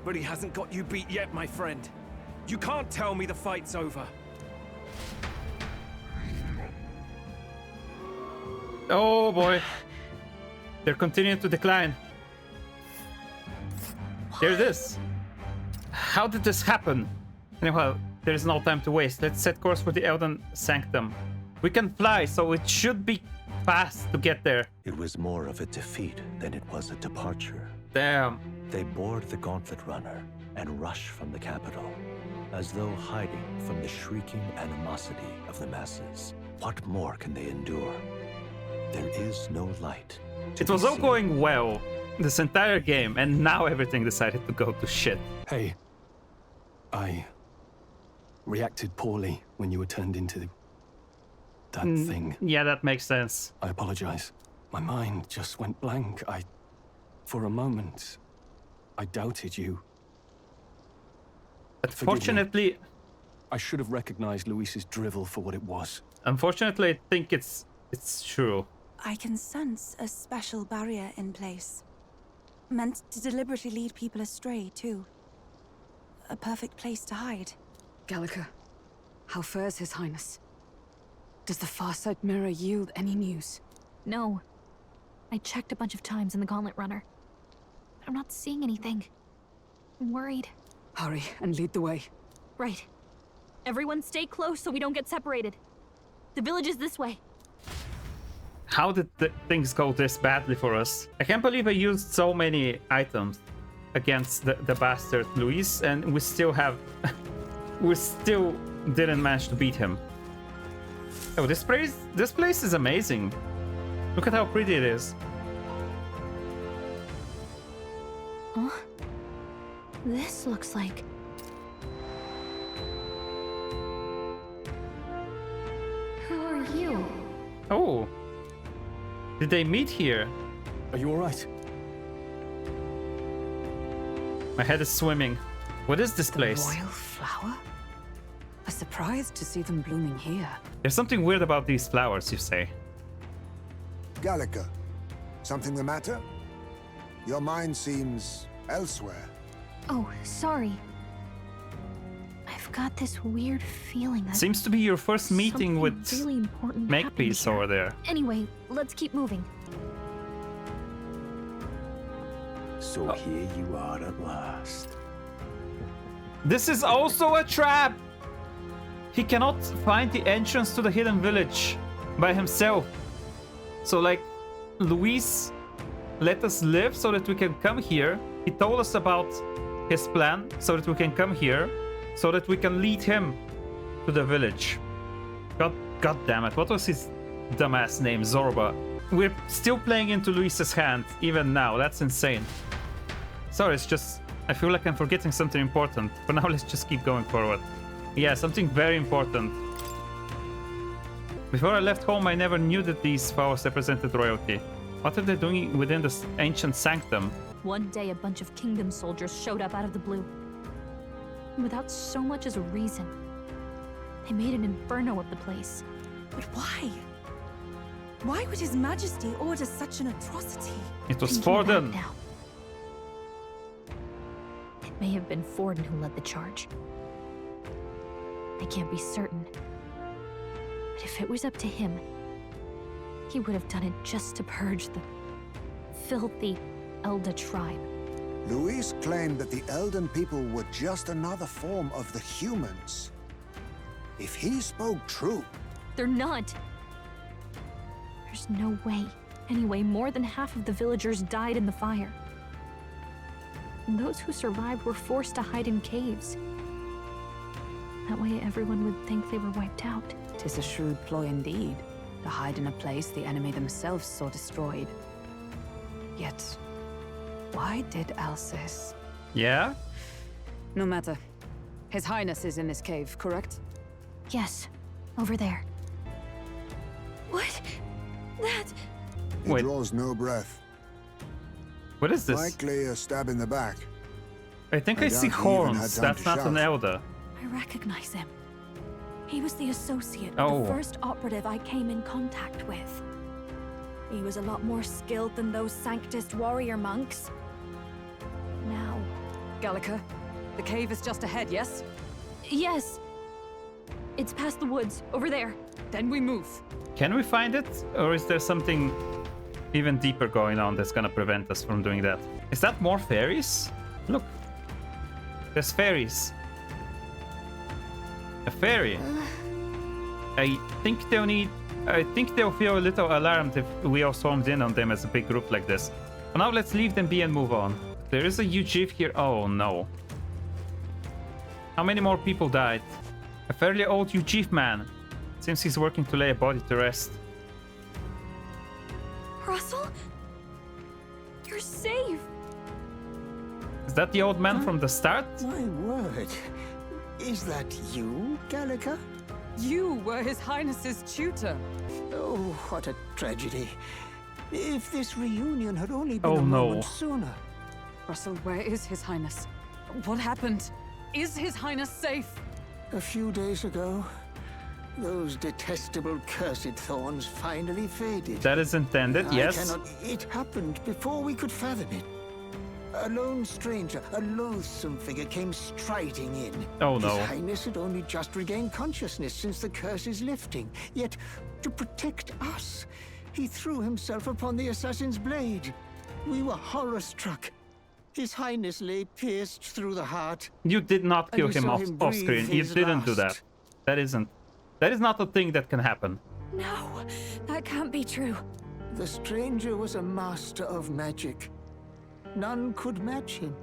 U: But he hasn't got you beat yet, my friend. You can't tell me the fight's over.
A: Oh boy. They're continuing to decline. There it is. How did this happen? Anyhow, there is no time to waste. Let's set course for the Elden Sanctum. We can fly, so it should be fast to get there.
C: It was more of a defeat than it was a departure.
A: Damn.
C: They board the gauntlet runner and rush from the capital, as though hiding from the shrieking animosity of the masses. What more can they endure? There is no light.
A: It was all going well this entire game, and now everything decided to go to shit.
N: Hey, I reacted poorly when you were turned into that thing.
A: Yeah, that makes sense.
N: I apologize. My mind just went blank. For a moment, I doubted you.
A: But
N: Forgive me.
A: fortunately,
N: I should have recognized Luis's drivel for what it was.
A: unfortunately, I think it's true.
Q: I can sense a special barrier in place. Meant to deliberately lead people astray, too. A perfect place to hide.
E: Gallica, how fares His Highness? Does the Farsight Mirror yield any news?
P: No. I checked a bunch of times in the Gauntlet Runner. I'm not seeing anything. I'm worried.
E: Hurry and lead the way.
P: Right. Everyone stay close so we don't get separated. The village is this way.
A: How did things go this badly for us? I can't believe I used so many items against the bastard Luis, and we still have... we still didn't manage to beat him. Oh, this place is amazing. Look at how pretty it is.
P: Huh? This looks like... Who are you?
A: Oh. Did they meet here?
N: Are you alright?
A: My head is swimming. What is this place?
E: Royal flower? A surprise to see them blooming here.
A: There's something weird about these flowers, you say.
F: Gallica, something the matter? Your mind seems elsewhere.
P: Oh, sorry. I've got this weird feeling that
A: Seems to be your first meeting
P: something
A: with
P: really important
A: Makepeace
P: happened
A: over there.
P: Anyway, let's keep moving.
T: So here you are at last.
A: This is also a trap! He cannot find the entrance to the hidden village by himself. So like, Luis let us live so that we can come here. He told us about his plan so that we can come here, so that we can lead him to the village. God damn it, what was his dumbass name? Zorba. We're still playing into Luis's hand, even now. That's insane. Sorry, it's just... I feel like I'm forgetting something important. For now, let's just keep going forward. Yeah, something very important. Before I left home, I never knew that these flowers represented royalty. What are they doing within this ancient sanctum?
P: One day, a bunch of kingdom soldiers showed up out of the blue. Without so much as a reason. They made an inferno of the place.
Q: But why? Why would His Majesty order such an atrocity?
A: It was
P: Thinking back
A: Forden.
P: now. It may have been Forden who led the charge. I can't be certain. But if it was up to him, he would have done it just to purge the filthy Elda tribe.
F: Luis claimed that the Elden people were just another form of the humans. If he spoke true...
P: They're not. There's no way. Anyway, more than half of the villagers died in the fire. And those who survived were forced to hide in caves. That way everyone would think they were wiped out.
H: 'Tis a shrewd ploy indeed, to hide in a place the enemy themselves saw destroyed. Yet, why did Alsace?
A: Yeah?
H: No matter. His Highness is in this cave, correct?
P: Yes, over there.
Q: What? That...
F: He
A: Wait.
F: draws no breath.
A: What is this?
F: Likely a stab in the back.
A: I think I see
F: doubt he even had
A: horns.
F: time
A: That's
F: to
A: not an
F: shout.
A: elder.
B: I recognize him. He was the associate,
A: Oh.
B: the first operative I came in contact with. He was a lot more skilled than those Sanctist warrior monks. Now...
H: Gallica, the cave is just ahead, yes?
P: Yes. It's past the woods, over there.
H: Then we move.
A: Can we find it? Or is there something even deeper going on that's gonna prevent us from doing that? Is that more fairies? Look. There's fairies. A fairy. I think they'll feel a little alarmed if we all swarmed in on them as a big group like this. For now, let's leave them be and move on. There is a Ujif here. Oh no. How many more people died? A fairly old Ujif man. Seems he's working to lay a body to rest.
B: Russell? You're safe!
A: Is that the old man from the start?
T: My word. Is that you, Gallica?
H: You were His Highness's tutor.
T: Oh, what a tragedy. If this reunion had only been
A: Oh,
T: a
A: no.
T: moment sooner.
H: Russell, where is His Highness? What happened? Is His Highness safe?
T: A few days ago, those detestable cursed thorns finally faded.
A: That is intended, yes.
T: It happened before we could fathom it. A lone stranger, a loathsome figure came striding in.
A: Oh, no.
T: His Highness had only just regained consciousness since the curse is lifting. Yet, to protect us, he threw himself upon the assassin's blade. We were horror-struck. His Highness lay pierced through the heart.
A: You did not kill
T: And we
A: him
T: saw
A: off
T: him breathe
A: screen. You
T: his
A: didn't do that.
T: last.
A: That is not a thing that can happen.
B: No, that can't be true.
T: The stranger was a master of magic. None could match him.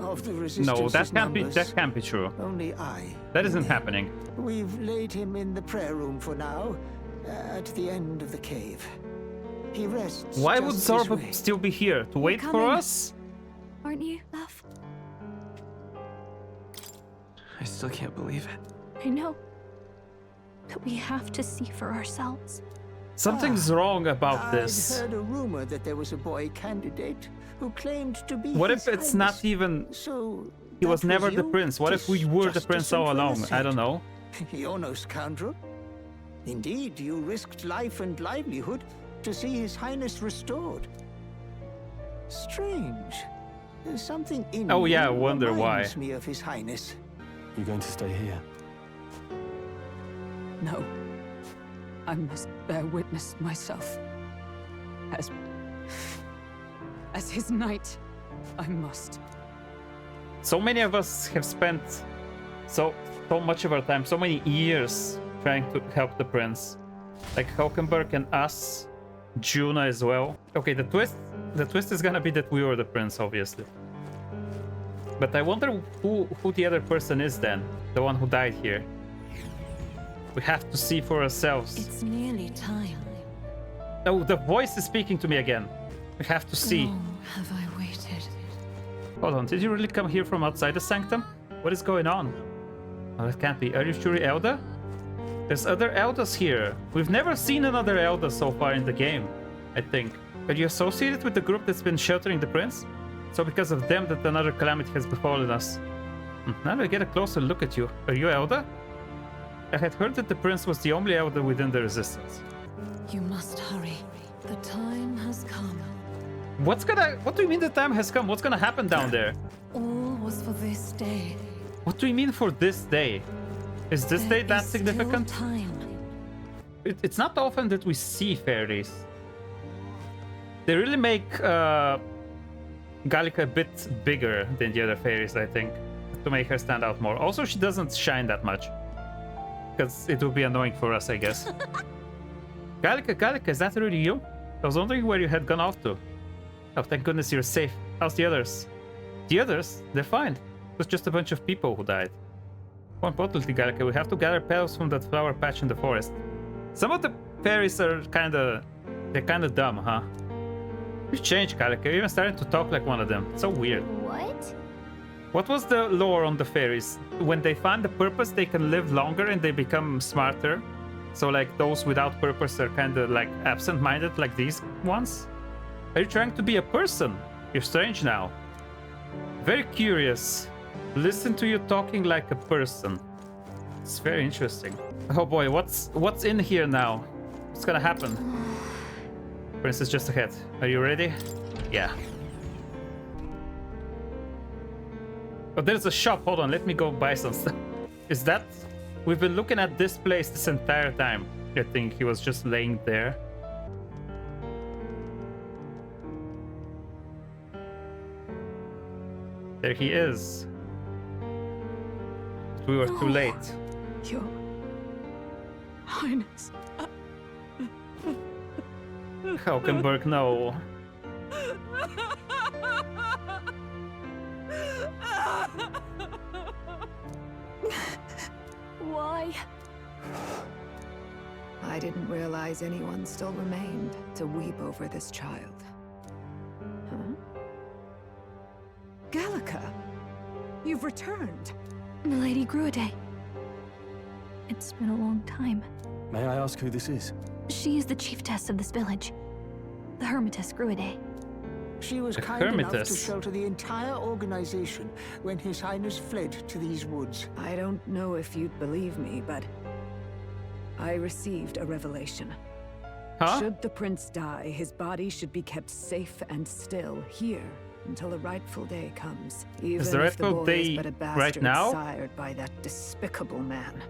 T: Of the resistance
A: No, that can't be true.
T: Only I.
A: That isn't happening.
T: We've laid him in the prayer room for now, at the end of the cave. He rests.
A: Why
T: just
A: would
T: this
A: Zorba
T: way.
A: still be here? To wait for
B: coming.
A: us?
B: Aren't you, love?
M: I still can't believe it.
P: I know. But we have to see for ourselves.
A: Something's wrong about this.
T: I'd heard a rumor that there was a boy candidate who claimed to be
A: What
T: His
A: if it's
T: Highness.
A: not even...
T: So
A: He was
T: that
A: never the
T: you?
A: prince. What if we were the
T: Just
A: prince all
T: simple
A: along?
T: as
A: I don't
T: that.
A: know.
T: You're no scoundrel. Indeed, you risked life and livelihood to see His Highness restored. Strange. There's something in
A: Oh, yeah, I
T: you
A: wonder why.
T: reminds me of His Highness.
N: You going to stay here?
H: No. I must bear witness myself. As his knight, I must.
A: So many of us have spent so much of our time, so many years trying to help the prince. Like Hulkenberg and us, Junah as well. Okay, the twist is gonna be that we were the prince, obviously. But I wonder who the other person is then, the one who died here. We have to see for ourselves.
E: It's nearly time.
A: Oh, the voice is speaking to me again. We have to see.
E: Long have I waited.
A: Hold on, did you really come here from outside the sanctum? What is going on? Oh, that can't be. Are you sure, Elder? There's other Elders here. We've never seen another Elder so far in the game, I think. Are you associated with the group that's been sheltering the prince? So because of them that another calamity has befallen us. Now that I get a closer look at you, are you Elder? I had heard that the prince was the only Elder within the resistance.
E: You must hurry. The time has come.
A: What do you mean the time has come? What's gonna happen down there?
E: All was for this day.
A: What do you mean for this day? Is this day that significant?
E: Time.
A: It's not often that we see fairies. They really make Gallica a bit bigger than the other fairies, I think, to make her stand out more. Also, she doesn't shine that much, because it would be annoying for us, I guess. Gallica, is that really you? I was wondering where you had gone off to. Oh, thank goodness you're safe. How's the others? The others? They're fine. It was just a bunch of people who died. More importantly, Gallica, we have to gather petals from that flower patch in the forest. Some of the fairies are they're kinda dumb, huh? You've changed, Gallica. You're even starting to talk like one of them. It's so weird.
I: What?
A: What was the lore on the fairies? When they find the purpose, they can live longer and they become smarter. So like those without purpose are kinda like absent-minded like these ones? Are you trying to be a person? You're strange now. Very curious. Listen to you talking like a person. It's very interesting. Oh boy, what's in here now? What's gonna happen? Prince is just ahead. Are you ready? Yeah. Oh, there's a shop. Hold on, let me go buy some stuff. Is that... We've been looking at this place this entire time. I think he was just laying there. There he is. But we were too late.
Q: Your Highness.
A: Haukenberg, no.
B: Why?
H: I didn't realize anyone still remained to weep over this child. Huh? Gallica, you've returned.
B: Milady Gruide. It's been a long time.
N: May I ask who this is?
B: She is the chiefess of this village. The Hermitess Gruide.
T: She was kind enough to shelter the entire organization when His Highness fled to these woods.
H: I don't know if you'd believe me, but I received a revelation.
A: Huh?
H: Should the prince die, his body should be kept safe and still here until the rightful day comes. Even
A: is the rightful day right now?
H: Sired by that despicable man.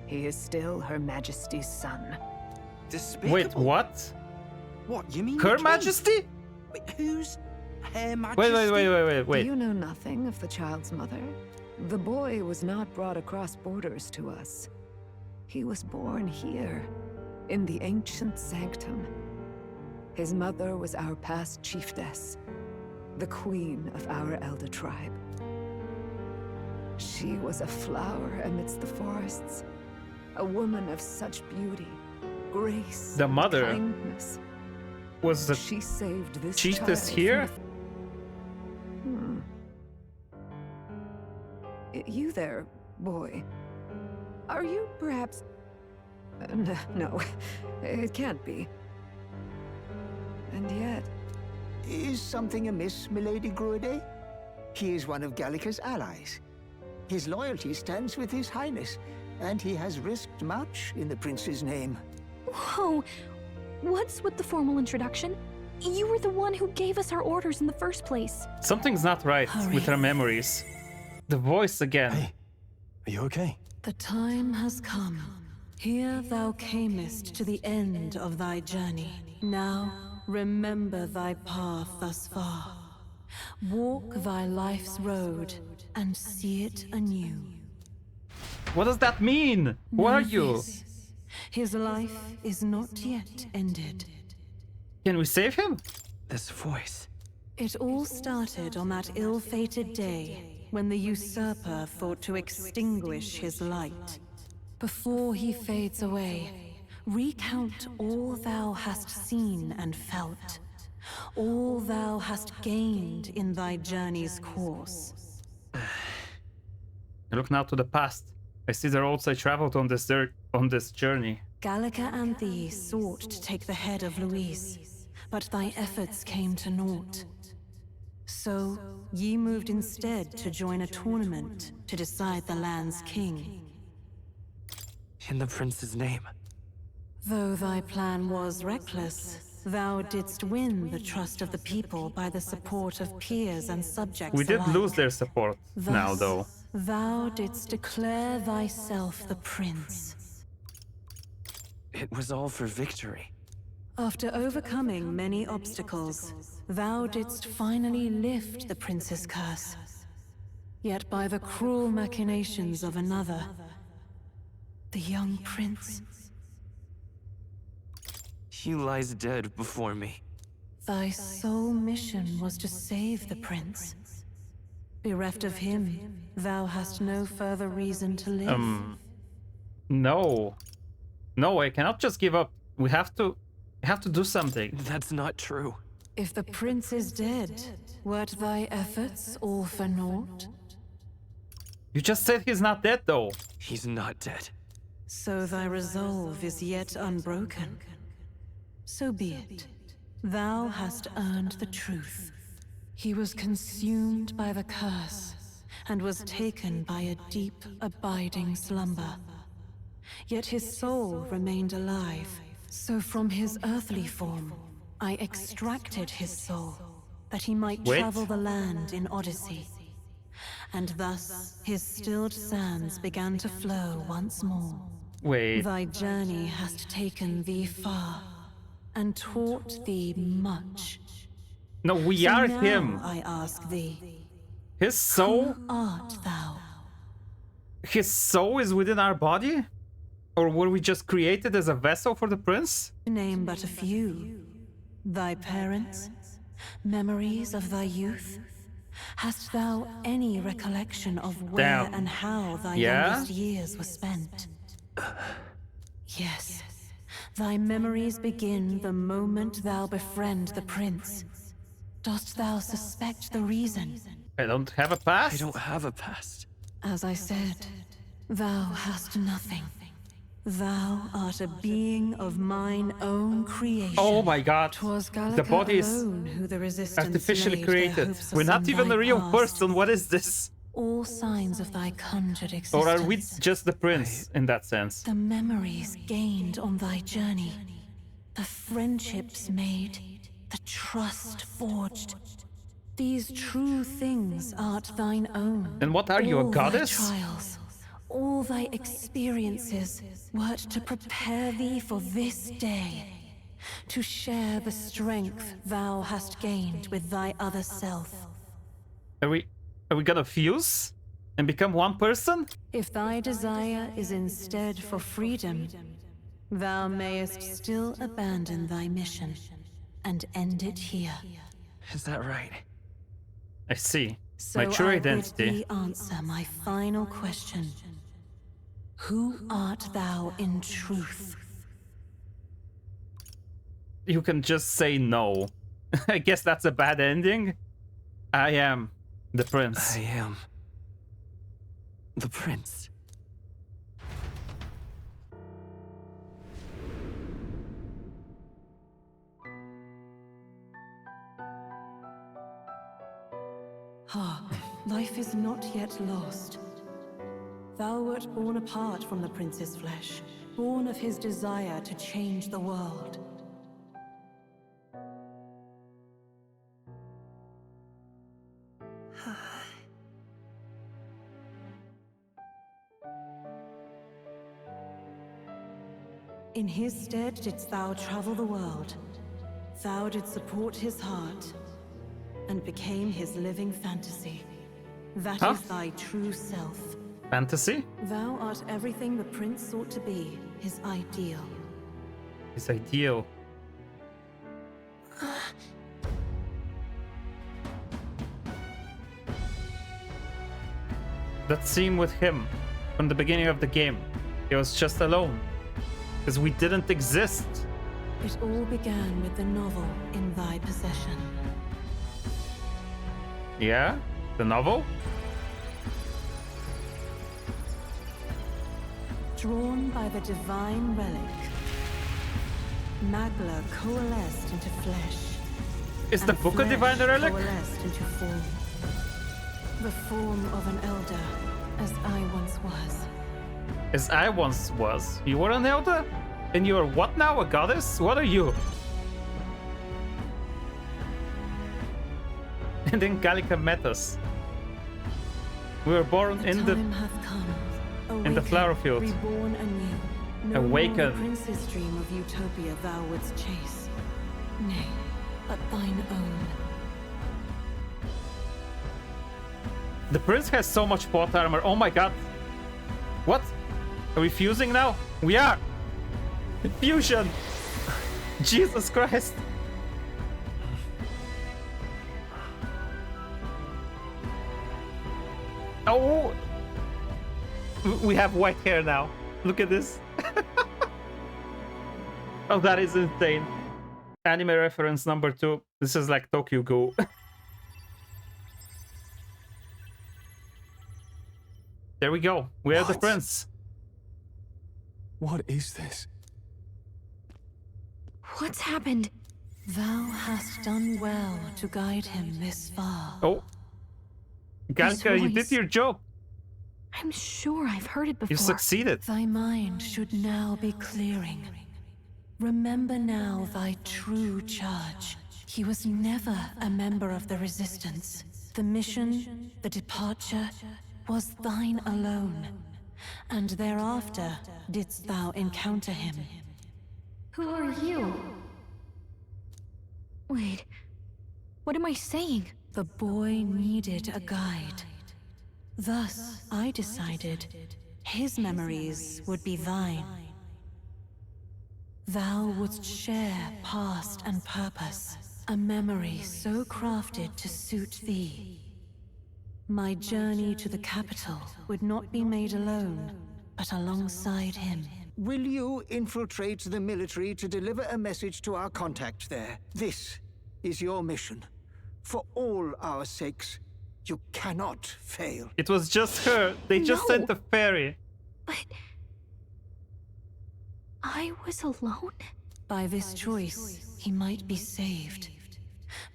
H: He is still Her Majesty's son.
M: Despicable?
A: Wait, what?
M: What, you mean
A: Her Majesty?
M: Wait, who's Her Majesty?
A: Wait.
H: Do you know nothing of the child's mother? The boy was not brought across borders to us. He was born here, in the ancient sanctum. His mother was our past chiefess, the queen of our elder tribe. She was a flower amidst the forests, a woman of such beauty, grace,
A: the mother
H: and kindness.
A: Was the
H: she saved this
A: chiefess
H: child
A: here?
H: You there, boy. Are you perhaps... no, it can't be. And yet...
T: Is something amiss, Milady Gruide? He is one of Gallica's allies. His loyalty stands with His Highness, and he has risked much in the prince's name.
B: Whoa! What's with the formal introduction? You were the one who gave us our orders in the first place.
A: Something's not right with her memories. The voice again.
N: Hey, are you okay?
E: The time has come. Here thou camest to the end of thy journey. Now remember thy path thus far. Walk thy life's road and see it anew.
A: What does that mean? Who are you?
E: His life is not yet ended.
A: Can we save him?
M: This voice.
E: It all started on that ill-fated day when the usurper thought to extinguish his light. Before he fades away, recount all thou hast seen and felt. all thou hast gained in thy journey's course.
A: I look now to the past. I see the roads I traveled on this journey.
E: Gallica and thee sought to take the head of Luis, but thy efforts came to naught. So, ye moved instead to join a tournament to decide the land's king.
M: In the prince's name.
E: Though thy plan was reckless, thou didst win the trust of the people by the support of peers and subjects
A: We did
E: alike.
A: lose their support now,
E: Thus,
A: though.
E: Thou didst declare thyself the prince.
M: It was all for victory.
E: After overcoming many obstacles, thou didst finally lift the prince's curse. Yet by the cruel machinations of another, the young prince,
M: He lies dead before me.
E: thy sole mission was to save the prince. Bereft of him, thou hast no further reason to live.
A: No. No, I cannot just give up. We have to do something.
M: That's not true.
E: If the prince is dead, wert thy efforts all for naught?
A: You just said he's not dead, though.
M: He's not dead.
E: So thy resolve is yet unbroken. So be it. Thou hast earned the truth. He was consumed by the curse, and was taken by a deep, abiding slumber. Yet his soul remained alive, so from his earthly form, I extracted his soul, that he might travel the land in Odyssey. And thus, his stilled sands began to flow once more.
A: Wait.
E: Thy journey hast taken thee far, and taught thee much.
A: No, we
E: So
A: are
E: now
A: him.
E: I ask thee,
A: His soul?
E: who art thou?
A: His soul is within our body? Or were we just created as a vessel for the prince?
E: Name but a few. Thy parents, memories of thy youth. Hast thou any recollection of where and how thy youngest years were spent? Yes. Thy memories begin the moment thou befriend the prince. Dost thou suspect the reason?
A: I don't have a past?
M: I don't have a past.
E: As I said, thou hast nothing. Thou art a being of mine own creation.
A: Oh my god. The body is
E: who the resistance
A: artificially
E: laid
A: created.
E: their hopes
A: We're not
E: upon
A: even
E: thy
A: a real
E: past.
A: person. What is this?
E: All signs of thy conjured existence.
A: Or are we just the prince in that sense?
E: The memories gained on thy journey, the friendships made, the trust forged. These true things art thine own.
A: And what are you, a
E: All
A: goddess?
E: Thy trials, all thy experiences wert to prepare thee for this day, to share the strength thou hast gained with thy other self.
A: Are we gonna fuse and become one person?
E: If thy desire is instead for freedom, thou mayest still abandon thy mission and end it here.
M: Is that right?
A: I see.
E: So
A: My true
E: I
A: identity.
E: bid thee answer my final question. Who art thou in truth?
A: You can just say no. I guess that's a bad ending. I am the prince.
M: I am the prince.
E: Hark, life is not yet lost. Thou wert born apart from the prince's flesh, born of his desire to change the world. In his stead didst thou travel the world. Thou didst support his heart, and became his living fantasy. That is thy true self.
A: Fantasy?
E: Thou art everything the prince sought to be, his ideal.
A: His ideal. That scene with him from the beginning of the game. He was just alone. Because we didn't exist.
E: It all began with the novel in thy possession.
A: Yeah? The novel?
E: Drawn by the divine relic, Magla coalesced into flesh.
A: Is the book a divine relic?
E: Coalesced into form. The form of an elder, as I once was.
A: As I once was. You were an elder? And you're what now? A goddess? What are you? And then Gallica met us. We were born in the flower field.
E: Reborn anew. No
A: Awaken.
E: more the prince's dream of utopia thou wouldst chase. Nay, but thine own.
A: The prince has so much plot armor. Oh my god. What? Are we fusing now? We are! Fusion! Jesus Christ! Oh! We have white hair now. Look at this. Oh, that is insane. Anime reference number 2. This is like Tokyo Ghoul. There we go. We are the prince.
N: What is this?
E: What's happened? Thou hast done well to guide him this far.
A: Oh. Gallica, you did your job.
E: I'm sure I've heard it before.
A: You succeeded.
E: Thy mind should now be clearing. Remember now thy true charge. He was never a member of the Resistance. The mission, the departure, was thine alone. And thereafter didst thou encounter him.
P: Who are you? Wait, what am I saying?
E: The boy needed a guide. Thus, I decided his memories would be thine. Thou wouldst share past and purpose, a memory so crafted to suit thee. My journey to the capital would not be made alone, but alongside him.
T: Will you infiltrate the military to deliver a message to our contact there? This is your mission. For all our sakes, you cannot fail.
A: It was just her. They just sent a fairy.
P: But I was alone?
E: By this choice, he might be saved.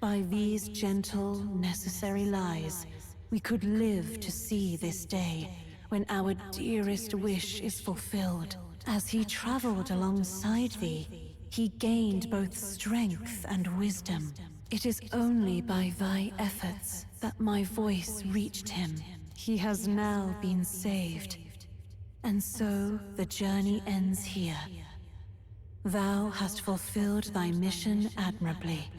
E: By these gentle, necessary lies, we could live to see this day when our dearest wish is fulfilled. As he traveled alongside thee, he gained both strength and wisdom. It is only by thy efforts that my voice reached him. He has now been saved. And so the journey ends here. Thou hast fulfilled thy mission admirably.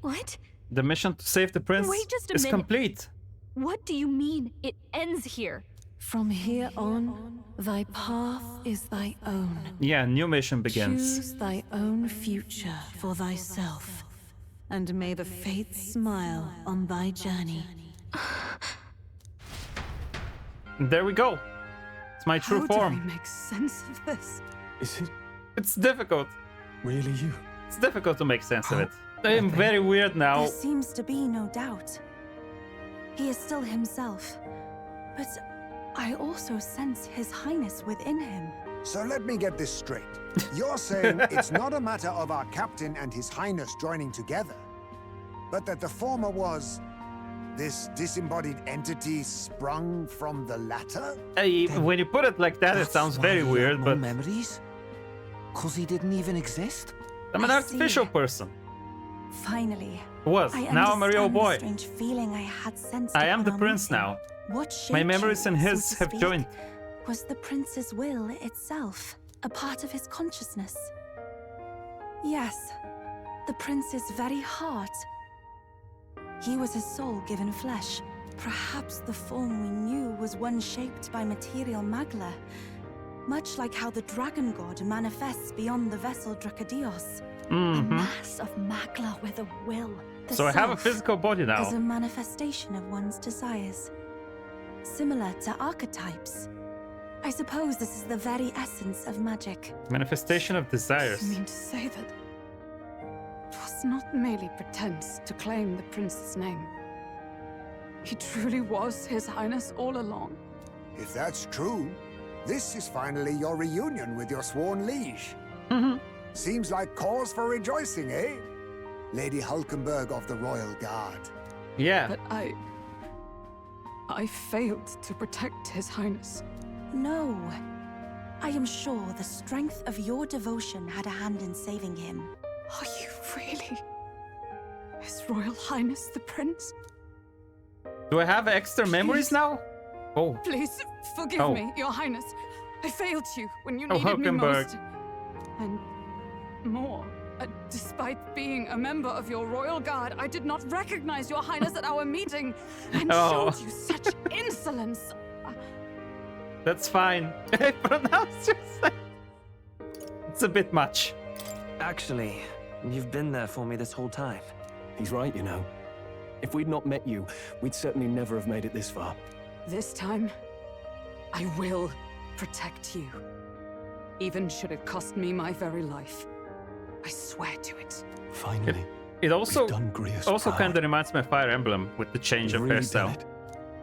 P: What?
A: The mission to save the prince
P: Wait just a
A: is
P: minute.
A: complete.
P: What do you mean it ends here?
E: From here on, thy path is thy own.
A: Yeah, new mission begins.
E: Choose thy own future for thyself, and may the fates smile on thy journey.
A: There we go. It's my true form.
Q: How do we make sense of this?
N: Is it
A: It's difficult.
N: really you?
A: It's difficult to make sense of it. I am very weird now.
Q: There seems to be no doubt. He is still himself, but I also sense His Highness within him.
F: So let me get this straight. You're saying it's not a matter of our captain and His Highness joining together, but that the former was this disembodied entity sprung from the latter?
A: When you put it like that, it sounds very weird, but
D: memories? 'Cause he didn't even exist?
A: I'm an
Q: I
A: artificial
Q: see.
A: person.
Q: Finally.
A: Was.
Q: I
A: Now I'm a real
Q: understand the
A: boy.
Q: strange feeling I had sensed
A: I am
Q: upon
A: the
Q: our
A: prince
Q: meeting.
A: now.
Q: What
A: My
Q: shaped
A: memories
Q: you,
A: and
Q: so
A: his
Q: to
A: have
Q: speak,
A: joined.
Q: was the prince's will itself, a part of his consciousness. Yes, the prince's very heart. He was his soul given flesh. Perhaps the form we knew was one shaped by material magla, much like how the dragon god manifests beyond the vessel Dracadios.
B: A
A: Mhm.
B: mass of magla with a will.
Q: The
A: So I have a
Q: self
A: physical body now.
Q: is a manifestation of one's desires, similar to archetypes. I suppose this is the very essence of magic.
A: Manifestation of desires.
Q: You mean to say that
R: was not merely pretense to claim the prince's name. He truly was His Highness all along.
F: If that's true, this is finally your reunion with your sworn liege. Seems like cause for rejoicing, eh? Lady Hulkenberg of the Royal Guard.
A: Yeah.
R: But I failed to protect His Highness.
Q: No. I am sure the strength of your devotion had a hand in saving him.
R: Are you really His Royal Highness the Prince?
A: Do I have extra memories now? Oh.
R: Please forgive me, Your Highness. I failed you when you
A: Oh,
R: needed me
A: Hulkenberg.
R: most. And more. Despite being a member of your royal guard, I did not recognize Your Highness at our meeting and showed you such insolence.
A: That's fine. I pronounced your name. It's a bit much.
M: Actually, you've been there for me this whole time.
N: He's right, you know. If we'd not met you, we'd certainly never have made it this far.
R: This time, I will protect you. Even should it cost me my very life. I swear to it.
N: Finally.
A: It also
N: Gria's
A: kind of reminds me of Fire Emblem with the change of hairstyle.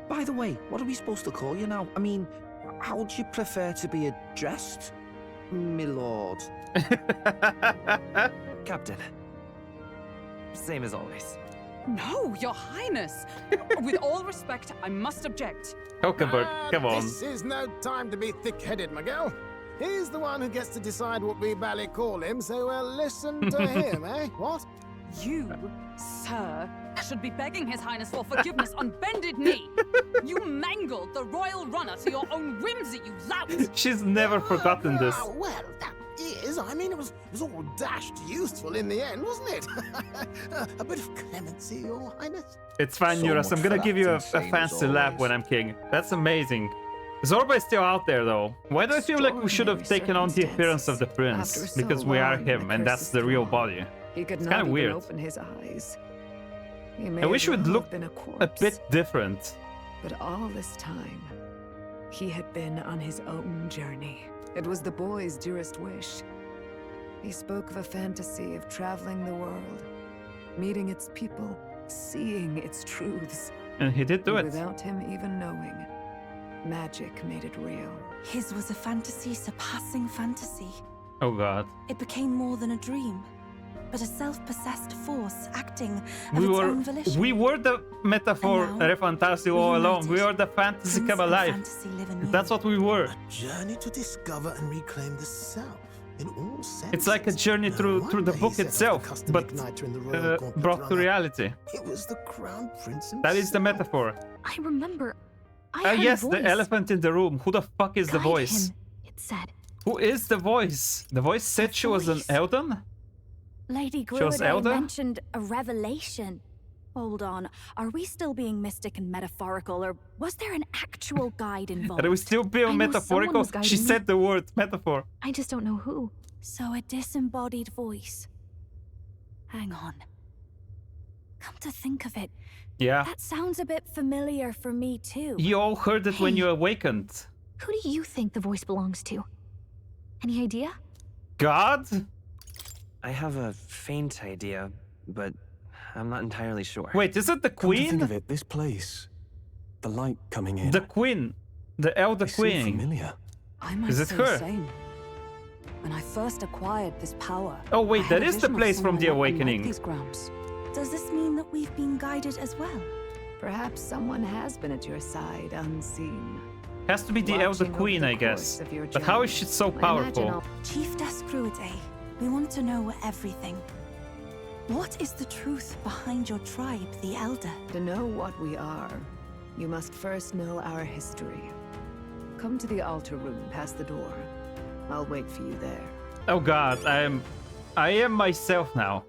D: By the way, what are we supposed to call you now? I mean, how would you prefer to be addressed, my lord?
M: Captain. Same as always.
R: No, Your Highness. With all respect, I must object.
A: Hulkenberg, come on.
O: This is no time to be thick-headed, Miguel. He's the one who gets to decide what we bally call him, so listen to him, eh? What?
R: You, sir, should be begging His Highness for forgiveness on bended knee. You mangled the royal runner to your own whimsy, you lout.
A: She's never forgotten this.
O: Well, that is. I mean, it was all dashed useful in the end, wasn't it? A bit of clemency, Your Highness.
A: It's fine,
O: So
A: Nuras. I'm
O: much
A: gonna
O: for
A: give
O: that
A: you a
O: insane
A: fancy
O: as
A: laugh
O: always.
A: when I'm king. That's amazing. Zorba is still out there, though. Why do I feel like we should have taken on the appearance of the prince?
H: After so
A: Because we are
H: long,
A: him,
H: the
A: and
H: curse
A: that's
H: is
A: the real
H: gone.
A: body.
H: He could
A: It's
H: not
A: kind of
H: even
A: weird.
H: open his eyes. He may
A: I wish
H: as
A: he would
H: well
A: look
H: have been a
A: a
H: corpse.
A: bit different.
H: But all this time, he had been on his own journey. It was the boy's dearest wish. He spoke of a fantasy of traveling the world, meeting its people, seeing its truths.
A: And he did do
H: And
A: it.
H: without him even knowing, magic made it real.
Q: His was a fantasy surpassing fantasy.
A: Oh god.
Q: It became more than a dream, but a self-possessed force acting of
A: We
Q: its
A: were
Q: own volition.
A: the metaphor
Q: And now,
A: ReFantazio all along. We were the fantasy come alive. That's what we were.
O: Journey to discover and reclaim the self in all senses.
A: It's like a journey through the book itself, but brought to reality.
O: It was the crown prince himself.
A: That is the metaphor.
P: I remember. I
A: Oh
P: heard
A: yes,
P: a
A: the
P: voice.
A: elephant in the room. Who the fuck is the
P: Guide
A: voice?
P: him, it said.
A: Who is the voice? The voice said she was an Elden?
B: Lady
A: She was
B: Gruade
A: elder?
B: mentioned a revelation. Hold on, are we still being mystic and metaphorical, or was there an actual guide involved?
A: Are we still being
P: I know someone
A: metaphorical?
P: was guiding
A: She
P: me.
A: said the word metaphor.
P: I just don't know who.
B: So a disembodied voice. Hang on. Come to think of it,
A: Yeah.
B: that sounds a bit familiar for me too.
A: You all heard it when you awakened.
P: Who do you think the voice belongs to? Any idea?
A: God?
M: I have a faint idea, but I'm not entirely sure.
A: Wait, is it the
N: Come to think
A: queen?
N: of it, this place, the light coming in.
A: The queen. The elder
N: They seem
A: queen.
N: familiar.
R: I might
A: Is it
R: say
A: her?
R: the same. When I first acquired this power,
A: Oh wait,
R: I had
A: that
R: a
A: is the
R: vision of
A: place from
R: someone
A: the
R: walking
A: awakening.
R: like these grounds.
Q: Does this mean that we've been guided as well?
H: Perhaps someone has been at your side unseen.
A: Has to be the elder
H: Watching over
A: queen,
H: the
A: I guess.
H: course of your
A: But how is
H: journey.
A: she so
H: I imagine
A: powerful?
Q: Chief Gruade, we want to know everything. What is the truth behind your tribe, the Elder?
H: To know what we are, you must first know our history. Come to the altar room past the door. I'll wait for you there.
A: Oh god, I am myself now.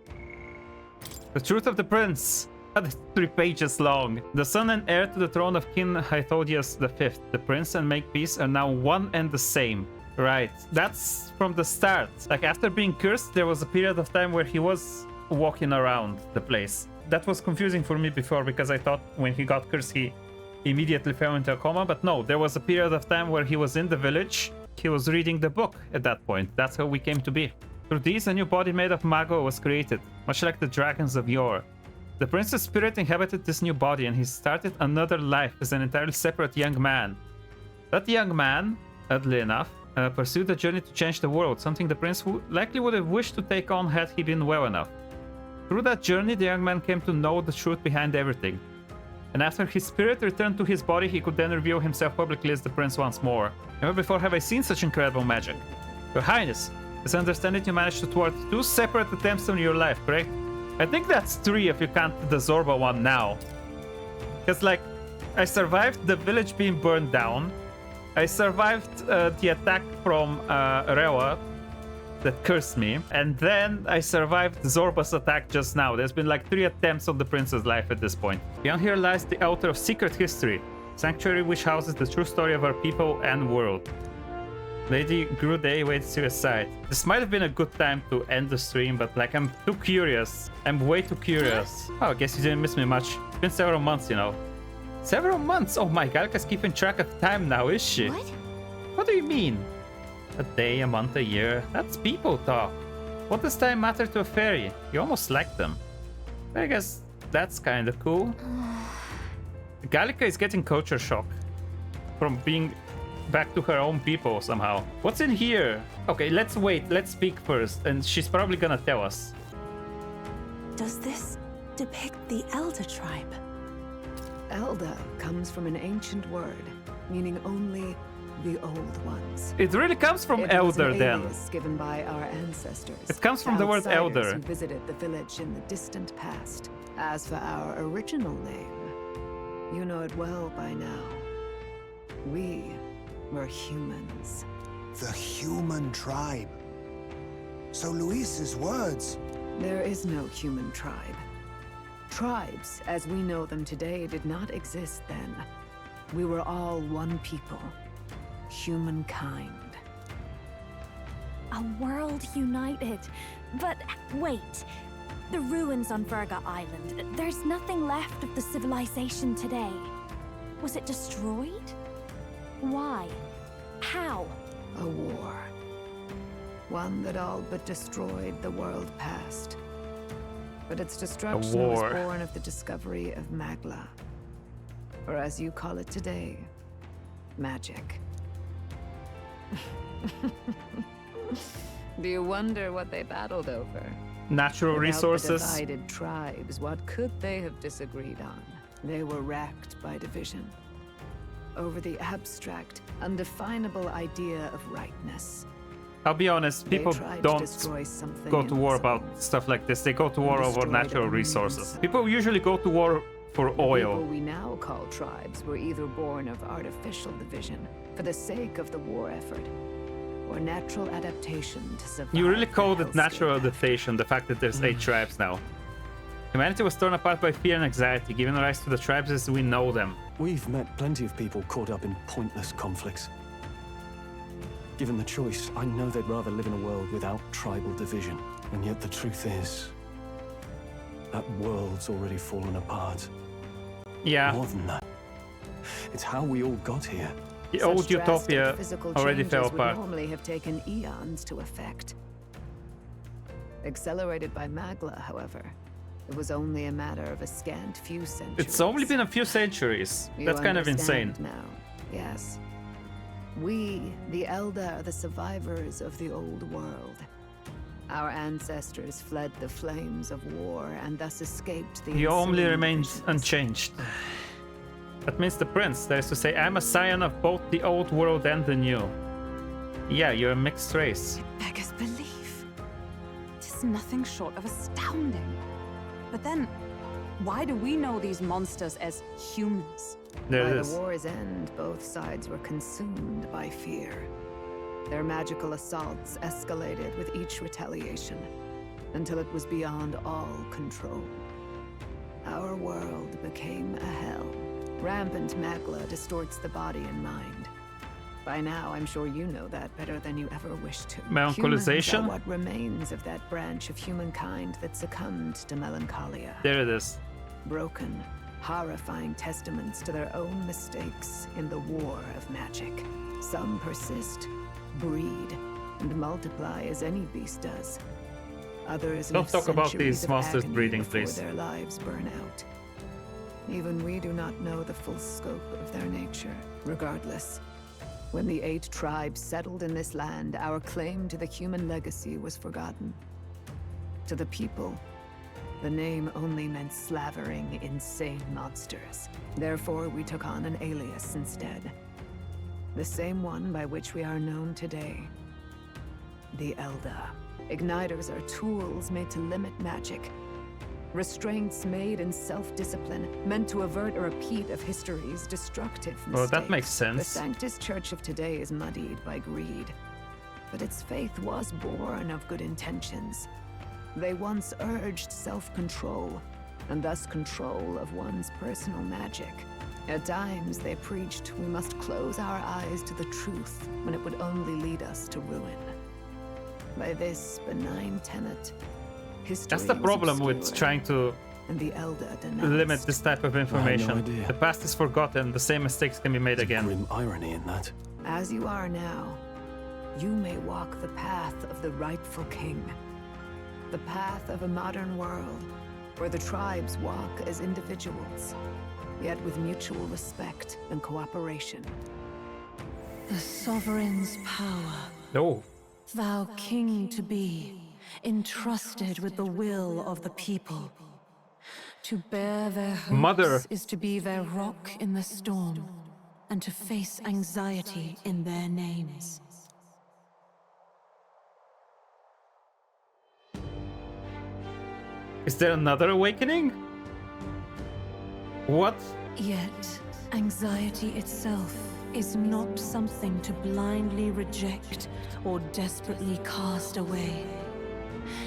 A: The truth of the prince. That is 3 pages long. The son and heir to the throne of King Hythodius V, the prince and Makepeace are now one and the same. Right, that's from the start. Like after being cursed, there was a period of time where he was walking around the place. That was confusing for me before because I thought when he got cursed, he immediately fell into a coma. But no, there was a period of time where he was in the village. He was reading the book at that point. That's how we came to be. Through these, a new body made of Mago was created, much like the dragons of yore. The prince's spirit inhabited this new body, and he started another life as an entirely separate young man. That young man, oddly enough, pursued a journey to change the world, something the prince likely would have wished to take on had he been well enough. Through that journey, the young man came to know the truth behind everything. And after his spirit returned to his body, he could then reveal himself publicly as the prince once more. Never before have I seen such incredible magic. Your Highness, as I understand it, you managed to thwart 2 separate attempts on your life, correct? I think that's 3 if you count the Zorba one now. Because, like, I survived the village being burned down. I survived the attack from Rewa that cursed me. And then I survived Zorba's attack just now. There's been like 3 attempts on the prince's life at this point. Beyond here lies the altar of secret history. Sanctuary which houses the true story of our people and world. Lady Grude waits to your side. This might have been a good time to end the stream, but like I'm too curious. I'm way too curious. Oh, I guess you didn't miss me much. It's been several months, you know. Several months? Oh my god, Galka's keeping track of time now, is she?
I: What?
A: What do you mean? A day, a month, a year. That's people talk. What does time matter to a fairy? You almost like them. I guess that's kind of cool. Galka is getting culture shock from being back to her own people somehow. What's in here? Okay, let's wait. Let's speak first, and she's probably gonna tell us.
Q: Does this depict the Elder tribe?
H: Elder comes from an ancient word, meaning only the old ones.
A: It really comes from elder, then.
H: Given by our ancestors.
A: It comes from the word elder.
H: Who visited the village in the distant past. As for our original name, you know it well by now. We were humans.
F: The human tribe. So Luis's words.
H: There is no human tribe. Tribes, as we know them today, did not exist then. We were all one people. Humankind.
B: A world united. But wait. The ruins on Virga Island. There's nothing left of the civilization today. Was it destroyed? Why? How?
H: A war. One that all but destroyed the world past. But its destruction was born of the discovery of Magla. Or as you call it today, magic. Do you wonder what they battled over?
A: Natural resources.
H: The divided tribes, what could they have disagreed on? They were racked by division. Over the abstract, undefinable idea of rightness.
A: I'll be honest, people don't go to war about stuff like this. They go to war over natural resources. People usually go to war for oil.
H: The people we now call tribes were either born of artificial division for the sake of the war effort, or natural adaptation to survive.
A: You really called it natural adaptation, the fact that there's 8 tribes now. Humanity was torn apart by fear and anxiety, giving rise to the tribes as we know them.
N: We've met plenty of people caught up in pointless conflicts. Given the choice, I know they'd rather live in a world without tribal division. And yet the truth is, that world's already fallen apart.
A: Yeah.
N: More than that, it's how we all got here.
A: The old utopia already fell apart.
H: Would normally have taken eons to effect. Accelerated by Magla, however, it was only a matter of a scant few centuries.
A: It's only been a few centuries. That's kind of insane.
H: Now, yes. We, the Elder, are the survivors of the old world. Our ancestors fled the flames of war and thus escaped the...
A: He only remains unchanged. That means the prince, that is to say, I'm a scion of both the old world and the new. Yeah, you're a mixed race.
Q: It beggars belief. It is nothing short of astounding. But then, why do we know these monsters as humans?
A: There
H: by
A: it is.
H: the war's end, both sides were consumed by fear. Their magical assaults escalated with each retaliation, until it was beyond all control. Our world became a hell. Rampant Magla distorts the body and mind. By now, I'm sure you know that better than you ever wished to.
A: Melancholisation?
H: Humans are what remains of that branch of humankind that succumbed to melancholia.
A: There it is.
H: Broken, horrifying testaments to their own mistakes in the war of magic. Some persist, breed, and multiply as any beast does. Others
A: Don't
H: live
A: talk about
H: centuries
A: these
H: of
A: monsters
H: agony
A: breeding,
H: before
A: please.
H: their lives burn out. Even we do not know the full scope of their nature. Regardless, when the 8 tribes settled in this land, our claim to the human legacy was forgotten. To the people, the name only meant slavering, insane monsters. Therefore, we took on an alias instead. The same one by which we are known today. The Elda. Igniters are tools made to limit magic. Restraints made in self-discipline, meant to avert a repeat of history's destructive mistakes.
A: Well, that makes sense.
H: The Sanctus Church of today is muddied by greed. But its faith was born of good intentions. They once urged self-control, and thus control of one's personal magic. At times, they preached we must close our eyes to the truth when it would only lead us to ruin. By this benign tenet, history
A: That's the
H: was
A: problem with
H: obscured,
A: trying to
H: and the Elder
A: limit this type of information.
N: idea.
A: The past is forgotten, the same mistakes can be made again.
N: Grim irony in that.
H: As you are now, you may walk the path of the rightful king. The path of a modern world, where the tribes walk as individuals, yet with mutual respect and cooperation.
E: The sovereign's power.
A: No.
E: Thou king to be, entrusted with the will of the people. To bear their hopes
A: Mother.
E: is to be their rock in the storm, and to face anxiety in their names.
A: Is there another awakening? What?
E: Yet, anxiety itself is not something to blindly reject or desperately cast away.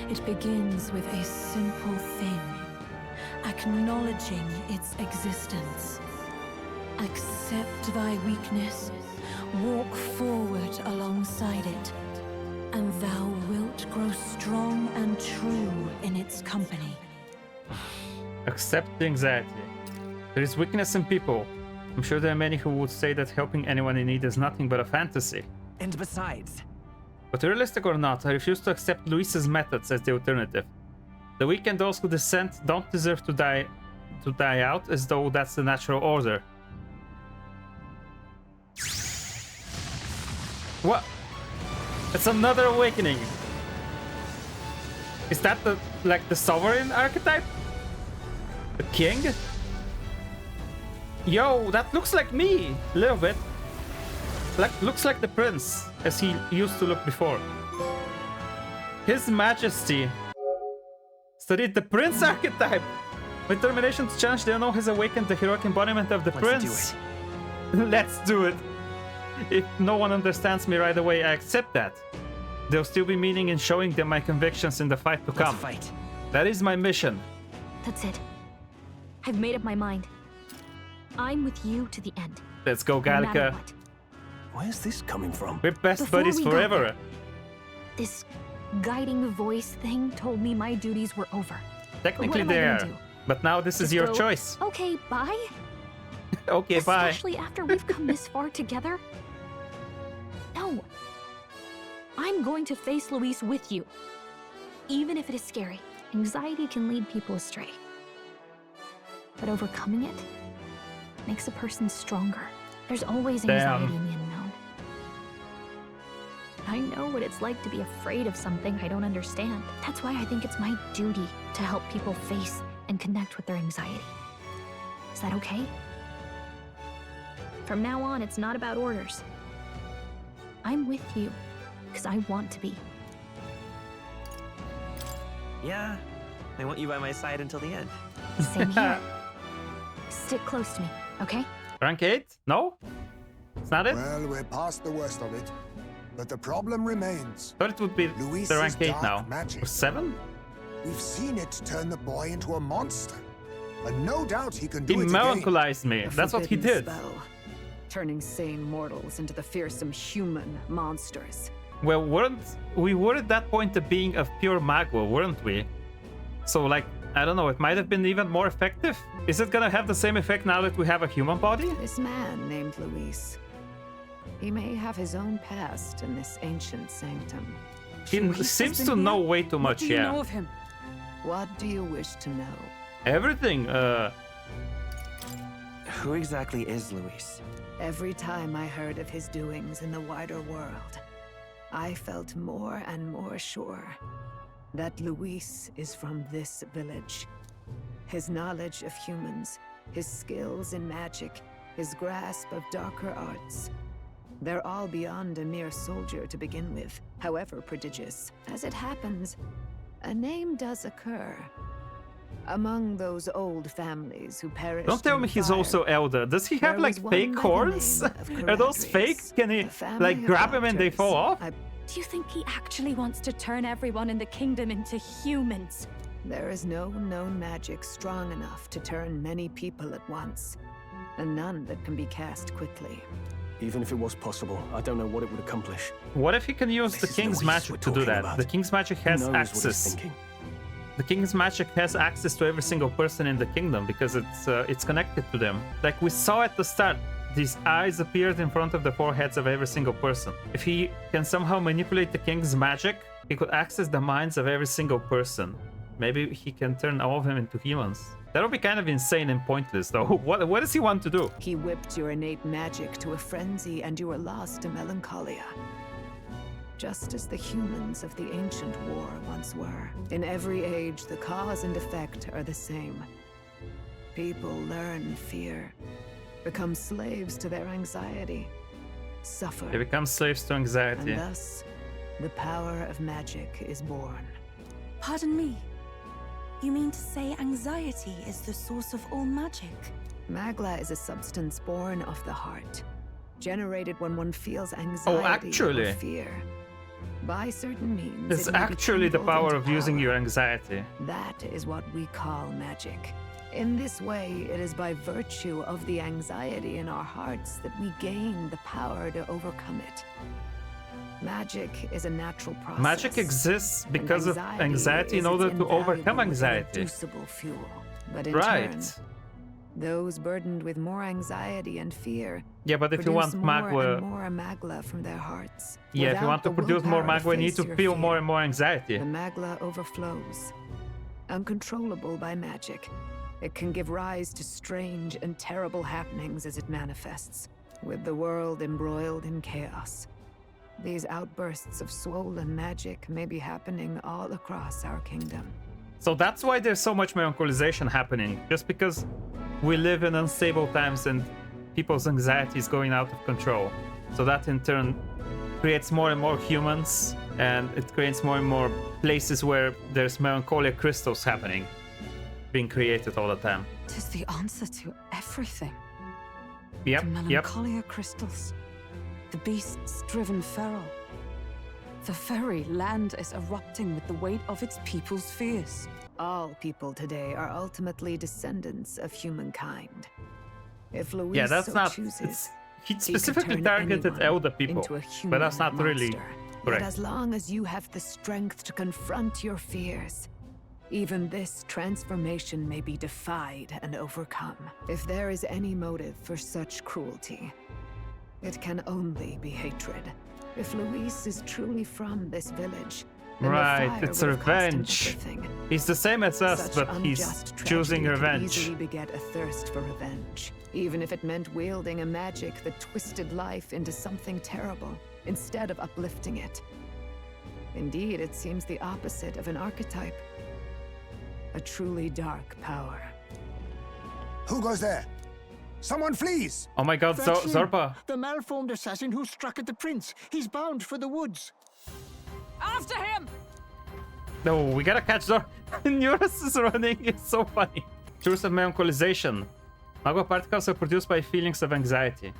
E: It begins with a simple thing, acknowledging its existence. Accept thy weakness, walk forward alongside it, and thou wilt grow strong and true in its company.
A: Accept the anxiety. There is weakness in people. I'm sure there are many who would say that helping anyone in need is nothing but a fantasy.
M: And besides...
A: But realistic or not, I refuse to accept Luis's methods as the alternative. The weak and those who dissent don't deserve to die out as though that's the natural order. What? It's another awakening. Is that the sovereign archetype? The king? Yo, that looks like me, a little bit. Looks like the prince, as he used to look before. His Majesty studied the prince archetype. With determination to challenge the unknown has awakened the heroic embodiment of the prince. Let's do it. If no one understands me right away, I accept that. There'll still be meaning in showing them my convictions in the fight to come.
M: Let's fight.
A: That is my mission.
P: That's it. I've made up my mind. I'm with you to the end.
A: Let's go,
P: No matter
A: Gallica.
P: what.
N: Where's this coming from?
A: We're best
P: Before
A: buddies
P: we got
A: forever.
P: there, this guiding voice thing told me my duties were over.
A: Technically
P: What am I
A: they
P: gonna
A: are.
P: do?
A: But now this is
P: Just
A: your
P: go,
A: choice.
P: Okay, bye?
A: Okay, bye.
P: Especially after we've come this far together? No. I'm going to face Luis with you. Even if it is scary. Anxiety can lead people astray. But overcoming it makes a person stronger. There's always anxiety in the unknown. I know what it's like to be afraid of something I don't understand. That's why I think it's my duty to help people face and connect with their anxiety. Is that okay? From now on, it's not about orders. I'm with you, because I want to be.
M: Yeah, I want you by my side until the end.
P: Same here. Stick close to me, okay?
A: Rank 8? No? It's not it?
F: Well, we're past the worst of it. But the problem remains.
A: Thought it would be
F: Luis's
A: the rank 8
F: dark
A: now.
F: magic.
A: Or 7?
F: We've seen it turn the boy into a monster. And no doubt he can
A: He
F: do it again.
A: melancolized me.
H: A
A: That's what he
H: forbidden
A: did.
H: spell, turning sane mortals into the fearsome human monsters.
A: Well, we were at that point of being of pure magua, weren't we? So, like, I don't know, it might have been even more effective? Is it gonna have the same effect now that we have a human body?
H: This man named Luis. He may have his own past in this ancient sanctum.
A: He seems to know way too much,
R: What do you
A: yeah.
R: know of him?
H: What do you wish to know?
A: Everything,
M: Who exactly is Luis?
H: Every time I heard of his doings in the wider world, I felt more and more sure that Luis is from this village. His knowledge of humans, his skills in magic, his grasp of darker arts. They're all beyond a mere soldier to begin with, however prodigious. As it happens, a name does occur. Among those old families who perished.
A: Don't tell me he's also elder. Does he have like fake horns? Are those fake? Can he like grab them and they fall off?
B: Do you think he actually wants to turn everyone in the kingdom into humans?
H: There is no known magic strong enough to turn many people at once, and none that can be cast quickly.
N: Even if it was possible, I don't know what it would accomplish.
A: What if he can use the king's magic to do that? The king's magic has access. The king's magic has access to every single person in the kingdom because it's connected to them. Like we saw at the start, these eyes appeared in front of the foreheads of every single person. If he can somehow manipulate the king's magic, he could access the minds of every single person. Maybe he can turn all of them into humans. That would be kind of insane and pointless, though. What does he want to do?
H: He whipped your innate magic to a frenzy, and you were lost to melancholia. Just as the humans of the ancient war once were. In every age, the cause and effect are the same. People learn fear, become slaves to their anxiety, suffer.
A: They become slaves to anxiety.
H: And thus, the power of magic is born.
Q: Pardon me. You mean to say anxiety is the source of all magic?
H: Magla is a substance born of the heart, generated when one feels anxiety
A: actually.
H: or fear. By certain means,
A: It's
H: it may be
A: actually the
H: kindled
A: power
H: into
A: of using
H: power.
A: your anxiety.
H: That is what we call magic. In this way, it is by virtue of the anxiety in our hearts that we gain the power to overcome it. Magic is a natural process.
A: Magic exists because of anxiety in order to overcome anxiety.
H: Irreducible fuel. But in
A: Right.
H: turn, those burdened with more anxiety and fear.
A: Yeah, but if you want
H: produce more
A: magla,
H: and more magla from their hearts.
A: yeah, if you
H: Without
A: want to
H: the
A: produce more
H: willpower
A: magla, you need
H: face
A: to
H: your
A: feel
H: fear,
A: more and more anxiety.
H: The magla overflows. Uncontrollable by magic, it can give rise to strange and terrible happenings as it manifests, with the world embroiled in chaos. These outbursts of swollen magic may be happening all across our kingdom.
A: So that's why there's so much melancholization happening, just because we live in unstable times and people's anxiety is going out of control. So that in turn creates more and more humans, and it creates more and more places where there's melancholia crystals happening, being created all the time.
R: Tis the answer to everything.
A: Yep,
R: The
A: yep.
R: melancholia crystals. The beasts driven feral. The very land is erupting with the weight of its people's fears.
H: All people today are ultimately descendants of humankind. If Luis
A: Yeah, that's
H: so
A: not.
H: chooses,
A: He
H: could
A: specifically
H: turn
A: targeted
H: anyone
A: elder people,
H: into a
A: but that's
H: human
A: not really
H: monster.
A: correct.
H: Yet as long as you have the strength to confront your fears, even this transformation may be defied and overcome. If there is any motive for such cruelty, it can only be hatred. If Luis is truly from this village, then the
A: Right,
H: fire
A: it's
H: would have cost him
A: revenge.
H: everything.
A: He's the same as us,
H: Such
A: but he's
H: unjust
A: choosing
H: tragedy could
A: revenge.
H: easily beget a thirst for revenge, even if it meant wielding a magic that twisted life into something terrible instead of uplifting it. Indeed, it seems the opposite of an archetype. A truly dark power.
F: Who goes there? Someone flees!
A: Oh my god,
T: That's him,
A: Zorba.
T: the malformed assassin who struck at the prince. He's bound for the woods.
R: After him!
A: No, we gotta catch Zorba. Neurus is running, it's so funny. Truth of melancholization. Magma particles are produced by feelings of anxiety.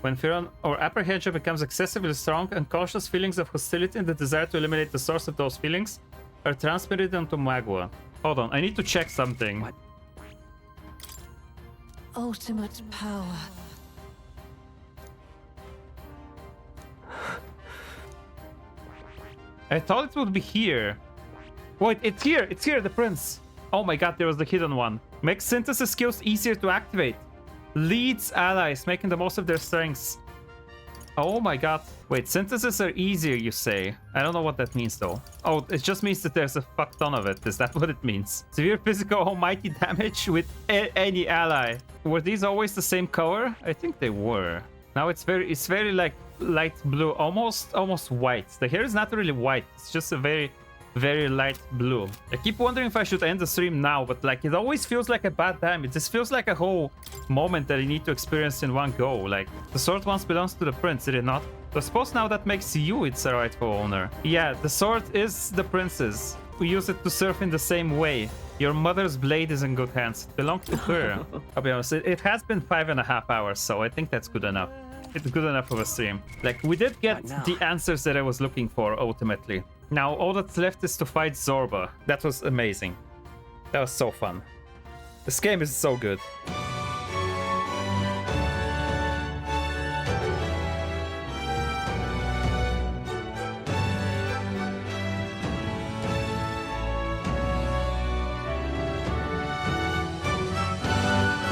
A: When fear or apprehension becomes excessively strong, unconscious feelings of hostility and the desire to eliminate the source of those feelings are transmitted into magma. Hold on, I need to check something. What?
E: Ultimate power.
A: I thought it would be here. Wait, it's here! It's here, the prince! Oh my god, there was the hidden one. Makes synthesis skills easier to activate. Leads allies, making the most of their strengths. Oh my god. Wait, synthesis are easier, you say? I don't know what that means, though. Oh, it just means that there's a fuck ton of it. Is that what it means? Severe physical almighty damage with any ally. Were these always the same color? I think they were. Now it's very like light blue, almost white. The hair is not really white. It's just a very light blue. I keep wondering if I should end the stream now, but like it always feels like a bad time. It just feels like a whole moment that I need to experience in one go. Like the sword once belongs to the prince, did it not? So I suppose now that makes you its rightful owner. Yeah, the sword is the prince's. We use it to serve in the same way. Your mother's blade is in good hands. It belongs to her. I'll be honest, it has been 5.5 hours, so I think that's good enough. It's good enough of a stream. Like, we did get the answers that I was looking for, ultimately. Now, all that's left is to fight Zorba. That was amazing. That was so fun. This game is so good.